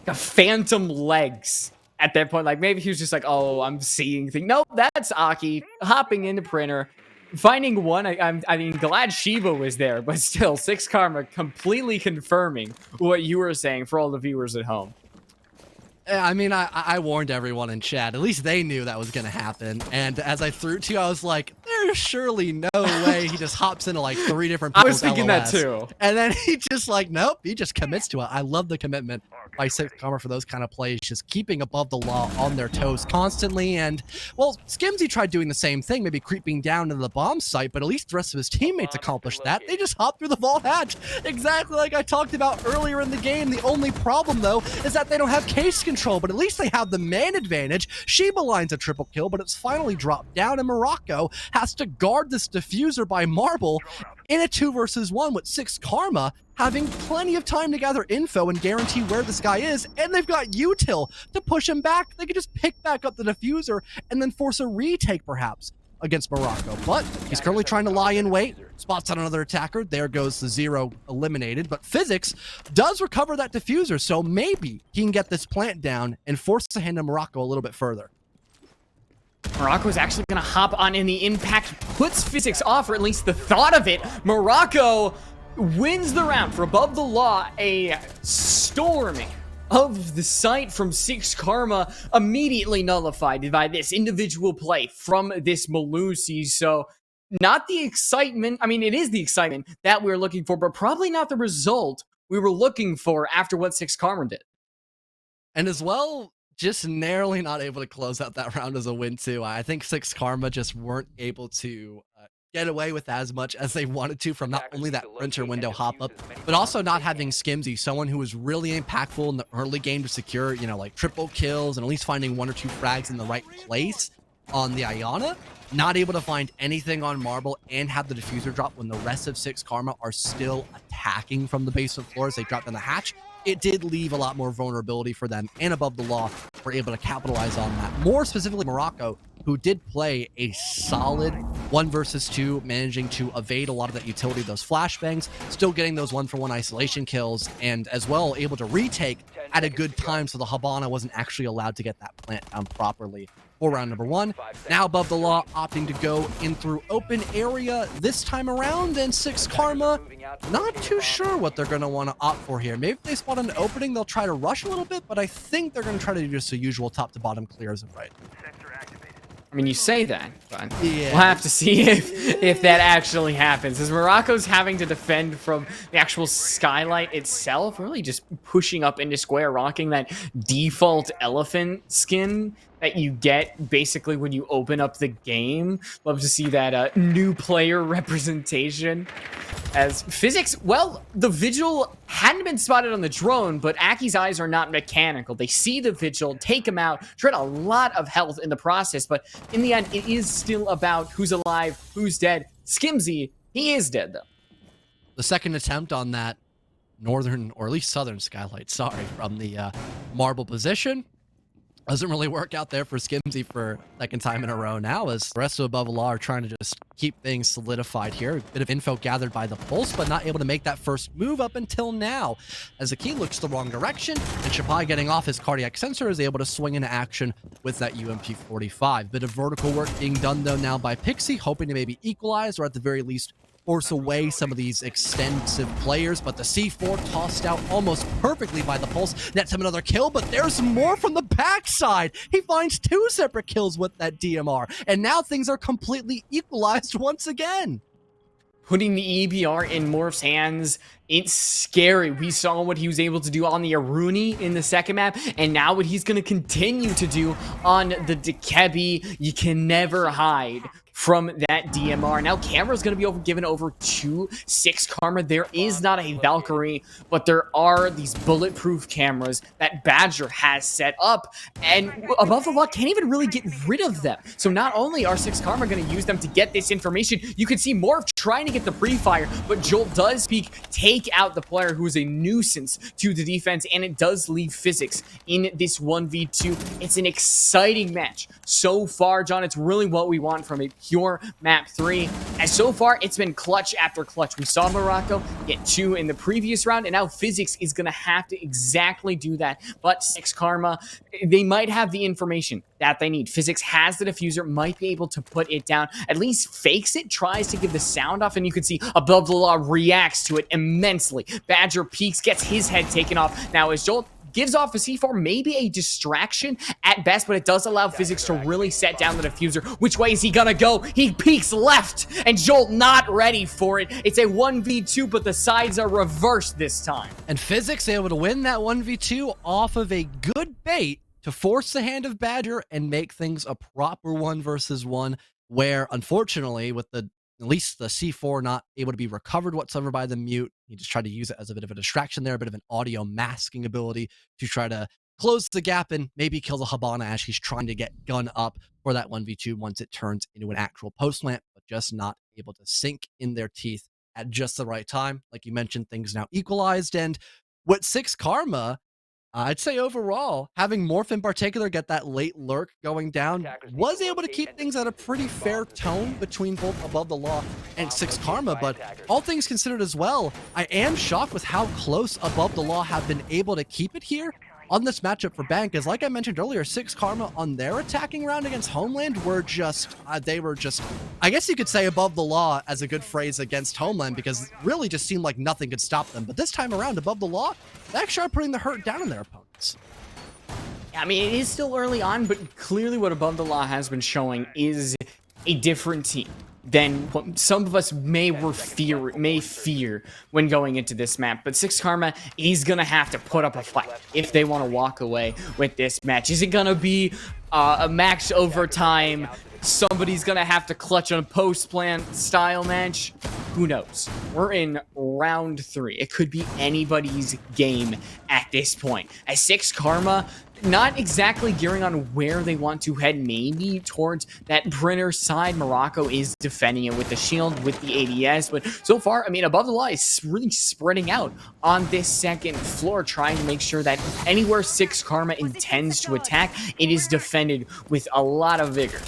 the phantom legs at that point. Like, maybe he was just like, oh, I'm seeing things. Nope, that's Aki hopping into printer, finding one. I mean, glad Shiva was there, but still, 6 karma completely confirming what you were saying for all the viewers at home. I mean, I warned everyone in chat. At least they knew that was going to happen. And as I threw it to you, I was like, there's surely no way he just hops into like 3 different people's I was thinking LOS. that too. And then he just like, nope, he just commits to it. I love the commitment by 6 karma for those kind of plays, just keeping Above the Law on their toes constantly. And, well, Skimsy tried doing the same thing, maybe creeping down to the bomb site, but at least the rest of his teammates accomplished that. They just hopped through the vault hatch, exactly like I talked about earlier in the game. The only problem, though, is that they don't have case control, but at least they have the man advantage. Sheba lines a triple kill, but it's finally dropped down, and Morocco has to guard this diffuser by Marble in a 2 versus 1 with 6 karma, having plenty of time to gather info and guarantee where this guy is, and they've got util to push him back. They could just pick back up the diffuser and then force a retake, perhaps, against Morocco. But he's currently trying to lie in wait, spots out another attacker. There goes the 0 eliminated, but Physics does recover that diffuser, so maybe he can get this plant down and force the hand of Morocco a little bit further. Morocco is actually going to hop on in the impact, puts Physics off, or at least the thought of it. Morocco wins the round for Above the Law. A storming of the site from 6 karma, immediately nullified by this individual play from this Malusi. So not the excitement. I mean, it is the excitement that we were looking for, but probably not the result we were looking for after what 6 karma did. And as well, just narrowly not able to close out that round as a win too. I think 6 karma just weren't able to get away with as much as they wanted to from not only that printer window hop up, but also not having Skimsy, someone who was really impactful in the early game to secure, you know, like triple kills and at least finding 1 or 2 frags in the right place on the Ayana. Not able to find anything on Marble and have the diffuser drop when the rest of 6 karma are still attacking from the basement floor as they drop down the hatch. It did leave a lot more vulnerability for them, and Above the Law were able to capitalize on that. More specifically, Morocco, who did play a solid 1 versus 2, managing to evade a lot of that utility, those flashbangs, still getting those 1-for-1 isolation kills, and as well able to retake at a good time, so the Habana wasn't actually allowed to get that plant down properly for round number 1. Now Above the Law opting to go in through open area this time around, and 6 karma, not too sure what they're going to want to opt for here. Maybe if they spot an opening, they'll try to rush a little bit, but I think they're going to try to do just the usual top to bottom clears and right. I mean, you say that, but yeah, we'll have to see if that actually happens. As Morocco's having to defend from the actual skylight itself, really just pushing up into square, rocking that default elephant skin that you get basically when you open up the game. Love to see that new player representation. As physics, well, the Vigil hadn't been spotted on the drone, but Aki's eyes are not mechanical. They see the Vigil, take him out, tread a lot of health in the process, but in the end, it is still about who's alive, who's dead. Skimzy, he is dead, though. The second attempt on that northern, or at least southern skylight, sorry, from the marble position. Doesn't really work out there for Skimzy for second time in a row now, as the rest of Above the Law are trying to just keep things solidified here. A bit of info gathered by the Pulse, but not able to make that first move up until now, as the key looks the wrong direction, and Shapai, getting off his cardiac sensor, is able to swing into action with that UMP-45. Bit of vertical work being done, though, now by Pixie, hoping to maybe equalize, or at the very least force away some of these extensive players, but the C4 tossed out almost perfectly by the Pulse. Nets him another kill, but there's more from the backside. He finds 2 separate kills with that DMR, and now things are completely equalized once again. Putting the EBR in Morph's hands, it's scary. We saw what he was able to do on the Aruni in the second map, and now what he's going to continue to do on the Dekebi. You can never hide from that DMR. Now Camera's going to be given over to 6 Karma. There is not a Valkyrie, but there are these bulletproof cameras that Badger has set up, and Above the Law can't even really get rid of them. So not only are 6 Karma going to use them to get this information, you can see Morph trying to get the pre-fire, but Jolt does take out the player who is a nuisance to the defense, and it does leave Physics in this 1v2. It's an exciting match so far, John. It's really what we want from a pure map 3, as so far it's been clutch after clutch. We saw Morocco get 2 in the previous round, and now Physics is going to have to exactly do that. But 6 Karma, they might have the information that they need. Physics has the diffuser, might be able to put it down, at least fakes it, tries to give the sound off, and you can see Above the Law reacts to it immensely. Badger peeks, gets his head taken off. Now as Jolt gives off a C4, maybe a distraction at best, but it does allow Physics to really set down the diffuser. Which way is he gonna go? He peeks left, and Jolt not ready for it. It's a 1v2, but the sides are reversed this time. And Physics able to win that 1v2 off of a good bait to force the hand of Badger and make things a proper 1 versus 1, where unfortunately, with at least the C4 not able to be recovered whatsoever by the mute, he just tried to use it as a bit of a distraction there, a bit of an audio masking ability to try to close the gap and maybe kill the Habana as he's trying to get gun up for that 1v2 once it turns into an actual post plant, but just not able to sink in their teeth at just the right time. Like you mentioned, things now equalized, and with 6 Karma, I'd say overall, having Morph in particular get that late lurk going down was able to keep things at a pretty fair tone between both Above the Law and 6 Karma, but all things considered as well, I am shocked with how close Above the Law have been able to keep it here on this matchup for Bank, as like I mentioned earlier, 6 Karma on their attacking round against Homeland were just, I guess you could say Above the Law as a good phrase against Homeland, because it really just seemed like nothing could stop them. But this time around, Above the Law, they actually are putting the hurt down on their opponents. I mean, it is still early on, but clearly what Above the Law has been showing is a different team than what some of us may fear when going into this map. But 6 Karma is going to have to put up a fight if they want to walk away with this match. Is it going to be a max overtime? Somebody's going to have to clutch on a post-plant style match? Who knows? We're in round 3. It could be anybody's game at this point. As 6 Karma, not exactly gearing on where they want to head, maybe towards that Brenner side. Morocco is defending it with the shield, with the ADS, but so far, I mean, Above the Law is really spreading out on this second floor, trying to make sure that anywhere 6 Karma intends to attack, it is defended with a lot of vigor.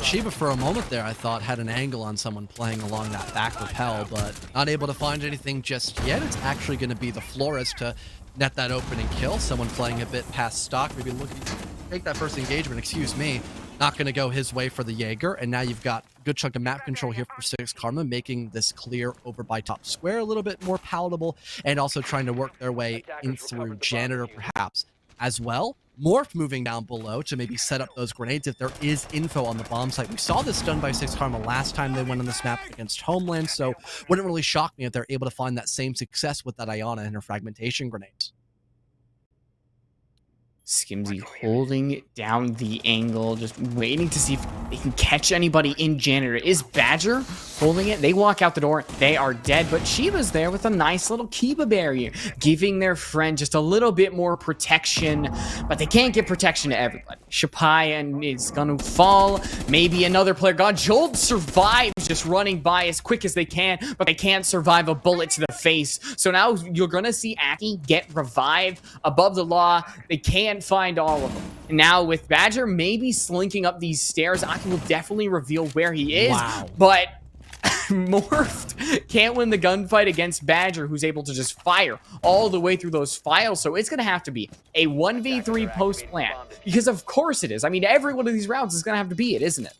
Shiba, for a moment there, I thought had an angle on someone playing along that back rappel, but not able to find anything just yet. It's actually going to be the Flores to net that opening kill. Someone playing a bit past stock, maybe looking to take that first engagement, excuse me. Not going to go his way for the Jaeger, and now you've got a good chunk of map control here for 6 Karma, making this clear over by top square a little bit more palatable, and also trying to work their way in through Janitor perhaps as well. Morph moving down below to maybe set up those grenades if there is info on the bomb site. We saw this done by 6 Karma last time they went on this map against Homeland, so wouldn't really shock me if they're able to find that same success with that Iana and her fragmentation grenades. Skimzy holding down the angle, just waiting to see if they can catch anybody in Janitor. Is Badger holding it? They walk out the door. They are dead, but Shiba's there with a nice little Kiba barrier, giving their friend just a little bit more protection, but they can't give protection to everybody. Shapai is going to fall. Maybe another player gone. Jolt survives just running by as quick as they can, but they can't survive a bullet to the face. So now you're going to see Aki get revived. Above the law, they can't find all of them. And now with Badger maybe slinking up these stairs, Aki will definitely reveal where he is. Wow. But Morphed can't win the gunfight against Badger, who's able to just fire all the way through those files. So it's going to have to be a 1v3 post plant, because of course it is. I mean, every one of these rounds is going to have to be it, isn't it?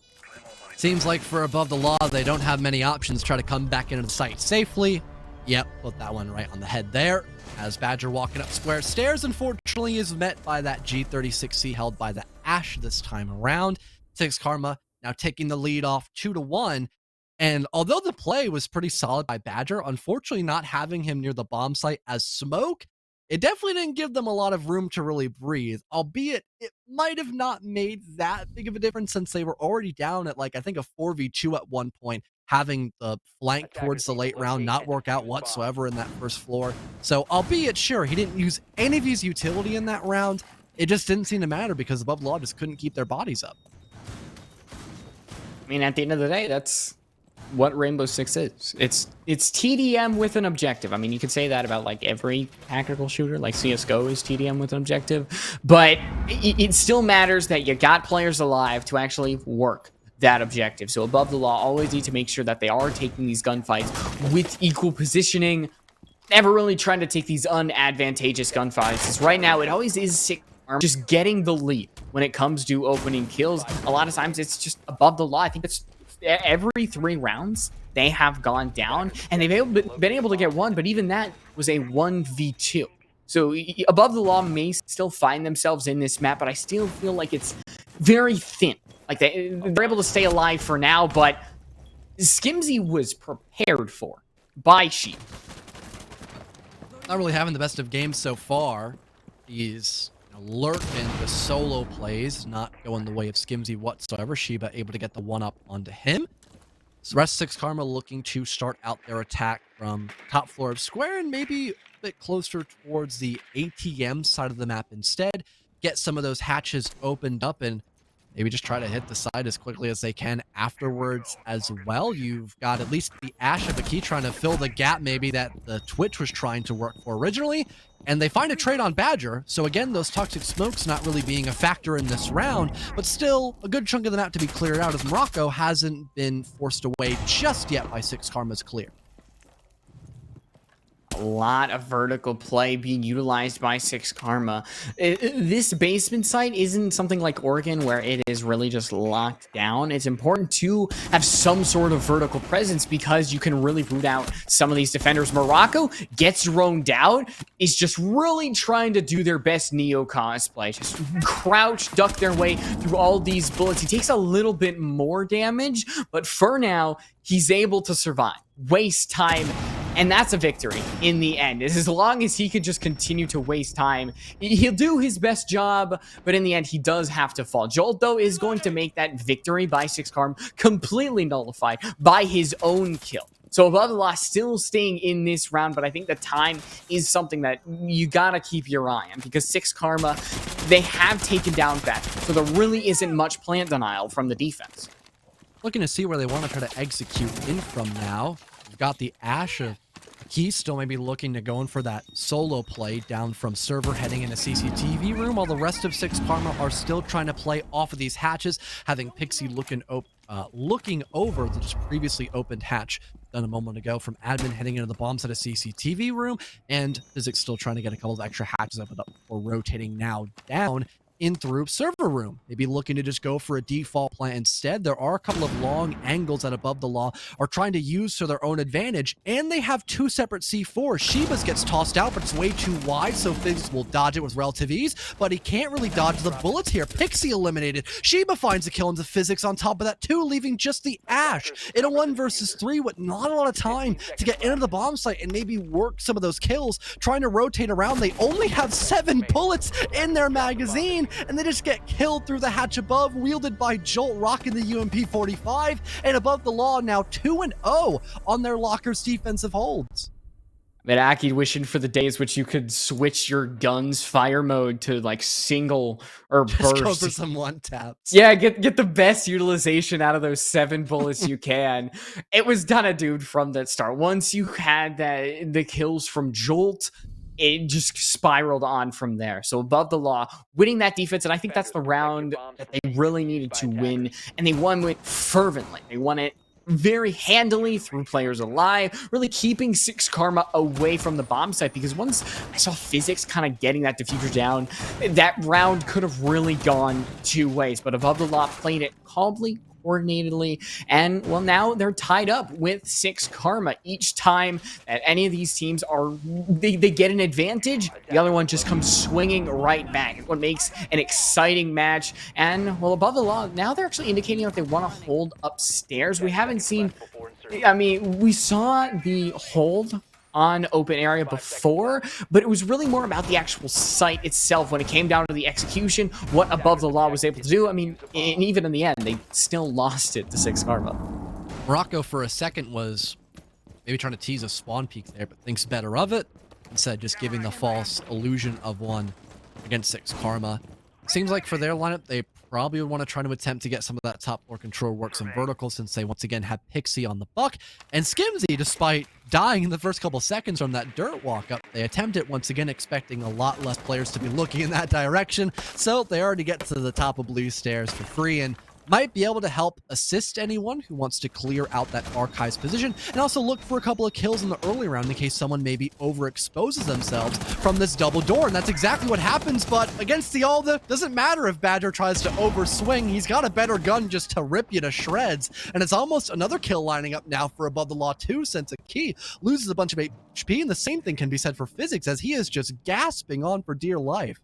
Seems like for Above the Law, they don't have many options to try to come back into the site safely. Yep, put that one right on the head there. As Badger walking up square stairs, unfortunately, is met by that G36C held by the Ash this time around. Six Karma now taking the lead off 2-1. And although the play was pretty solid by Badger, unfortunately not having him near the bomb site as smoke, it definitely didn't give them a lot of room to really breathe, albeit it might have not made that big of a difference since they were already down at, like, I think a 4v2 at one point, having the flank towards the late round not work out whatsoever in that first floor. So albeit, sure, he didn't use any of his utility in that round, it just didn't seem to matter because Above the Law just couldn't keep their bodies up. I mean, at the end of the day, that's what Rainbow Six is. It's TDM with an objective. I mean, you could say that about like every tactical shooter, like CSGO is TDM with an objective, but it still matters that you got players alive to actually work that objective. So Above the Law always need to make sure that they are taking these gunfights with equal positioning, never really trying to take these unadvantageous gunfights. Because right now it always is Six Karma just getting the lead when it comes to opening kills. A lot of times it's just Above the Law. I think it's every 3 rounds they have gone down, and they've been able to get one, but even that was a 1v2. So Above the Law may still find themselves in this map, but I still feel like it's very thin. Like they're able to stay alive for now, but Skimzy was prepared for by Sheep. Not really having the best of games so far. He's lurking the solo plays, not going the way of Skimzy whatsoever. Shiba able to get the one-up onto him. So rest Six Karma looking to start out their attack from top floor of square and maybe a bit closer towards the ATM side of the map instead. Get some of those hatches opened up and maybe just try to hit the side as quickly as they can afterwards as well. You've got at least the Ash of a key trying to fill the gap maybe that the Twitch was trying to work for originally. And they find a trade on Badger. So again, those toxic smokes not really being a factor in this round, but still a good chunk of the map to be cleared out as Morocco hasn't been forced away just yet by Six Karma's clear. A lot of vertical play being utilized by Six Karma. This basement site isn't something like Oregon where it is really just locked down. It's important to have some sort of vertical presence because you can really root out some of these defenders. Morocco gets roamed out, is just really trying to do their best Neo cosplay. Just crouch, duck their way through all these bullets. He takes a little bit more damage, but for now, he's able to survive. Waste time. And that's a victory in the end. As long as he could just continue to waste time, he'll do his best job, but in the end, he does have to fall. Jolt, though, is going to make that victory by Six Karma completely nullified by his own kill. So Above the Law still staying in this round, but I think the time is something that you gotta keep your eye on because Six Karma, they have taken down Badger. So there really isn't much plant denial from the defense. Looking to see where they want to try to execute in from now. We've got the Ash of Key still maybe looking to go in for that solo play down from server heading into CCTV room, while the rest of Six Karma are still trying to play off of these hatches, having Pixie looking over the just previously opened hatch done a moment ago from admin heading into the bomb set of CCTV room, and Physics still trying to get a couple of extra hatches opened up before rotating now down in through server room. Maybe looking to just go for a default plant instead. There are a couple of long angles that Above the Law are trying to use to their own advantage, and they have two separate C4s. Sheba's gets tossed out, but it's way too wide, so Fizz will dodge it with relative ease, but he can't really dodge the bullets here. Pixie eliminated. Sheba finds a kill into Physics on top of that too, leaving just the Ash in a 1 versus 3 with not a lot of time to get into the bomb site and maybe work some of those kills, trying to rotate around. They only have 7 bullets in their magazine, and they just get killed through the hatch above, wielded by Jolt, rocking the UMP-45, and Above the Law now 2-0 on their Lockers defensive holds. But Aki wishing for the days which you could switch your gun's fire mode to like single or Just burst. go for some one taps. Yeah, get the best utilization out of those 7 bullets you can. It was done, a dude, from the start. Once you had the kills from Jolt, it just spiraled on from there. So Above the Law winning that defense, and I think that's the round that they really needed to win, and they won it fervently. They won it very handily through players alive, really keeping Six Karma away from the bomb site, because once I saw Physics kind of getting that diffuser down, that round could have really gone 2 ways. But Above the Law played it calmly, coordinatedly, and well, now they're tied up with 6 Karma. Each time that any of these teams are they get an advantage, the other one just comes swinging right back. It's what makes an exciting match. And well, Above the Law, now they're actually indicating that they want to hold upstairs. We haven't seen, I mean, we saw the hold on open area before, but it was really more about the actual site itself when it came down to the execution, what Above the Law was able to do. I mean, and even in the end, they still lost it to 6 Karma. Morocco for a second was maybe trying to tease a spawn peek there, but thinks better of it, instead just giving the false illusion of one against 6 Karma. Seems like for their lineup, they probably would want to try to attempt to get some of that top floor control work, some vertical, since they once again have Pixie on the buck. And Skimzy, despite dying in the first couple seconds from that dirt walk up, they attempt it once again, expecting a lot less players to be looking in that direction. So they already get to the top of blue stairs for free, and might be able to help assist anyone who wants to clear out that Archives position, and also look for a couple of kills in the early round in case someone maybe overexposes themselves from this double door. And that's exactly what happens, but against the Alda, doesn't matter if Badger tries to overswing. He's got a better gun just to rip you to shreds, and it's almost another kill lining up now for Above the Law too, since a key loses a bunch of HP, and the same thing can be said for Physics, as he is just gasping on for dear life.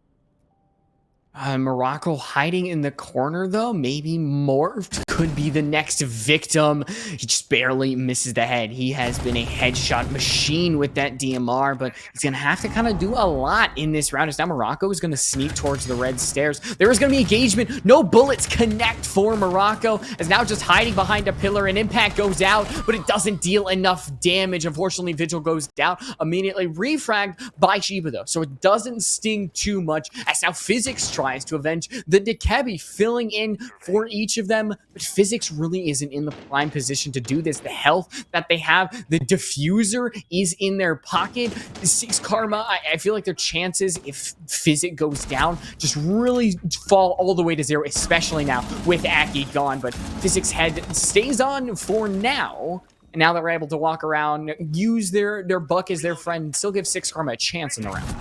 Morocco hiding in the corner, though. Maybe Morphed could be the next victim. He just barely misses the head. He has been a headshot machine with that DMR, but he's going to have to kind of do a lot in this round. As now Morocco is going to sneak towards the red stairs. There is going to be engagement. No bullets connect for Morocco, as now just hiding behind a pillar. An impact goes out, but it doesn't deal enough damage. Unfortunately, Vigil goes down. Immediately refragged by Sheba, though, so it doesn't sting too much, as now Physics tries to avenge the Dekebi, filling in for each of them, but Physics really isn't in the prime position to do this. The health that they have, the diffuser is in their pocket. 6 Karma, I feel like their chances, if Physics goes down, just really fall all the way to 0, especially now with Aki gone, but Physics' head stays on for now. And now that we're able to walk around, use their buck as their friend, and still give 6 Karma a chance in the round.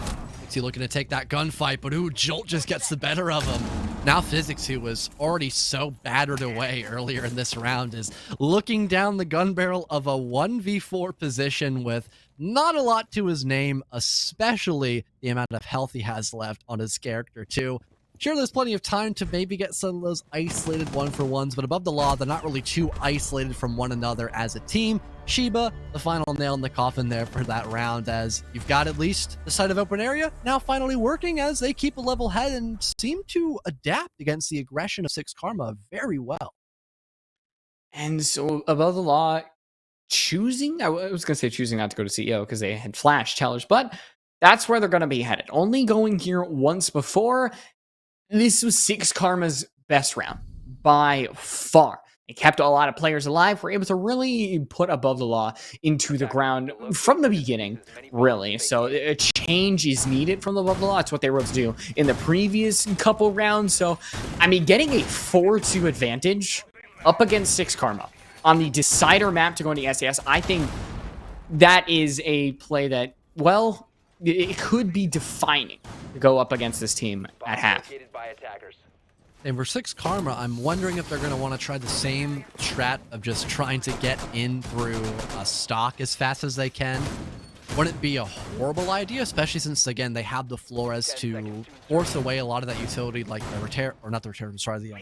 Is he looking to take that gunfight, but ooh, Jolt just gets the better of him. Now Physics, who was already so battered away earlier in this round, is looking down the gun barrel of a 1v4 position with not a lot to his name, especially the amount of health he has left on his character too. Sure, there's plenty of time to maybe get some of those isolated 1-for-1s, but Above the Law, they're not really too isolated from one another as a team. Sheba, the final nail in the coffin there for that round, as you've got at least the side of open area now finally working, as they keep a level head and seem to adapt against the aggression of 6 Karma very well. And so Above the Law choosing, I was going to say choosing not to go to CEO because they had flash tellers, but that's where they're going to be headed. Only going here once before. This was 6 Karma's best round by far. They kept a lot of players alive, were able to really put Above the Law into the ground from the beginning, really. So a change is needed from Above the Law. It's what they were able to do in the previous couple rounds. So, I mean, getting a 4-2 advantage up against 6 Karma on the decider map to go into SCS, I think that is a play that, well, it could be defining to go up against this team at half. And for 6 Karma, I'm wondering if they're going to want to try the same strat of just trying to get in through a stock as fast as they can. Wouldn't it be a horrible idea, especially since, again, they have the Flores to force away a lot of that utility, like the repair, or not the repair, sorry, the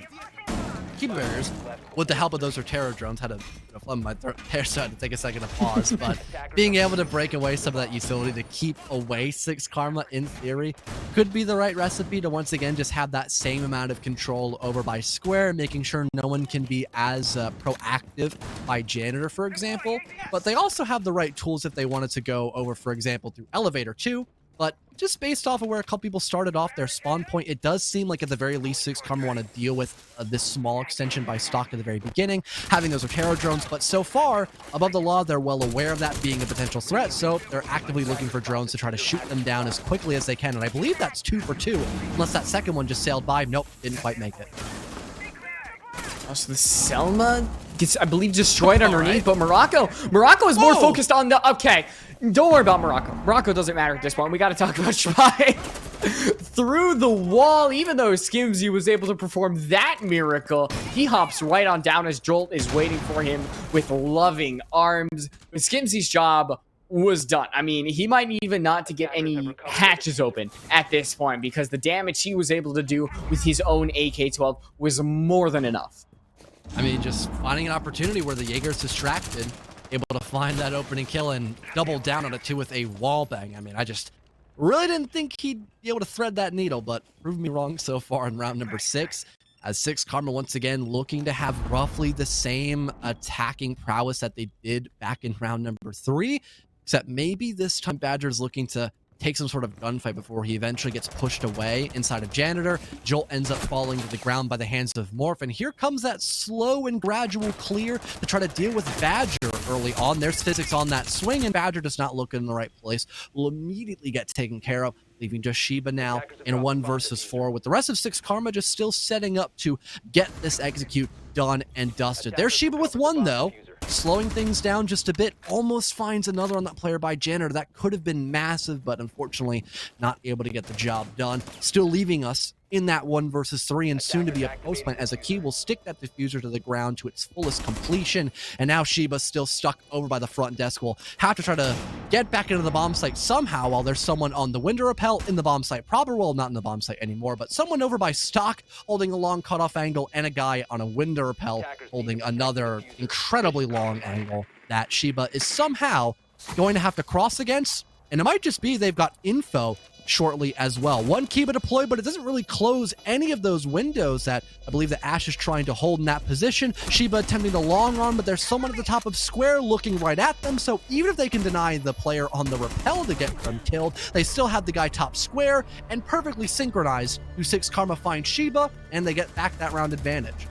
keep barriers. With the help of those Rotero drones, had a phlegm in my throat there, so I had to take a second to pause. But being able to break away some of that utility to keep away 6 Karma, in theory, could be the right recipe to once again just have that same amount of control over by Square, making sure no one can be as proactive by Janitor, for example. But they also have the right tools if they wanted to go over, for example, through Elevator too. But just based off of where a couple people started off their spawn point, it does seem like at the very least 6 Karma want to deal with this small extension by stock at the very beginning, having those Rotero drones. But so far, above the law, they're well aware of that being a potential threat, so they're actively looking for drones to try to shoot them down as quickly as they can. And I believe that's 2 for 2, unless that second one just sailed by. Nope, didn't quite make it. Also, the Selma gets, I believe, destroyed underneath, but Morocco is more focused on the, okay, don't worry about Morocco. Morocco doesn't matter at this point. We got to talk about Shry. Through the wall, even though Skimzy was able to perform that miracle, he hops right on down as Jolt is waiting for him with loving arms. But Skimzy's job was done. I mean, he might even not to get any hatches open at this point because the damage he was able to do with his own AK-12 was more than enough. I mean, just finding an opportunity where the Jaeger's distracted, able to find that opening kill and double down on it too with a wall bang. I mean, I just really didn't think he'd be able to thread that needle, but proved me wrong so far in round number 6. As 6 Karma once again looking to have roughly the same attacking prowess that they did back in round number 3, except maybe this time Badger's looking to take some sort of gunfight before he eventually gets pushed away inside of Janitor. Jolt ends up falling to the ground by the hands of Morph, and here comes that slow and gradual clear to try to deal with Badger early on. There's physics on that swing, and Badger does not look in the right place. Will immediately get taken care of, leaving just Sheba now in 1 versus 4, with the rest of 6 Karma just still setting up to get this execute done and dusted. There's Sheba with 1, though. Slowing things down just a bit, almost finds another on that player by Janitor. That could have been massive, but unfortunately not able to get the job done. Still leaving us in that 1 versus 3 and soon to be a post plant as Aki will stick that diffuser to the ground to its fullest completion. And now Sheba's still stuck over by the front desk. Will have to try to get back into the bomb site somehow while there's someone on the window rappel in the bomb site proper. Well, not in the bomb site anymore, but someone over by stock holding a long cutoff angle and a guy on a window rappel holding another incredibly long angle that Sheba is somehow going to have to cross against. And it might just be they've got info shortly as well. 1 Kiba deployed, but it doesn't really close any of those windows that I believe that Ash is trying to hold in that position. Sheba attempting the long arm, but there's someone at the top of Square looking right at them, so even if they can deny the player on the rappel to get them killed, they still have the guy top Square, and perfectly synchronized do 6 Karma find Sheba, and they get back that round advantage.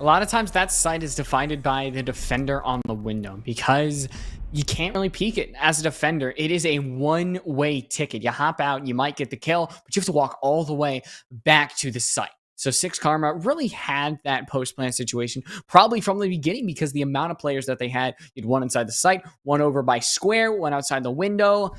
A lot of times that site is defined by the defender on the window because you can't really peek it. As a defender, it is a one-way ticket. You hop out, you might get the kill, but you have to walk all the way back to the site. So 6 Karma really had that post-plant situation probably from the beginning because the amount of players that they had, you'd 1 inside the site, 1 over by Square, 1 outside the window.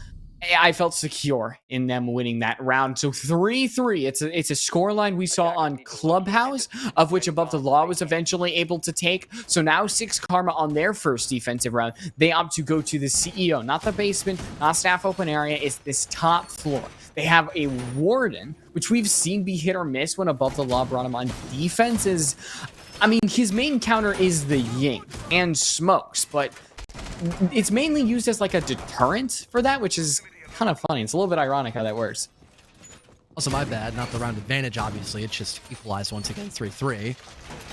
I felt secure in them winning that round. So 3-3. It's a scoreline we saw on Clubhouse, of which Above the Law was eventually able to take. So now 6 Karma on their first defensive round, they opt to go to the CEO, not the basement, not staff open area. It's this top floor. They have a Warden, which we've seen be hit or miss when Above the Law brought him on defenses. I mean, his main counter is the Ying and Smokes, but it's mainly used as like a deterrent for that, which is kind of funny. It's a little bit ironic how that works. Also, my bad, not the round advantage, obviously. It's just equalized once again, 3-3.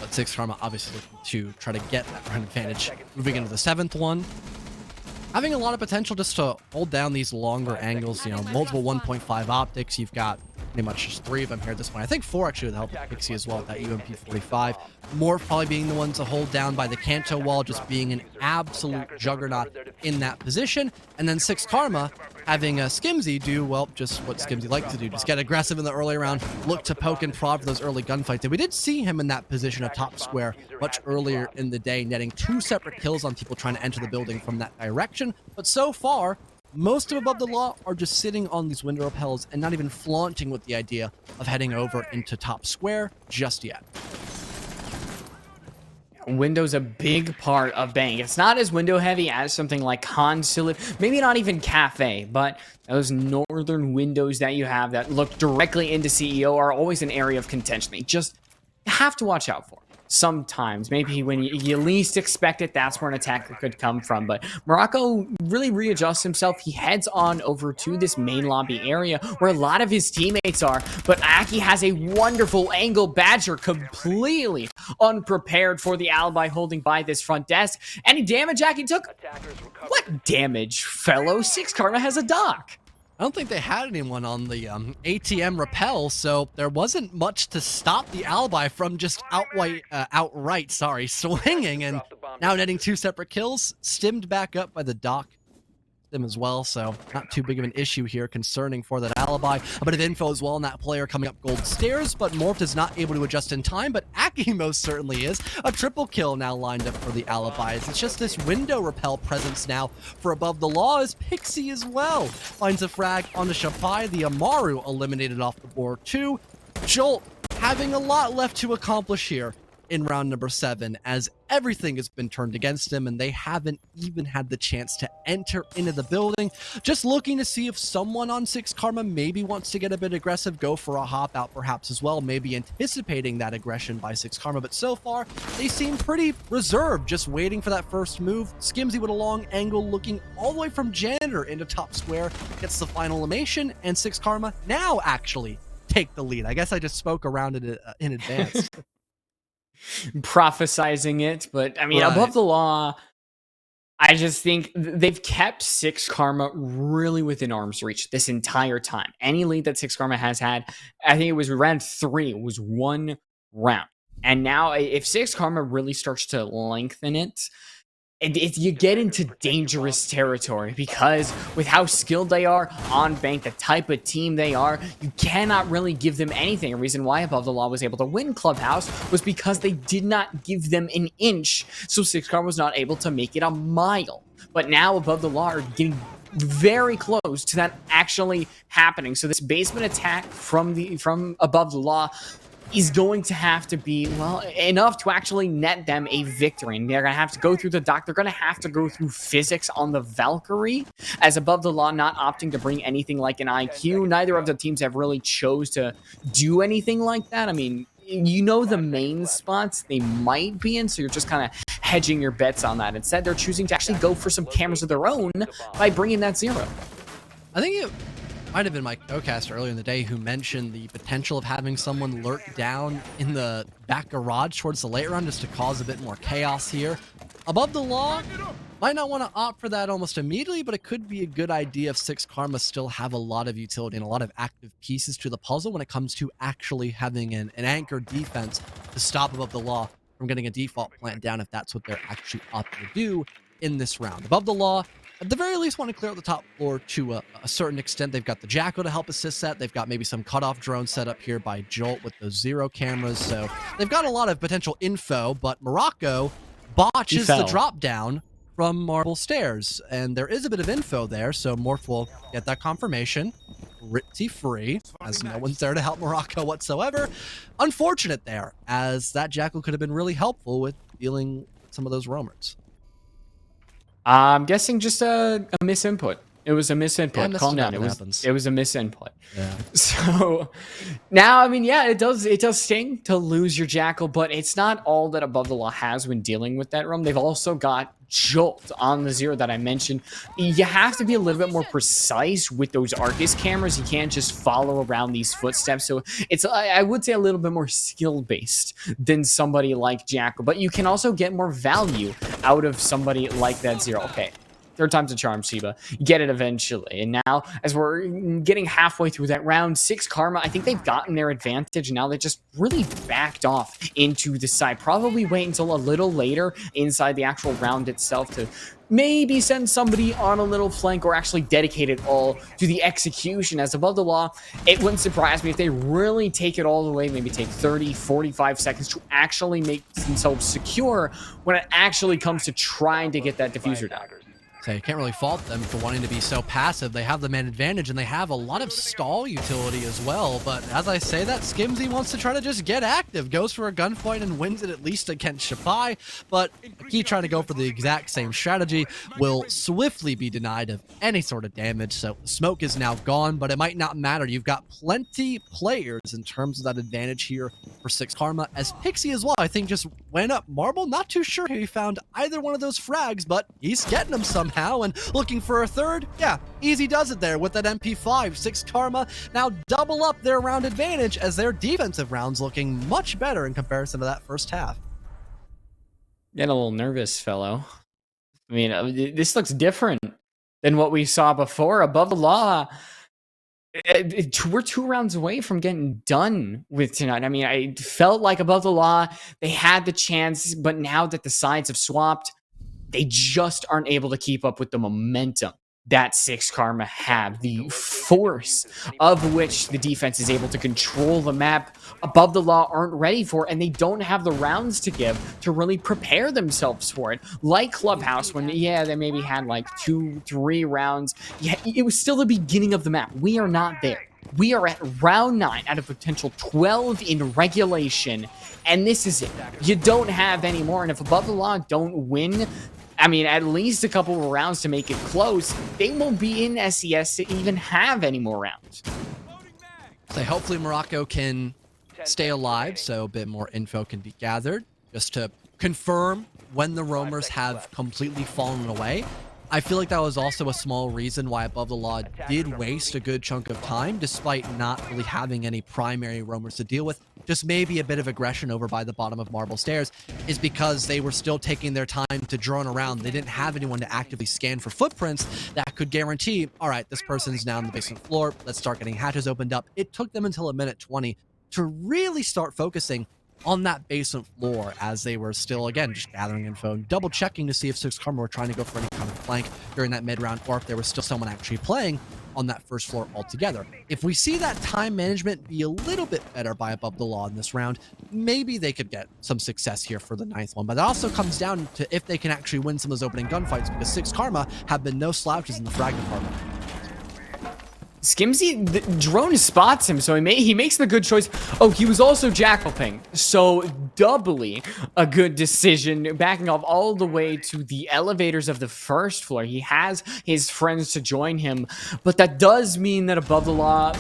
But 6 Karma obviously looking to try to get that round advantage. Moving into the 7th one. Having a lot of potential just to hold down these longer angles, you know, multiple 1.5 optics. You've got pretty much just 3 of them here at this point. I think 4 actually with the help of Pixie as well with that UMP-45. More probably being the ones to hold down by the Kanto wall, just being an absolute juggernaut in that position. And then 6 Karma having Skimzy do, well, just what Skimzy likes to do. Just get aggressive in the early round, look to poke and prod for those early gunfights. And we did see him in that position of top Square much earlier in the day, netting 2 separate kills on people trying to enter the building from that direction. But so far, most of Above the Law are just sitting on these window repels and not even flaunting with the idea of heading over into top square just yet. Window's a big part of Bang. It's not as window heavy as something like Consulate, maybe not even Cafe, but those northern windows that you have that look directly into CEO are always an area of contention. You just have to watch out for. Sometimes, maybe when you least expect it, that's where an attacker could come from. But Morocco really readjusts himself. He heads on over to this main lobby area where a lot of his teammates are. But Aki has a wonderful angle. Badger completely unprepared for the alibi holding by this front desk. Any damage Aki took? What damage, fellow? Six Karma has a dock. I don't think they had anyone on the ATM rappel, so there wasn't much to stop the alibi from just outright swinging, and now netting 2 separate kills, stimmed back up by the dock them as well, so not too big of an issue here concerning for that alibi. A bit of info as well on that player coming up gold stairs, but Morph is not able to adjust in time, but Aki most certainly is. A triple kill now lined up for the alibis. It's just this window repel presence now for Above the Law as Pixie as well finds a frag onto Shapai. The Amaru eliminated off the board too. Jolt having a lot left to accomplish here in round number 7, as everything has been turned against him and they haven't even had the chance to enter into the building. Just looking to see if someone on 6 Karma maybe wants to get a bit aggressive, go for a hop out perhaps as well, maybe anticipating that aggression by 6 Karma, but so far they seem pretty reserved, just waiting for that first move. Skimsy with a long angle looking all the way from janitor into top square, gets the final elimination, and 6 Karma now actually take the lead. I guess I just spoke around it in advance. Prophesizing it, but I mean, Right. Above the Law, I just think they've kept 6 Karma really within arm's reach this entire time. Any lead that 6 Karma has had, I think it was round 3, it was 1 round. And now if 6 Karma really starts to lengthen it, you get into dangerous territory, because with how skilled they are on Bank, the type of team they are, you cannot really give them anything. A reason why Above the Law was able to win Clubhouse was because they did not give them an inch, so 6 Karma was not able to make it a mile. But now Above the Law are getting very close to that actually happening. So this basement attack from Above the Law is going to have to be, well, enough to actually net them a victory. And they're going to have to go through the dock. They're going to have to go through physics on the Valkyrie, as Above the Law not opting to bring anything like an IQ. Neither of the teams have really chose to do anything like that. I mean, you know the main spots they might be in, so you're just kind of hedging your bets on that. Instead, they're choosing to actually go for some cameras of their own by bringing that 0. I think it might have been my co-caster earlier in the day who mentioned the potential of having someone lurk down in the back garage towards the late round just to cause a bit more chaos here. Above the Law might not want to opt for that almost immediately, but it could be a good idea if 6 Karma still have a lot of utility and a lot of active pieces to the puzzle when it comes to actually having an anchor defense to stop Above the Law from getting a default plant down if that's what they're actually opting to do in this round. Above the Law, at the very least, want to clear out the top floor to a certain extent. They've got the Jackal to help assist that. They've got maybe some cutoff drones set up here by Jolt with those 0 cameras. So they've got a lot of potential info, but Morocco botches the drop down from Marble Stairs. And there is a bit of info there, so Morph will get that confirmation. Pretty free, as no one's there to help Morocco whatsoever. Unfortunate there, as that Jackal could have been really helpful with dealing some of those roamers. I'm guessing just a misinput. It was a misinput. Yeah, Calm down. It was a misinput. Yeah. So now, I mean, yeah, it does sting to lose your Jackal, but it's not all that Above the Law has when dealing with that roam. They've also got Jolt on the 0 that I mentioned. You have to be a little bit more precise with those Arcus cameras. You can't just follow around these footsteps. So it's, I would say, a little bit more skill based than somebody like Jackal, but you can also get more value out of somebody like that 0. Okay. 3rd time's a charm, Sheba. You get it eventually. And now, as we're getting halfway through that round, 6 Karma, I think they've gotten their advantage. Now they just really backed off into the side. Probably wait until a little later inside the actual round itself to maybe send somebody on a little flank or actually dedicate it all to the execution. As Above the Law, it wouldn't surprise me if they really take it all the way, maybe take 30, 45 seconds to actually make themselves secure when it actually comes to trying to get that diffuser down. So you can't really fault them for wanting to be so passive. They have the man advantage, and they have a lot of stall utility as well. But as I say that, Skimzy wants to try to just get active, goes for a gunfight and wins it at least against Shapai. But he trying to go for the exact same strategy will swiftly be denied of any sort of damage. So smoke is now gone, but it might not matter. You've got plenty players in terms of that advantage here for Six Karma, as Pixie as well, I think, just went up Marble. Not too sure he found either one of those frags, but he's getting them somehow and looking for a third. Yeah, easy does it there with that MP5. Six Karma now double up their round advantage, as their defensive rounds looking much better in comparison to that first half. Getting a little nervous, fellow. I mean, this looks different than what we saw before. Above the Law, we're 2 rounds away from getting done with tonight. I mean, I felt like Above the Law, they had the chance, but now that the sides have swapped, they just aren't able to keep up with the momentum that Six Karma have, the force of which the defense is able to control the map. Above the Law aren't ready for, and they don't have the rounds to give to really prepare themselves for it. Like Clubhouse, when, yeah, they maybe had like 2-3 rounds. Yeah, it was still the beginning of the map. We are not there. We are at round 9 out of potential 12 in regulation, and this is it. You don't have any more, and if Above the Law don't win, I mean, at least a couple of rounds to make it close, they won't be in SCS to even have any more rounds. So hopefully Morocco can stay alive, so a bit more info can be gathered, just to confirm when the roamers have completely fallen away. I feel like that was also a small reason why Above the Law did waste a good chunk of time, despite not really having any primary roamers to deal with. Just maybe a bit of aggression over by the bottom of Marble Stairs is because they were still taking their time to drone around. They didn't have anyone to actively scan for footprints that could guarantee, all right, this person's now on the basement floor. Let's start getting hatches opened up. It took them until 1:20 to really start focusing on that basement floor, as they were still, again, just gathering info and double checking to see if Six Karma were trying to go for any kind of flank during that mid round, or if there was still someone actually playing on that first floor altogether. If we see that time management be a little bit better by Above the Law in this round, maybe they could get some success here for the 9th one. But it also comes down to if they can actually win some of those opening gunfights, because Six Karma have been no slouches in the frag department. Skimzy, the drone spots him, so he makes the good choice. Oh, he was also jackal-ping, so doubly a good decision, backing off all the way to the elevators of the first floor. He has his friends to join him, but that does mean that Above the Law,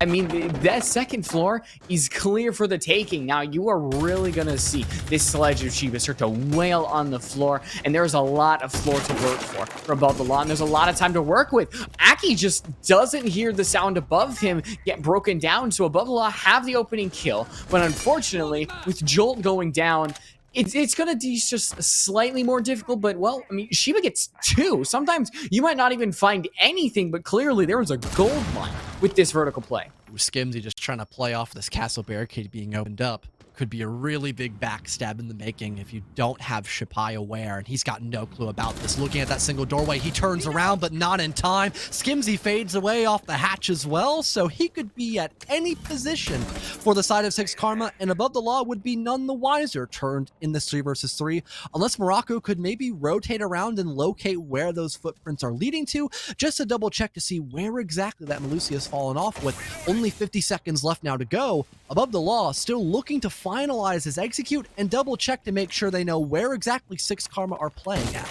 I mean, that second floor is clear for the taking. Now, you are really going to see this Sledge of Shiba start to wail on the floor, and there's a lot of floor to work for Above the Law, and there's a lot of time to work with. Aki just doesn't hear the sound above him get broken down, so Above the Law have the opening kill, but unfortunately, with Jolt going down, it's gonna be just slightly more difficult. But, well, I mean, Shiba gets 2. Sometimes you might not even find anything, but clearly there was a gold mine with this vertical play. Skimzy just trying to play off this castle barricade being opened up. Could be a really big backstab in the making if you don't have Shapai aware, and he's got no clue about this. Looking at that single doorway, he turns around, but not in time. Skimzy fades away off the hatch as well, so he could be at any position for the side of Six Karma, and Above the Law would be none the wiser turned in this 3 versus 3, unless Morocco could maybe rotate around and locate where those footprints are leading to, just to double check to see where exactly that Melusi has fallen off with. Only 50 seconds left now to go. Above the Law still looking to finalize his execute and double check to make sure they know where exactly Six Karma are playing at.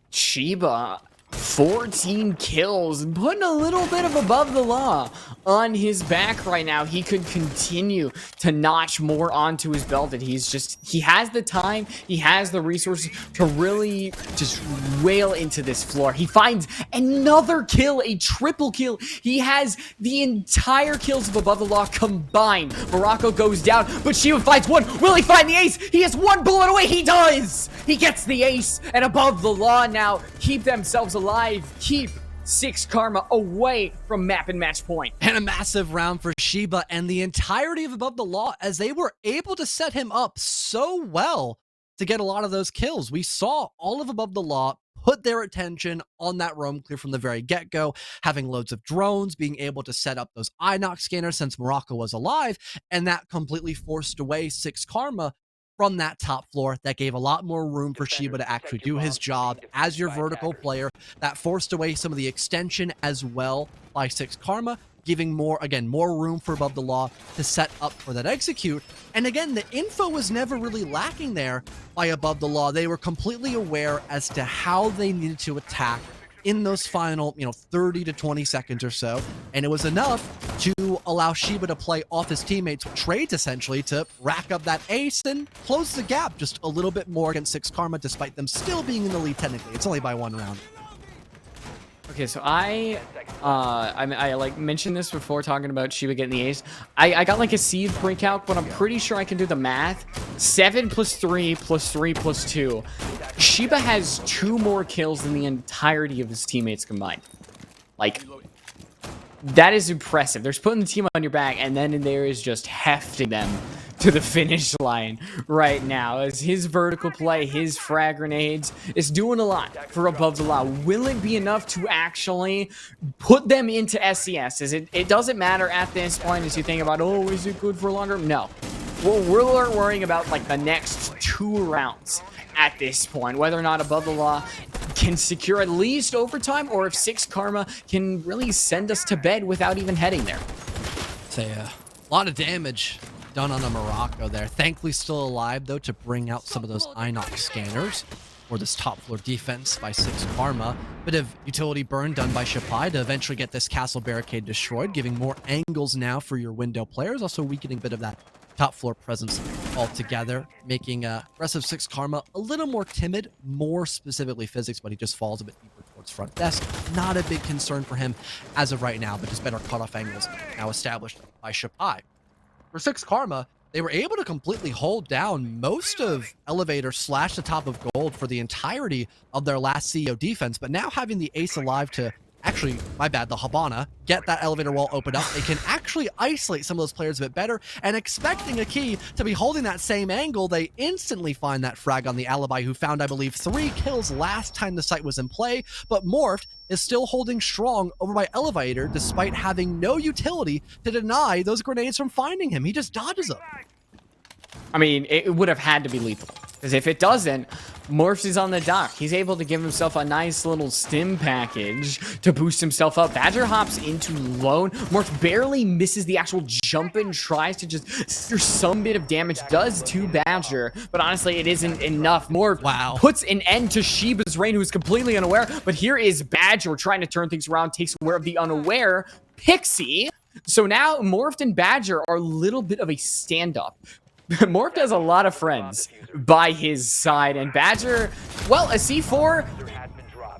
Shiba, 14 kills, putting a little bit of Above the Law on his back right now. He could continue to notch more onto his belt, and he has the time, he has the resources to really just wail into this floor. He finds another kill, a triple kill. He has the entire kills of Above the Law combined. Morocco goes down, but Shiva finds one. Will he find the ace? He has one bullet away. He does. He gets the ace, and Above the Law now keep themselves alive, keep Six Karma away from map and match point. And a massive round for Shiba and the entirety of Above the Law, as they were able to set him up so well to get a lot of those kills. We saw all of Above the Law put their attention on that roam clear from the very get-go, having loads of drones, being able to set up those Inox scanners since Morocco was alive, and that completely forced away Six Karma from that top floor that gave a lot more room for Shiba to actually do his job as your vertical player. That forced away some of the extension as well by 6 Karma, giving more room for Above the Law to set up for that execute. And again, the info was never really lacking there by Above the Law. They were completely aware as to how they needed to attack in those final, 30 to 20 seconds or so. And it was enough to allow Shiba to play off his teammates' trades, essentially, to rack up that ace and close the gap just a little bit more against 6 Karma, despite them still being in the lead technically. It's only by 1 round. Okay, so I like mentioned this before talking about Shiba getting the ace. I got like a seed pre-calc, but I'm pretty sure I can do the math. 7 plus 3 plus 3 plus 2. Shiba has 2 more kills than the entirety of his teammates combined. Like, that is impressive. There's putting the team on your back, and then there is just hefting them to the finish line right now, as his vertical play, his frag grenades is doing a lot for Above the Law. Will it be enough to actually put them into SCS? It doesn't matter at this point as you think about, oh, is it good for longer? No. We're worrying about like the next 2 rounds at this point, whether or not Above the Law can secure at least overtime, or if 6 Karma can really send us to bed without even heading there. Say a lot of damage done on the Morocco there. Thankfully still alive, though, to bring out some of those Inox scanners for this top floor defense by 6 Karma. Bit of utility burn done by Shapai to eventually get this castle barricade destroyed, giving more angles now for your window players, also weakening a bit of that top floor presence altogether, making rest of 6 Karma a little more timid, more specifically physics, but he just falls a bit deeper towards front desk. Not a big concern for him as of right now, but just better cutoff angles now established by Shapai. For 6 Karma, they were able to completely hold down most of Elevator / the top of gold for the entirety of their last CEO defense, but now having the ace alive to actually, my bad, the Habana, get that elevator wall opened up, they can actually isolate some of those players a bit better, and expecting a key to be holding that same angle, they instantly find that frag on the Alibi, who found, I believe, 3 kills last time the site was in play, but Morphed is still holding strong over by Elevator, despite having no utility to deny those grenades from finding him. He just dodges them. I mean, it would have had to be lethal, because if it doesn't, Morphs is on the dock. He's able to give himself a nice little stim package to boost himself up. Badger hops into lone. Morph barely misses the actual jump and tries to just there's some bit of damage, does to Badger, but honestly, it isn't enough. Morph puts an end to Shiba's reign, who's completely unaware, but here is Badger trying to turn things around, takes aware of the unaware Pixie. So now Morphed and Badger are a little bit of a standoff. Morphed has a lot of friends by his side, and Badger, well, a C4,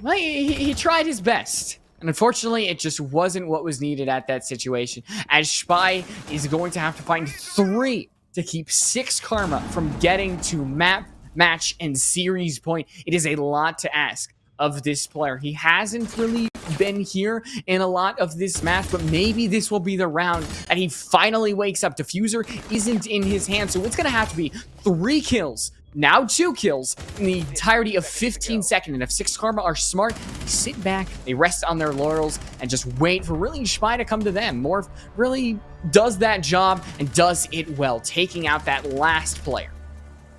well, he tried his best. And unfortunately, it just wasn't what was needed at that situation, as Spy is going to have to find 3 to keep 6 Karma from getting to map, match, and series point. It is a lot to ask of this player. He hasn't really been here in a lot of this match, but maybe this will be the round that he finally wakes up. Diffuser isn't in his hand, so it's gonna have to be 3 kills, now 2 kills, in the entirety of 15 seconds. And if 6 Karma are smart, they sit back, they rest on their laurels, and just wait for really Spy to come to them. Morph really does that job and does it well, taking out that last player.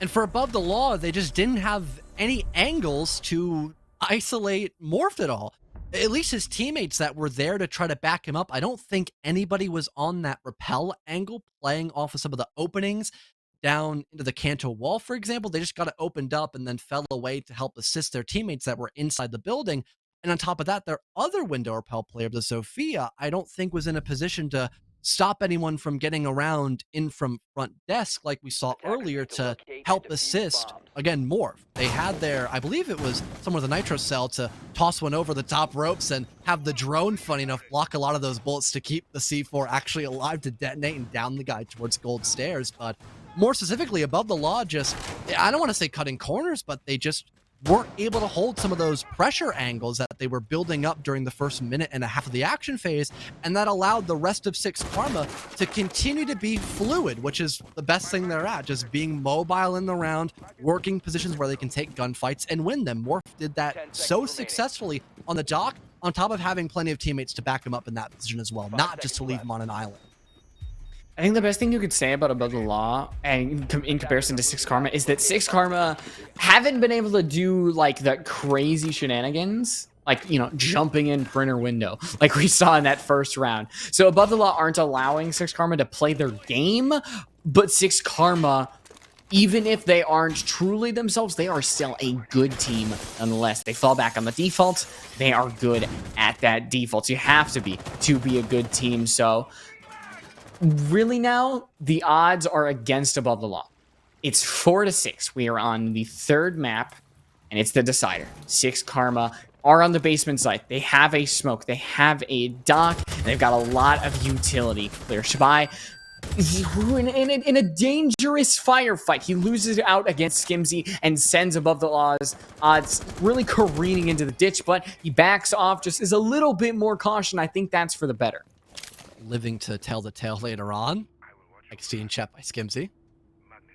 And for Above the Law, they just didn't have any angles to isolate Morphed at all. At least his teammates that were there to try to back him up, I don't think anybody was on that rappel angle playing off of some of the openings down into the Kanto wall, for example. They just got it opened up and then fell away to help assist their teammates that were inside the building. And on top of that, their other window rappel player, the Sophia, I don't think was in a position to stop anyone from getting around in from front desk like we saw earlier to help assist, again, Morph. They had their, I believe it was somewhere the Nitro Cell to toss one over the top ropes and have the drone, funny enough, block a lot of those bullets to keep the C4 actually alive to detonate and down the guy towards gold stairs. But more specifically, Above the Law just, I don't want to say cutting corners, but they just weren't able to hold some of those pressure angles that they were building up during the first minute and a half of the action phase, and that allowed the rest of 6 Karma to continue to be fluid, which is the best thing they're at, just being mobile in the round, working positions where they can take gunfights and win them. Morph did that so successfully on the dock, on top of having plenty of teammates to back him up in that position as well, not just to leave him on an island. I think the best thing you could say about Above the Law, and in comparison to Six Karma, is that Six Karma haven't been able to do like the crazy shenanigans, like, you know, jumping in printer window, like we saw in that first round. So Above the Law aren't allowing Six Karma to play their game, but Six Karma, even if they aren't truly themselves, they are still a good team nonetheless. They fall back on the default. They are good at that default. You have to be a good team. So really now, the odds are against Above the Law. It's 4-6. We are on the third map, and it's the decider. Six Karma are on the basement side. They have a smoke. They have a dock. And they've got a lot of utility. Clear Shabai in a dangerous firefight. He loses out against Skimzy and sends Above the Law's odds really careening into the ditch, but he backs off, just is a little bit more caution. I think that's for the better. Living to tell the tale later on, like seeing Chet by Skimzy.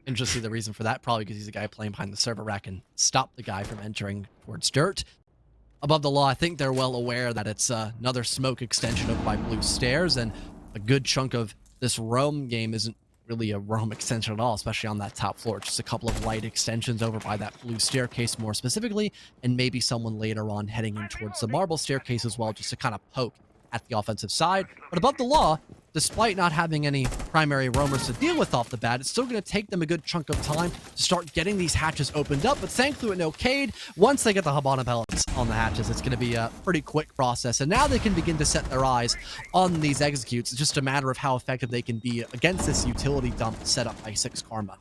Interestingly, the reason for that, probably because he's a guy playing behind the server rack and stop the guy from entering towards dirt. Above the Law, I think they're well aware that it's another smoke extension over by Blue Stairs, and a good chunk of this roam game isn't really a roam extension at all, especially on that top floor. Just a couple of light extensions over by that blue staircase more specifically, and maybe someone later on heading in towards the marble staircase as well, just to kind of poke at the offensive side. But Above the Law, despite not having any primary roamers to deal with off the bat, it's still going to take them a good chunk of time to start getting these hatches opened up. But thankfully with no Cade, once they get the Habana pellets on the hatches, it's going to be a pretty quick process. And now they can begin to set their eyes on these executes. It's just a matter of how effective they can be against this utility dump set up by Six Karma.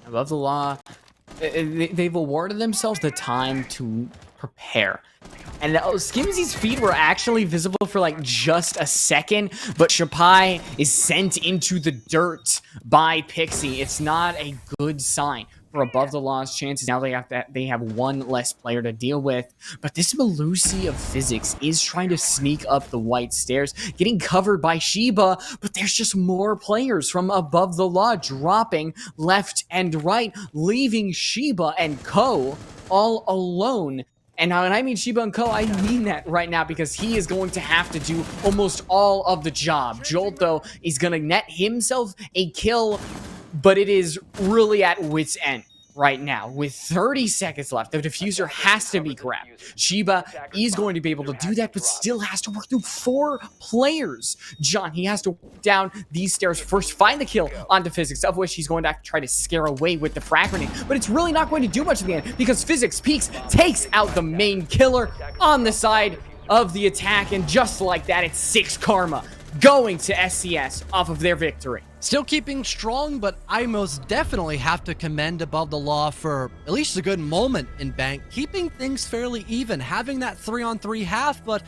Above the Law, they've awarded themselves the time to prepare. And Skimzy's feet were actually visible for like just a second, but Shapai is sent into the dirt by Pixie. It's not a good sign for Above the Law's chances. Now they have one less player to deal with, but this Malusi of physics is trying to sneak up the white stairs, getting covered by Shiba, but there's just more players from Above the Law dropping left and right, leaving Shiba and Co all alone. And when I mean Shiba and Co, I mean that right now, because he is going to have to do almost all of the job. Jolt, though, is going to net himself a kill, but it is really at wit's end right now. With 30 seconds left, the diffuser has to be grabbed. Shiba is going to be able to do that, but still has to work through 4 players. John, he has to walk down these stairs first, find the kill onto Physics, of which he's going to try to scare away with the frag grenade, but it's really not going to do much at the end, because Physics peeks, takes out the main killer on the side of the attack, and just like that, it's Six Karma going to SCS off of their victory. Still keeping strong, but I most definitely have to commend Above the Law for at least a good moment in Bank, keeping things fairly even, having that 3-on-3 half, but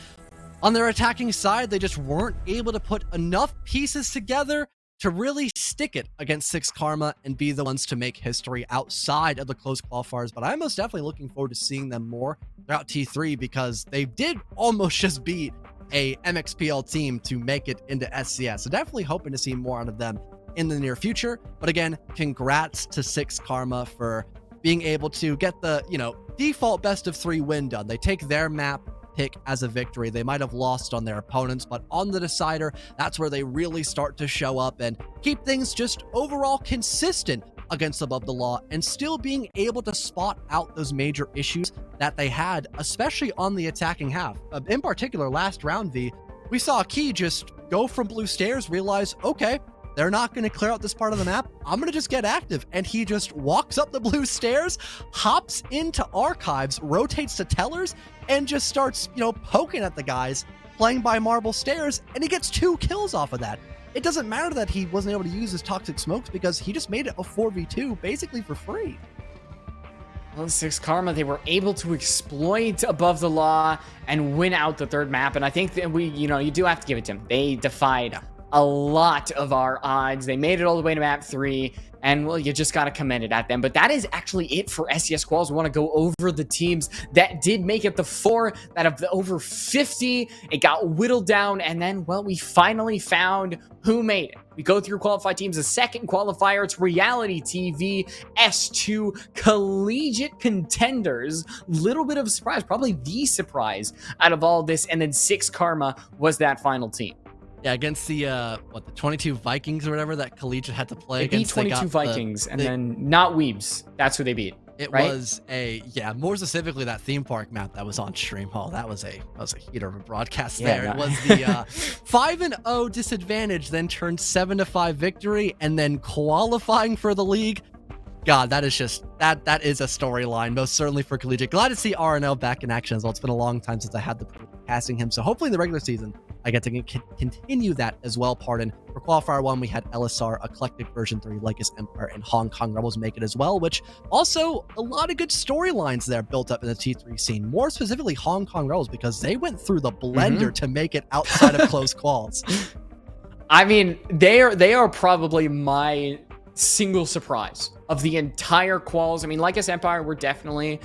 on their attacking side, they just weren't able to put enough pieces together to really stick it against Six Karma and be the ones to make history outside of the close qualifiers. But I'm most definitely looking forward to seeing them more throughout T3, because they did almost just beat a MXPL team to make it into SCS. So definitely hoping to see more out of them in the near future. But again, congrats to Six Karma for being able to get the, default best of 3 win done. They take their map pick as a victory. They might have lost on their opponents, but on the decider, that's where they really start to show up and keep things just overall consistent against Above the Law, and still being able to spot out those major issues that they had, especially on the attacking half. In particular, last round, we saw Key just go from blue stairs, realize, okay, they're not going to clear out this part of the map, I'm going to just get active. And he just walks up the blue stairs, hops into archives, rotates to tellers, and just starts, poking at the guys playing by marble stairs, and he gets 2 kills off of that. It doesn't matter that he wasn't able to use his toxic smokes, because he just made it a 4v2 basically for free. Well, Six Karma, they were able to exploit Above the Law and win out the third map. And I think that you do have to give it to them. They defied a lot of our odds. They made it all the way to map 3. And, well, you just got to commend it at them. But that is actually it for SCS Quals. We want to go over the teams that did make it, the 4 that of the over 50. It got whittled down. And then, well, we finally found who made it. We go through qualified teams. The second qualifier, it's Reality TV S2 Collegiate Contenders. Little bit of a surprise, probably the surprise out of all this. And then Six Karma was that final team. Yeah, against the the 22 Vikings or whatever that Collegiate had to play They beat against. 22 Vikings, and then not Weebs. That's who they beat. It right? was more specifically that theme park map that was on stream. Oh, that was a heater of a broadcast there. It was the 5-0 disadvantage, then turned 7-5 victory, and then qualifying for the league. God, that is just that is a storyline, most certainly for Collegiate. Glad to see RNL back in action as well. It's been a long time since I had the privilege of casting him, so hopefully in the regular season I get to continue that as well. Pardon. For Qualifier 1, we had LSR, Eclectic Version 3, Lycus Empire, and Hong Kong Rebels make it as well, which also a lot of good storylines there built up in the T3 scene. More specifically, Hong Kong Rebels, because they went through the blender to make it outside of close quals. I mean, they are probably my single surprise of the entire quals. I mean, Lycus Empire were definitely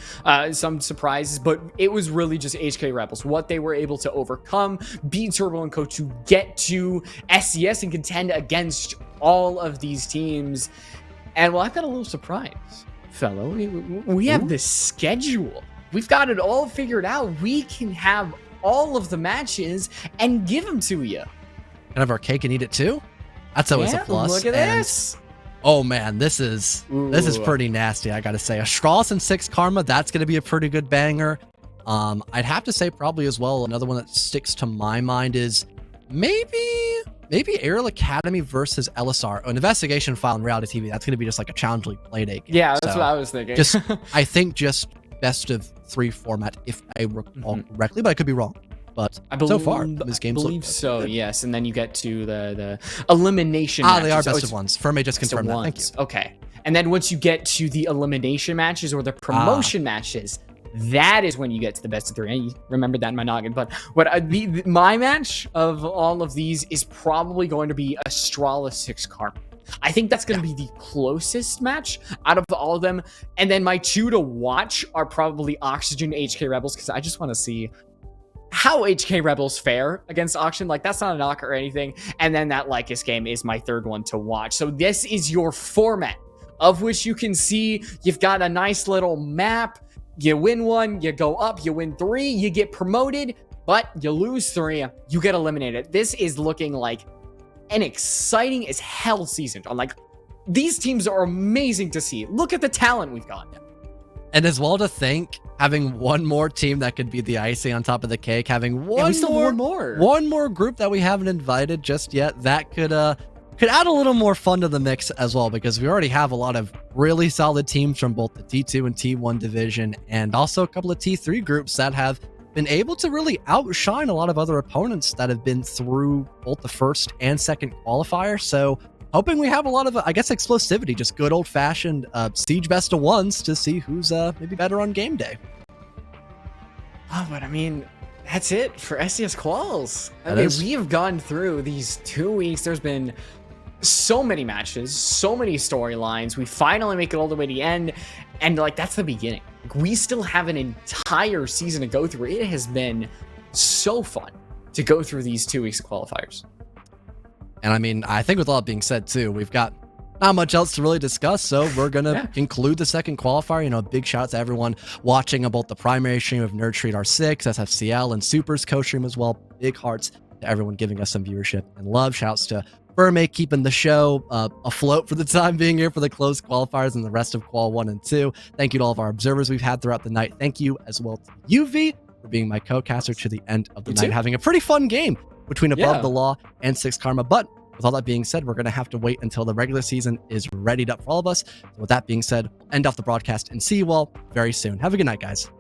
some surprises, but it was really just HK Rebels, what they were able to overcome, beat Turbo & Co. to get to SCS and contend against all of these teams. And well, I've got a little surprise, fellow. We have this schedule. We've got it all figured out. We can have all of the matches and give them to you. Kind of our cake and eat it too? That's always a plus. Look at this. Oh man, this is pretty nasty, I gotta say. A Strauss and 6 Karma, that's gonna be a pretty good banger. I'd have to say probably as well, another one that sticks to my mind is maybe Aerial Academy versus LSR. An investigation file in reality TV, that's gonna be just like a challenge league play date game. Yeah, that's what I was thinking. I think just best of 3 format, if I recall correctly, but I could be wrong. But so far, this game's I believe so, yes. And then you get to the elimination matches. They are best of ones. Ferme just confirmed that. Thank you. Okay. And then once you get to the elimination matches or the promotion matches, that is when you get to the best of 3. I remembered that in my noggin. But what my match of all of these is probably going to be Astrala 6 Karma. I think that's going to be the closest match out of all of them. And then my 2 to watch are probably Oxygen HK Rebels, because I just want to see how HK Rebels fare against Auction. Like, that's not a knock or anything. And then that Lycus game is my 3rd one to watch. So this is your format, of which you can see you've got a nice little map. You win 1, you go up, you win 3, you get promoted, but you lose 3, you get eliminated. This is looking like an exciting as hell season. I'm like, these teams are amazing to see. Look at the talent we've got. And as well to think, having one more team that could be the icing on top of the cake, having one more group that we haven't invited just yet, that could add a little more fun to the mix as well, because we already have a lot of really solid teams from both the T2 and T1 division, and also a couple of T3 groups that have been able to really outshine a lot of other opponents that have been through both the first and second qualifier. So hoping we have a lot of, I guess, explosivity, just good old-fashioned siege best of ones to see who's maybe better on game day. Oh, but I mean, that's it for SCS Quals. I mean, we have gone through these 2 weeks. There's been so many matches, so many storylines. We finally make it all the way to the end, and like, that's the beginning. Like, we still have an entire season to go through. It has been so fun to go through these 2 weeks of qualifiers. And I mean, I think with all that being said too, we've got not much else to really discuss, so we're gonna conclude the second qualifier. You know, big shout out to everyone watching about the primary stream of Nerd Street R6, SFCL, and Super's co-stream as well. Big hearts to everyone giving us some viewership and love. Shouts to Ferme keeping the show afloat for the time being here for the closed qualifiers and the rest of Qual 1 and 2. Thank you to all of our observers we've had throughout the night. Thank you as well to UV for being my co-caster to the end of the night, having a pretty fun game between Above the Law and 6 Karma. But with all that being said, we're going to have to wait until the regular season is readied up for all of us. So with that being said, we'll end off the broadcast and see you all very soon. Have a good night, guys.